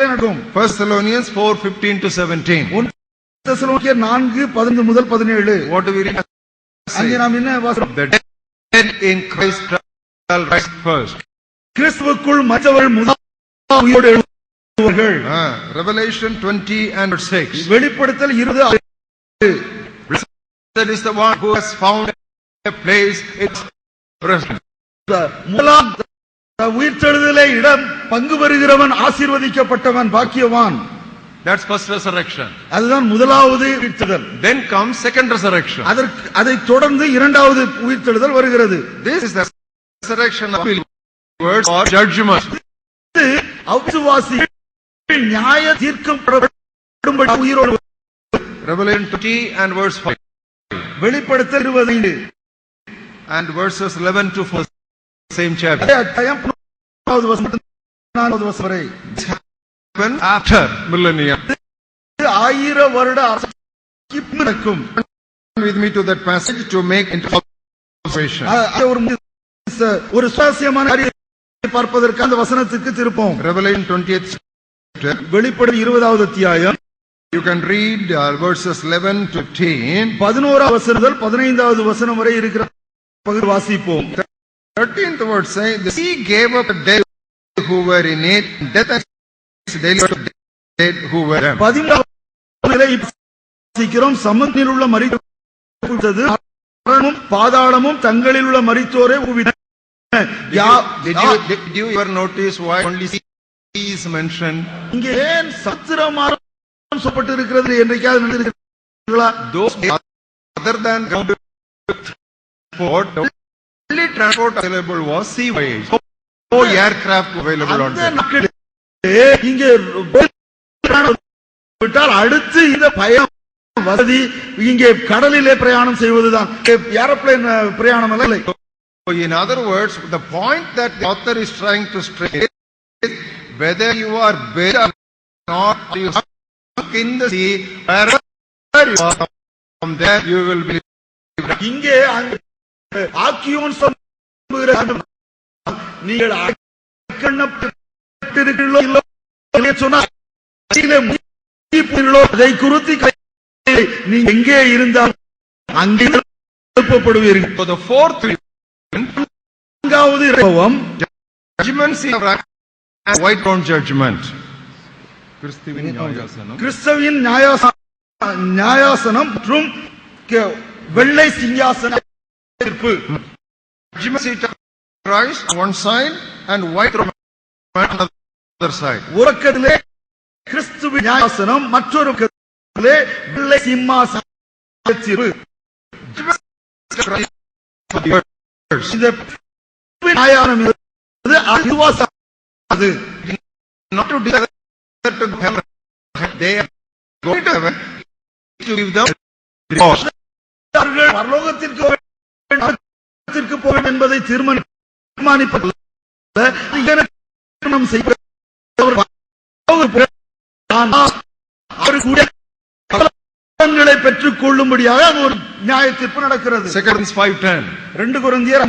நடக்கும். 1 Thessalonians 4:15 to 17. 1 தெசலோனிக்கேயர் 4:15 முதல் 17. What do we read? அங்கே நாம் என்ன வாசிக்கிறோம்? The dead in Christ shall rise first. கிறிஸ்துவுக்குள் மற்றவர்கள் முதலாவது உயிரோடு எழும்புவார்கள். Revelation 20 and 6. வெளிப்படுத்தல் 20. That is the one who has found a place in residence. முதலாம் உயிர்த்தெழுதலை இடம் பங்கு பெறுகிறவன் ஆசீர்வதிக்கப்பட்டவன், பாக்கியவான். That's first resurrection. அதுதான் முதலாவது உயிர்த்தெழுதல். Then comes second resurrection. அதை தொடர்ந்து இரண்டாவது உயிர்த்தெழுதல் வருகிறது. This is the resurrection of believers or judgment. அவிசுவாசிகள் நியாய தீர்க்கப்படும்படி உயிரோடு. Revelation 20 and verse 5. வெளிப்படுத்தல் 25 and verses 11 to 14. Same chapter. After millennium. 1000 வருட அரசாட்சி நடக்கும். With me to that passage to make observation. ஒரு சுவாரஸ்யமான காரியத்தை பார்ப்பதற்கு அந்த வசனத்துக்கு திருப்போம். Revelation 20th chapter. வெளிப்படுத்தல் 20வது அத்தியாயம். You can read verses 11 to 15. 11வது வசனம் முதல் 15வது வசனம் வரை இருக்கிற பகுதி வாசிப்போம். 13th word saying, the sea gave up the dead who were in it, and death and daily to the dead who were them. 13வது வாசிக்கிறோம். சமுத்திரத்தில் உள்ள மரித்தோரை மரணமும் பாதாளமும் தங்களில் உள்ள மரித்தோரை உவிட்டன. Did you ever notice why only sea is mentioned? இங்கே ஏன் சமுத்திரமாக சொல்லப்பட்டு இருக்கிறது என்றைக்காவது நினைக்கிறீர்களா? Those other than ground transport, the only transport available was sea voyage. No aircraft available on that. இங்கே விட்டால் அடுத்து இந்த பயணம் வசதி இங்கே கடலிலே பிரயாணம் செய்வதுதான். ஏரோப்ளேன் பிரயாணம் இல்லை. In other words, the point that the author is trying to stress is whether you are buried or not, or you sunk in the sea, wherever you are, from there you will be. இங்கே ஆக்கியோன் நீங்கள் அக்கண்ணப்பட்டிருக்கிறீர்களோ இல்லை சொன்னால் அதை குறித்து நீ எங்கே இருந்தால் அங்கே எழுப்பப்படுவீர்கள். For the fourth judgment seat of wrath and white throne judgment. கிறிஸ்துவின் நியாயாசனம் மற்றும் வெள்ளை சிங்காசன தீர்ப்பு. Judgment seat of Christ on one side and white throne on the other side. உறக்கத்திலே கிறிஸ்துவின் நியாயாசனம், மற்றொரு பக்கத்திலே வெள்ளை சிம்மாசன தீர்ப்பு. இந்த நியாயம் என்பது விசுவாசம். அது not to declare to heaven. They are going to heaven to give them divorce. அவர்கள் பரலோகத்திற்கு போக வேண்டும் என்பதை தீர்மானிப்பது திருமணம் செய்ய பலன்களை பெற்றுக் கொள்ளும்படியாக ஒரு நியாய தீர்ப்பு நடக்கிறது. 2 Corinthians 5:10. 2 கொரிந்தியர்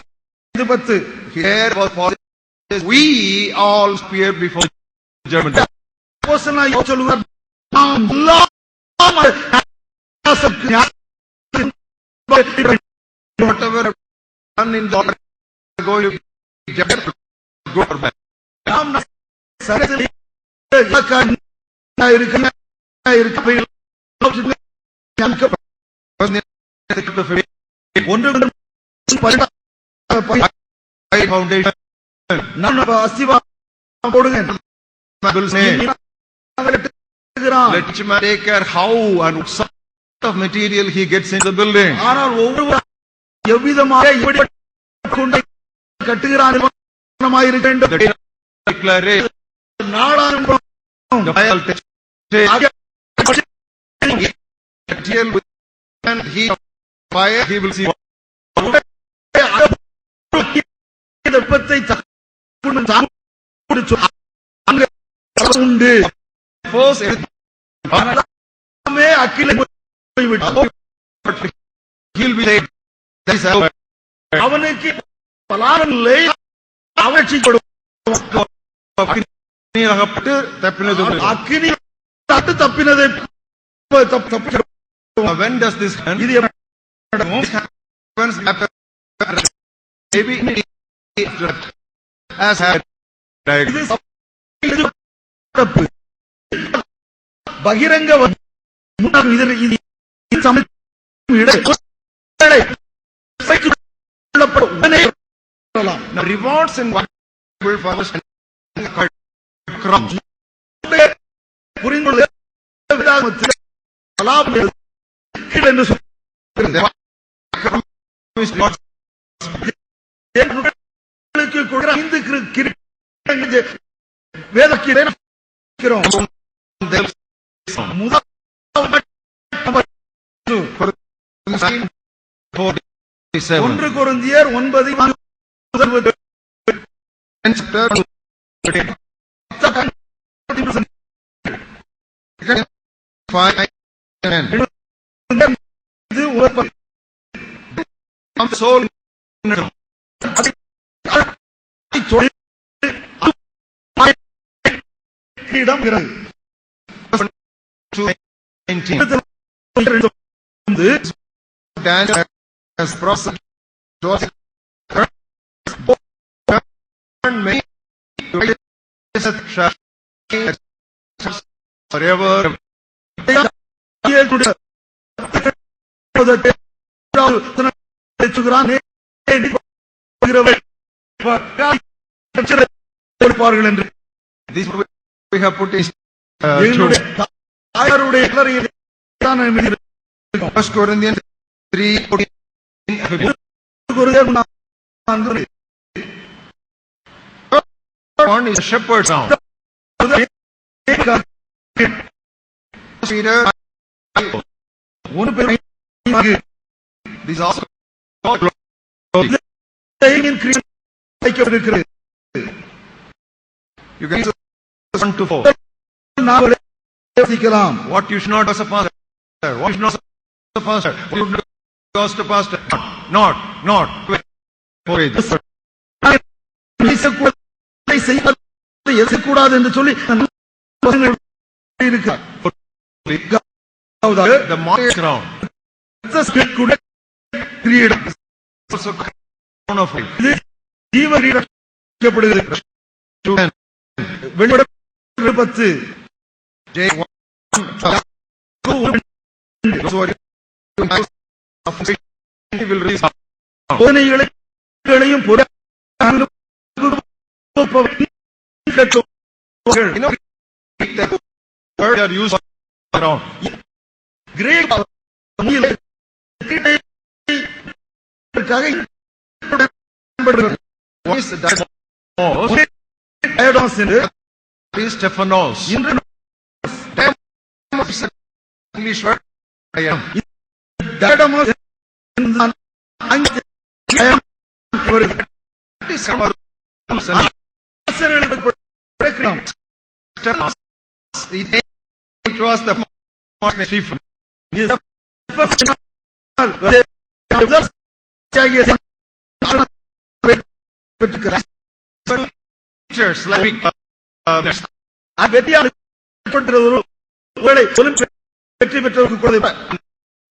5:10. Here was for we all appear before judgment. அப்போஸ்தலனாகிய சொல்லுகிறார், நாம் எல்லாம் whatever done in the going to judge go or bad. நாம் சரீரத்தில் foundation. நான் அஸ்திவாரம் போடுகிறேன். Let each man take care how and what sort of material he gets in the building. ஆனால் ஒவ்வொரு எவ்விதமாக எப்படி கொண்டு கட்டுகிறான் இருக்க வேண்டும். Declaration. நாளாகும் The Bible takes material with and he fire he will see. உண்டு First அக்கிலை he'll be saved. That is how அவனுக்கு பலானில்லை அவட்சி அகப்பட்டு தப்பினது. அக்கினி தப்பினதை When does this happen? இது happens after maybe as had பகிரங்க rewards in what will follow crumbs. புரிந்துள்ள ஒன்று கொரிந்தியர் 9 soul Daniel has processed forever. This we have put in 1 Corinthians 3:14. One is shepherd sound. Peter, this also you can 1 to 4. What you should not as a pastor, what you should not as a pastor, what you should not as a pastor, not கூடாது என்று சொல்லி the mock ground also crown of life. Day 1 will reach the word are used around. Great பயன்படுகிறது. What is டயோடோஸ் என்று Stephanos. இன்று English word. டயோடோஸ் என்றால் ஆங்கில வருகிறது. It was the Stephen. Teachers like வெற்றியாளர் வெற்றி பெற்றவருக்கு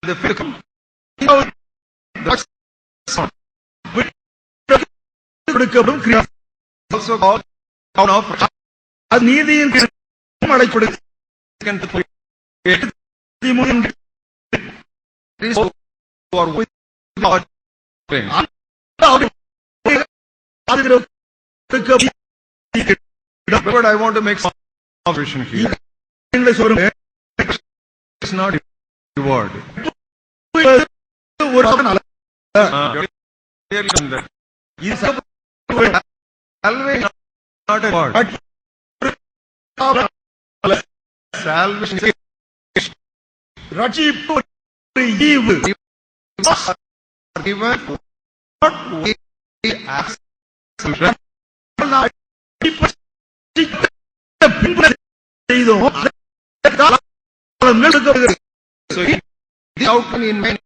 the film. கொடுக்கப்படும் கிரியா Also called town of அது நீதியின் அழைக்கப்படுகிறது. But I want to make some observation here. It's not a word. Salvation is not a word. Salvation is ரட்சிப்பு ஈவு given what we ask. So the outcome in many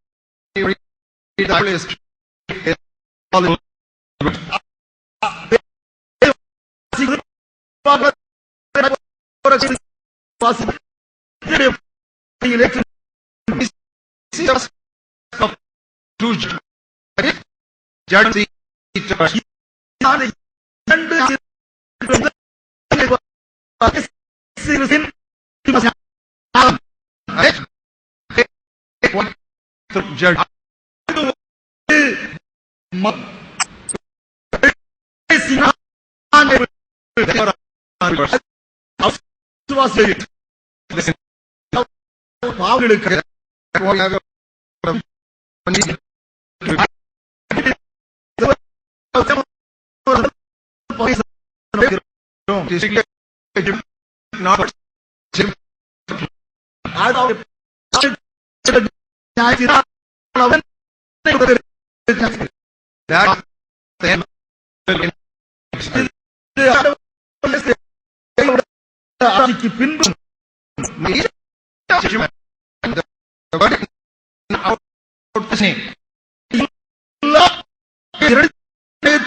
பின்பு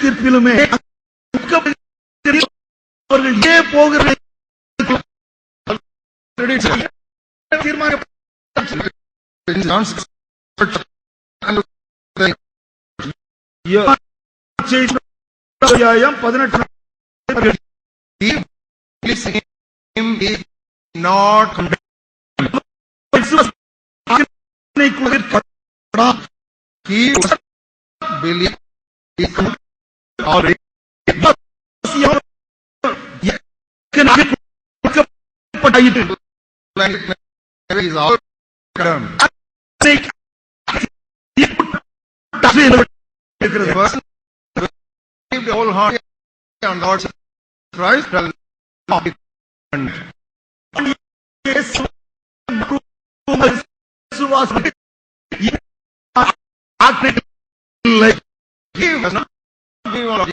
தீர்ப்பிலுமே அவர்கள் ஏன் போகிறார்கள் the whole heart on Lord Christ shall not be condemned. He was not one of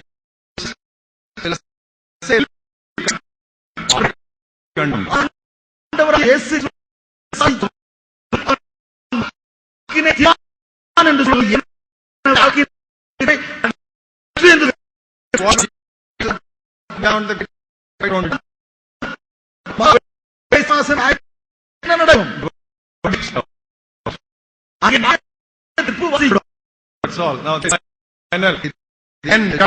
down the that's all. Now this final end.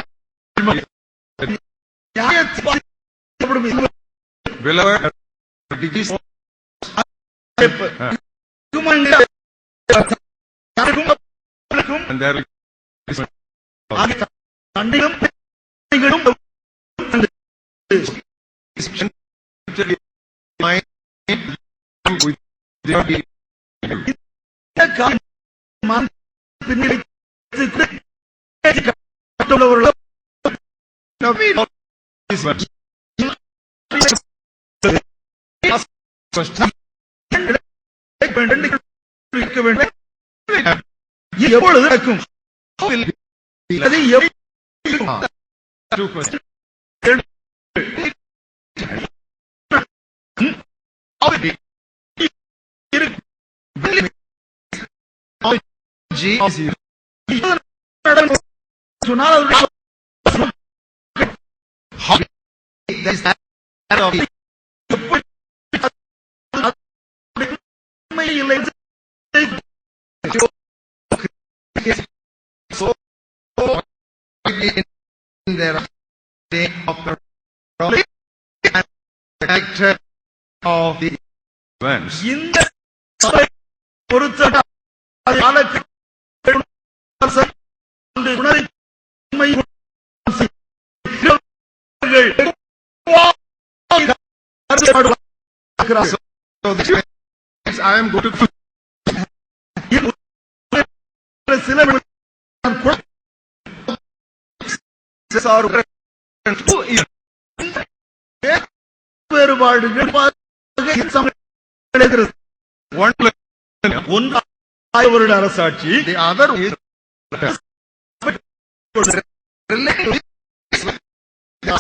Beloved, and there is Now read all these verses. எப்பொழுது நடக்கும்? Two questions. So in there day of the character of the events. இந்த பொறுத்த So this I am going to சில வேறுபாடுகள் ஒன்று வருட அரசாட்சி, the other is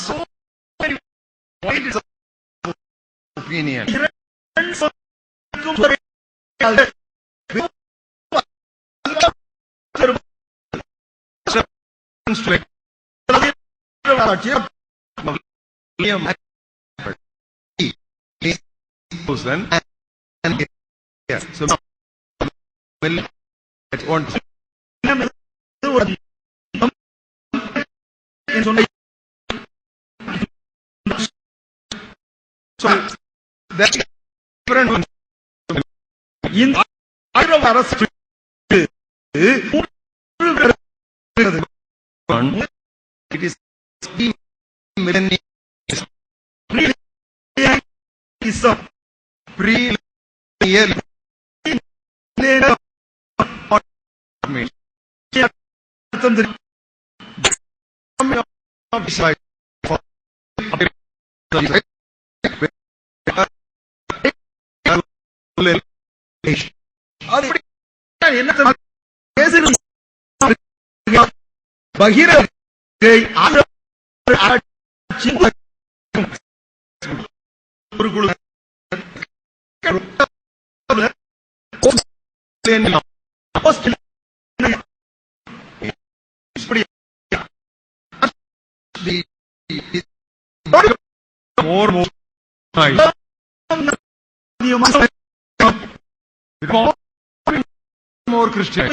so many points of opinion. And yes, so will at one so that different இந்த அரசு it is millennial pre-millennial பகிரங்கை ஒரு குழு more Christian.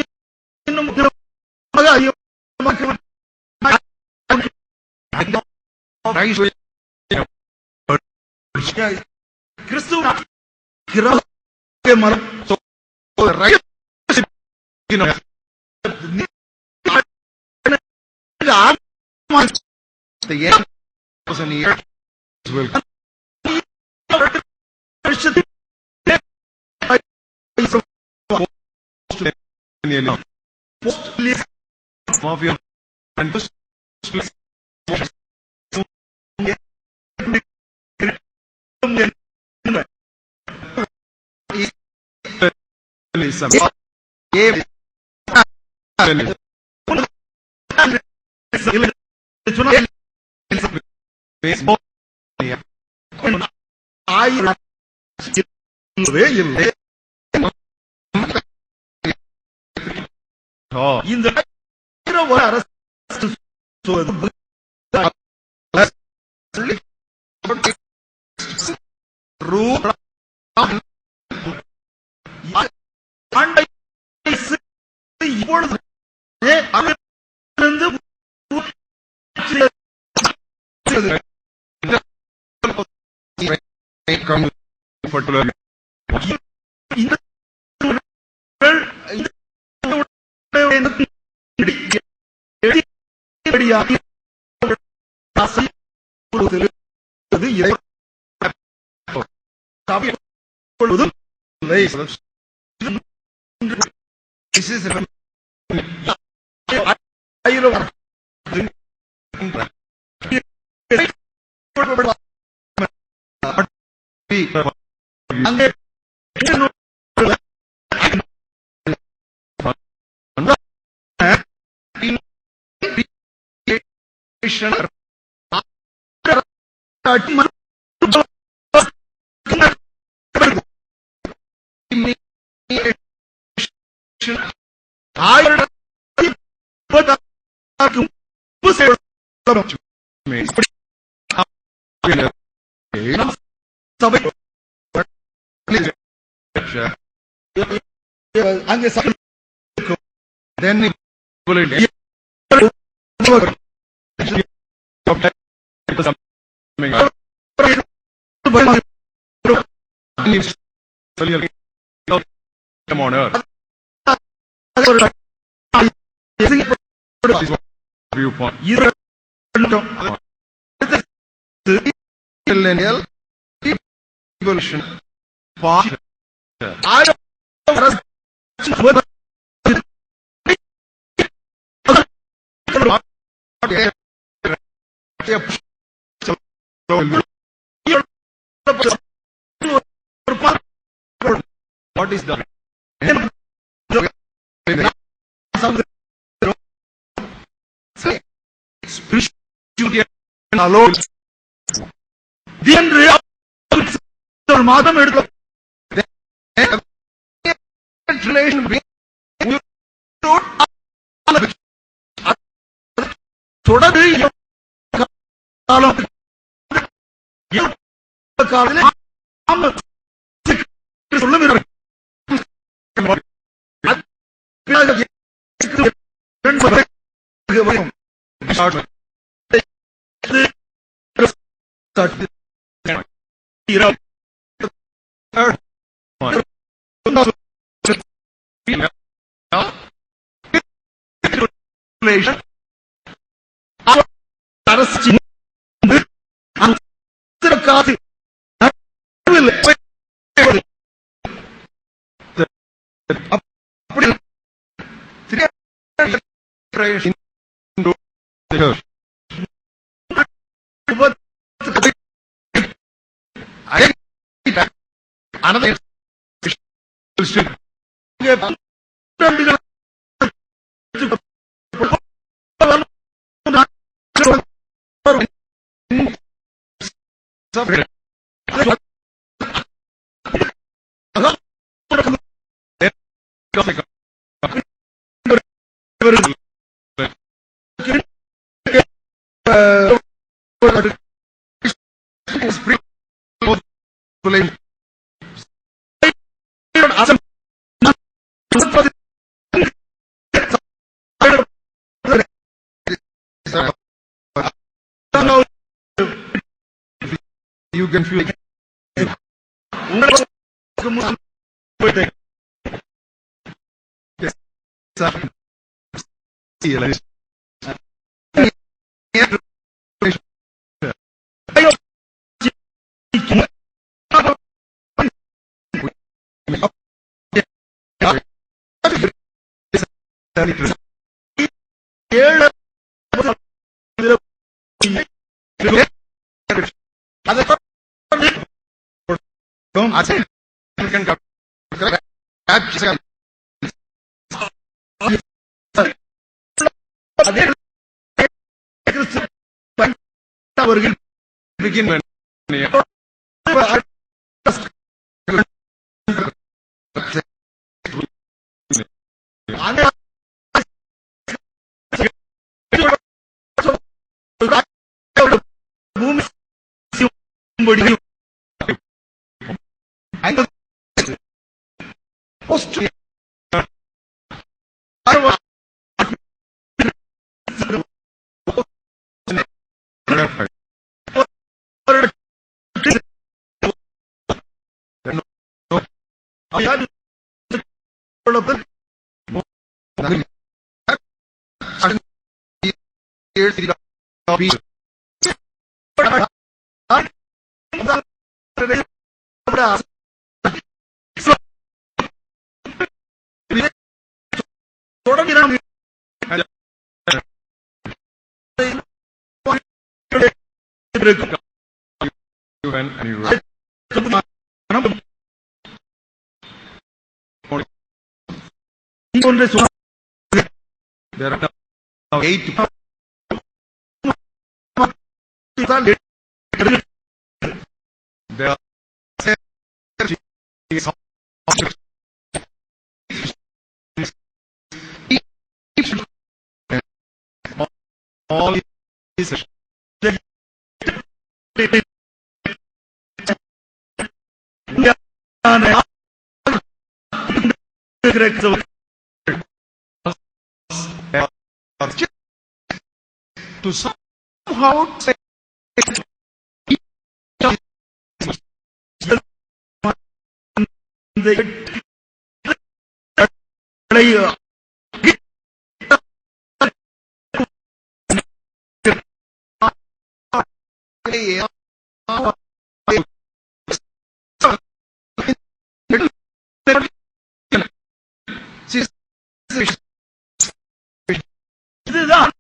கிறிஸ்துவ the end of the year will mafia and இந்த அரசு இப்பொழுது this is then on earth. Viewpoint. Millennial evolution. Part. What is the spirituality alone? மாதம் எடுத்து தொடர்ந்து சொல்லுகிறார் அரசு காசு அப்படி you can feel begin when ஒன்றை சொன்னார். There are now 8 there are all is to somehow say இதுதான்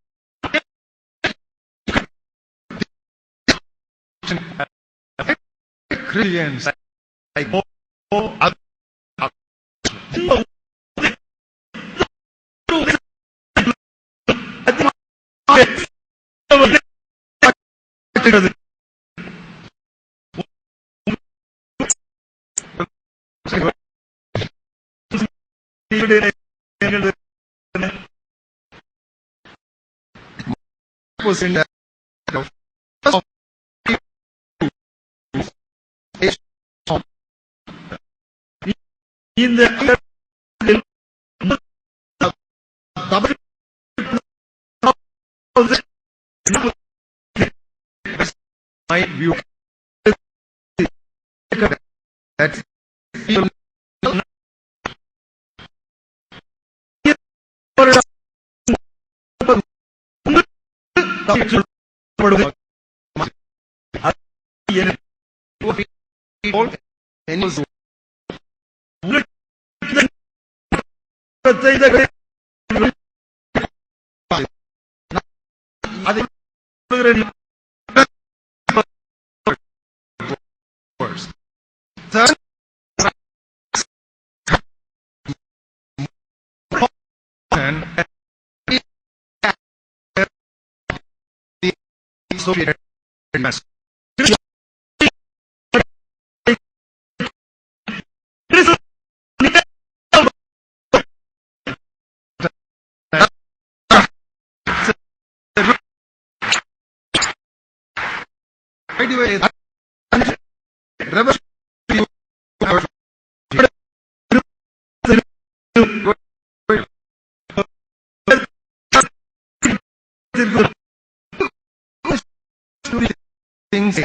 Christians like was in that இந்த my view that's Soviet mess. Things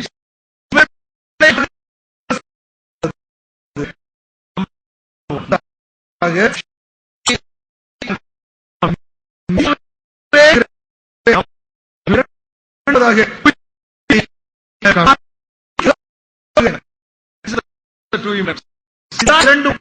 இரண்டும்